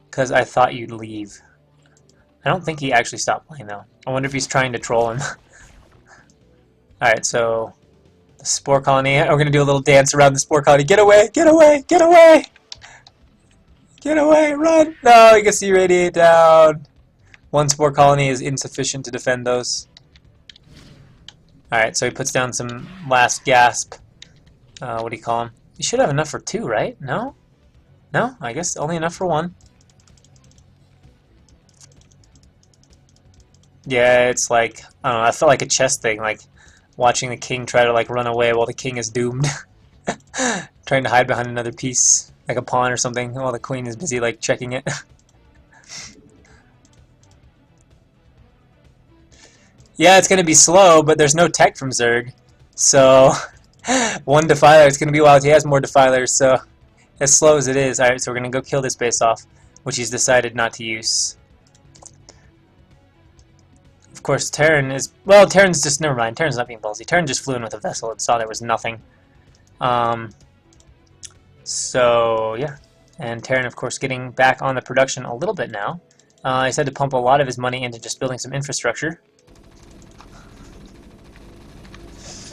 Because I thought you'd leave. I don't think he actually stopped playing, though. I wonder if he's trying to troll him. Alright, so the spore colony. We're going to do a little dance around the spore colony. Get away! Get away! Get away! Get away! Run! No, he gets irradiate down. 1 spore colony is insufficient to defend those. Alright, so he puts down some last gasp. What do you call him? You should have enough for 2, right? No? No? I guess only enough for 1. Yeah, it's like, I don't know, I felt like a chess thing, like watching the king try to like run away while the king is doomed. Trying to hide behind another piece, like a pawn or something, while the queen is busy like checking it. Yeah, it's going to be slow, but there's no tech from Zerg. So, 1 defiler, it's going to be wild. He has more defilers, so as slow as it is. Alright, so we're going to go kill this base off, which he's decided not to use. Of course, Terran is... Well, Terran's just... Never mind, Terran's not being ballsy. Terran just flew in with a vessel and saw there was nothing. So, yeah. And Terran, of course, getting back on the production a little bit now. He's had to pump a lot of his money into just building some infrastructure.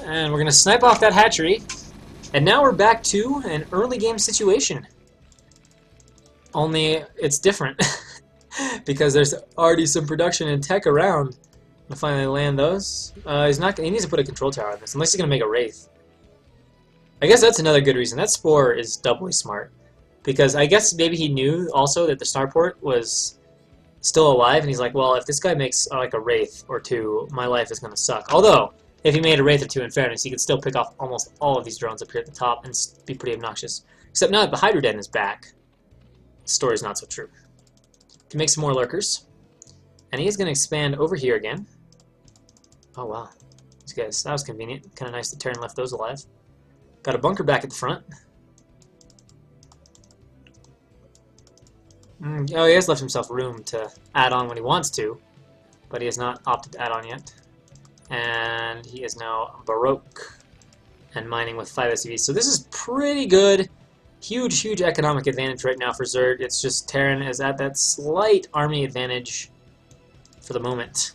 And we're going to snipe off that hatchery. And now we're back to an early game situation. Only it's different. Because there's already some production and tech around. I'm going to finally land those. He needs to put a control tower on this, unless he's going to make a Wraith. I guess that's another good reason. That Spore is doubly smart. Because I guess maybe he knew also that the Starport was still alive, and he's like, well, if this guy makes like a Wraith or 2, my life is going to suck. Although, if he made a Wraith or 2 in fairness, he could still pick off almost all of these drones up here at the top and be pretty obnoxious. Except now that the Hydra Den is back, the story's not so true. Can make some more lurkers. And he is going to expand over here again. Oh, wow. These guys, that was convenient. Kind of nice that Terran left those alive. Got a bunker back at the front. Oh, he has left himself room to add on when he wants to, but he has not opted to add on yet. And he is now Baroque and mining with 5 SCVs. So this is pretty good. Huge, huge economic advantage right now for Zerg. It's just Terran is at that slight army advantage for the moment.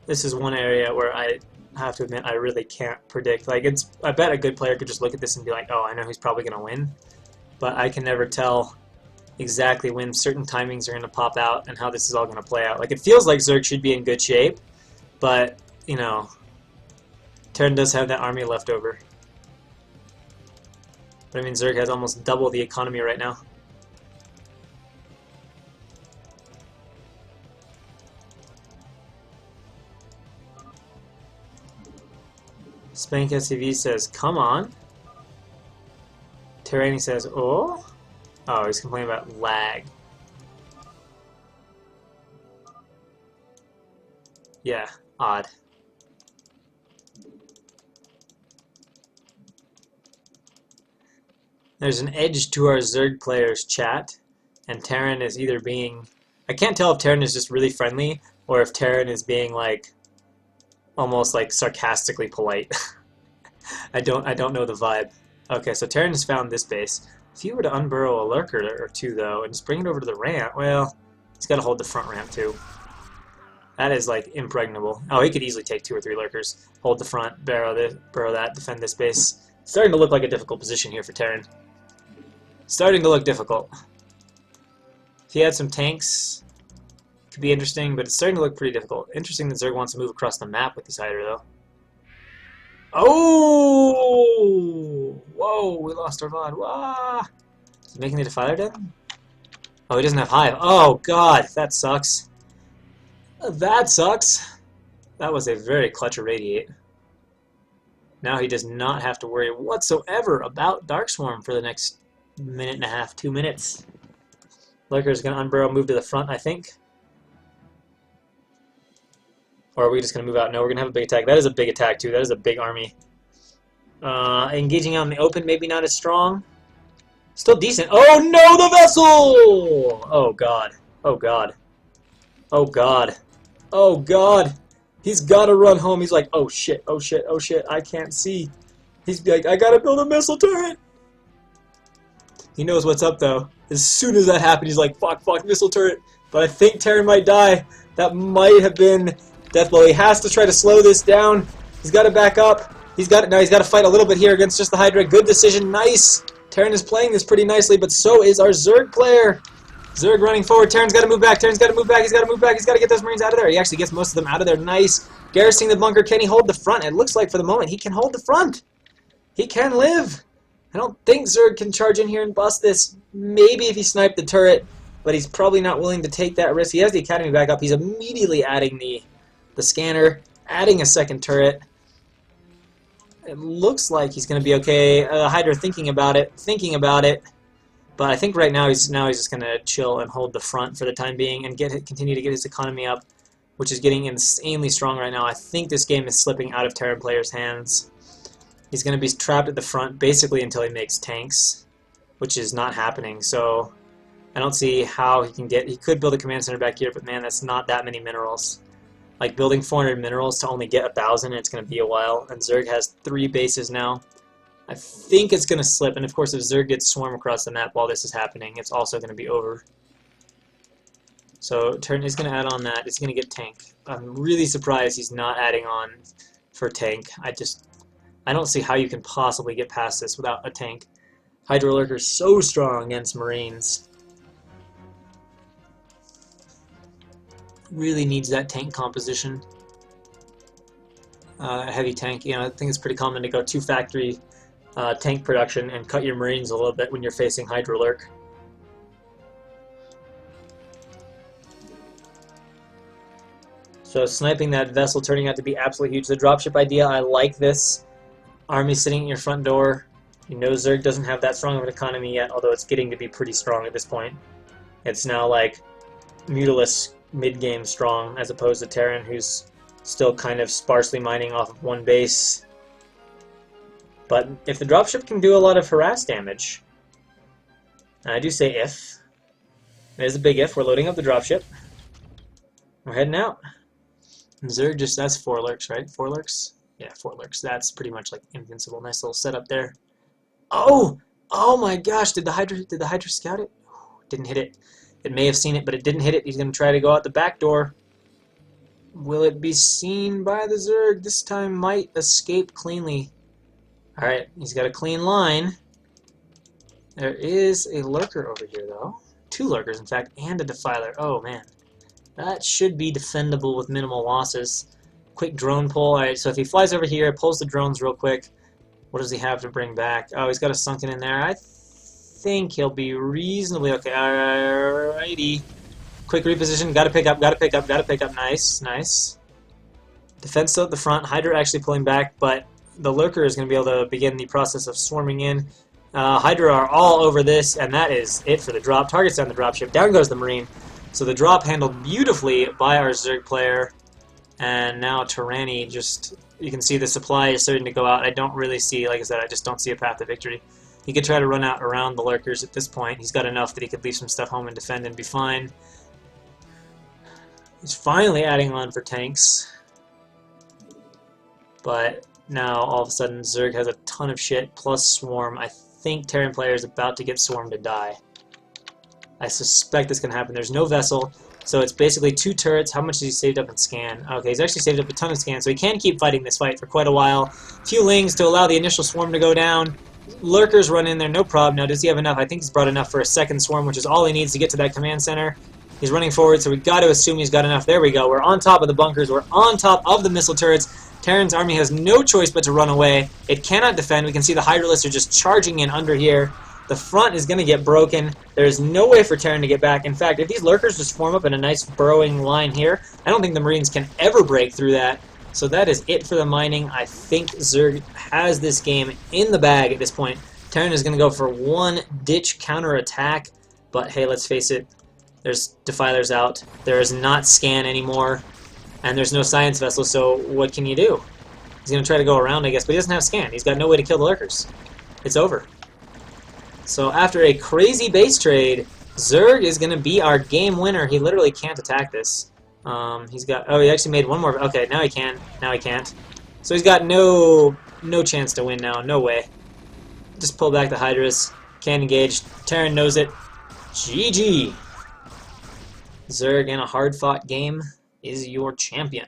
This is one area where I have to admit I really can't predict. Like, I bet a good player could just look at this and be like, oh, I know who's probably going to win. But I can never tell exactly when certain timings are going to pop out and how this is all going to play out. Like, it feels like Zerg should be in good shape, but, you know, Terran does have that army left over. But I mean, Zerg has almost double the economy right now. Spank SCV says, come on. Tanny says, oh. Oh, he's complaining about lag. Yeah, odd. There's an edge to our Zerg players chat, and Terran is either being... I can't tell if Terran is just really friendly, or if Terran is being, like, almost, like, sarcastically polite. I don't know the vibe. Okay, so Terran has found this base. If he were to unburrow a lurker or two, though, and just bring it over to the ramp, well, he's got to hold the front ramp, too. That is, like, impregnable. Oh, he could easily take 2 or 3 lurkers. Hold the front, burrow that, defend this base. Starting to look like a difficult position here for Terran. Starting to look difficult. If he had some tanks, it could be interesting, but it's starting to look pretty difficult. Interesting that Zerg wants to move across the map with this Hydra, though. Oh! Whoa, we lost our VOD. Wah! Is he making the Defiler dead? Oh, he doesn't have Hive. Oh, God, that sucks. That sucks. That was a very clutch irradiate. Now he does not have to worry whatsoever about Dark Swarm for the next minute and a half, 2 minutes. Lurker is going to unburrow, move to the front, I think. Or are we just going to move out? No, we're going to have a big attack. That is a big attack, too. That is a big army. Engaging out in the open, maybe not as strong. Still decent. Oh, no, the vessel! Oh, God. Oh, God. Oh, God. Oh, God. He's got to run home. He's like, oh, shit, oh, shit, oh, shit. I can't see. He's like, I got to build a missile turret. He knows what's up, though. As soon as that happened, he's like, fuck, missile turret. But I think Terran might die. That might have been death blow. He has to try to slow this down. He's got to back up. Now he's got to fight a little bit here against just the Hydra. Good decision. Nice. Terran is playing this pretty nicely, but so is our Zerg player. Zerg running forward. Terran's got to move back. Terran's got to move back. He's got to move back. He's got to get those Marines out of there. He actually gets most of them out of there. Nice. Garrisoning the bunker. Can he hold the front? It looks like for the moment he can hold the front. He can live. I don't think Zerg can charge in here and bust this. Maybe if he sniped the turret, but he's probably not willing to take that risk. He has the Academy back up. He's immediately adding the scanner, adding a second turret. It looks like he's going to be okay. Hydra thinking about it. But I think right now he's just going to chill and hold the front for the time being and continue to get his economy up, which is getting insanely strong right now. I think this game is slipping out of Terran players' hands. He's going to be trapped at the front basically until he makes tanks, which is not happening. So I don't see how he can get... He could build a command center back here, but man, that's not that many minerals. Like building 400 minerals to only get 1,000, it's going to be a while. And Zerg has 3 bases now. I think it's going to slip, and of course if Zerg gets swarm across the map while this is happening, it's also going to be over. So Terran is going to add on that. It's going to get tank. I'm really surprised he's not adding on for tank. I don't see how you can possibly get past this without a tank. Hydra Lurker is so strong against Marines. Really needs that tank composition. Heavy tank, I think it's pretty common to go 2 factory tank production and cut your Marines a little bit when you're facing Hydra Lurk. So sniping that vessel turning out to be absolutely huge. The dropship idea, I like this. Army sitting at your front door. You know Zerg doesn't have that strong of an economy yet, although it's getting to be pretty strong at this point. It's now like Mutilus mid-game strong, as opposed to Terran, who's still kind of sparsely mining off of 1 base. But if the dropship can do a lot of harass damage, and I do say if, it is a big if, we're loading up the dropship. We're heading out. And Zerg just, that's 4 lurks, right? 4 lurks? Yeah, 4 lurks. That's pretty much like invincible. Nice little setup there. Oh! Oh my gosh! Did the Hydra scout it? Didn't hit it. It may have seen it, but it didn't hit it. He's going to try to go out the back door. Will it be seen by the Zerg? This time might escape cleanly. Alright, he's got a clean line. There is a lurker over here, though. 2 lurkers, in fact, and a defiler. Oh, man. That should be defendable with minimal losses. Quick drone pull. Alright, so if he flies over here, pulls the drones real quick, what does he have to bring back? Oh, he's got a sunken in there. I think he'll be reasonably okay. Alrighty. Quick reposition. Gotta pick up. Nice, nice. Defense still at the front. Hydra actually pulling back, but the lurker is going to be able to begin the process of swarming in. Hydra are all over this, and that is it for the drop. Targets down the dropship. Down goes the Marine. So the drop handled beautifully by our Zerg player. And now Tyranny just... You can see the supply is starting to go out. I don't really see, like I said, I just don't see a path to victory. He could try to run out around the lurkers at this point. He's got enough that he could leave some stuff home and defend and be fine. He's finally adding on for tanks. But now, all of a sudden, Zerg has a ton of shit, plus Swarm. I think Terran player is about to get swarmed and die. I suspect this can happen. There's no vessel, so it's basically 2 turrets. How much has he saved up in scan? Okay, he's actually saved up a ton of scan, so he can keep fighting this fight for quite a while. Few lings to allow the initial swarm to go down. Lurkers run in there, no problem. Now, does he have enough? I think he's brought enough for a second swarm, which is all he needs to get to that command center. He's running forward, so we've got to assume he's got enough. There we go. We're on top of the bunkers. We're on top of the missile turrets. Terran's army has no choice but to run away. It cannot defend. We can see the Hydralisks are just charging in under here. The front is going to get broken. There's no way for Terran to get back. In fact, if these Lurkers just form up in a nice burrowing line here, I don't think the Marines can ever break through that. So that is it for the mining. I think Zerg has this game in the bag at this point. Terran is going to go for one ditch counterattack, but hey, let's face it, there's Defilers out. There is not scan anymore, and there's no science vessel, so what can you do? He's going to try to go around, I guess, but he doesn't have scan. He's got no way to kill the Lurkers. It's over. So after a crazy base trade, Zerg is going to be our game winner. He literally can't attack this. He's got... Oh, he actually made one more... Okay, now he can. Now he can't. So he's got no chance to win now. No way. Just pull back the Hydras. Can't engage. Terran knows it. GG. Zerg in a hard-fought game is your champion.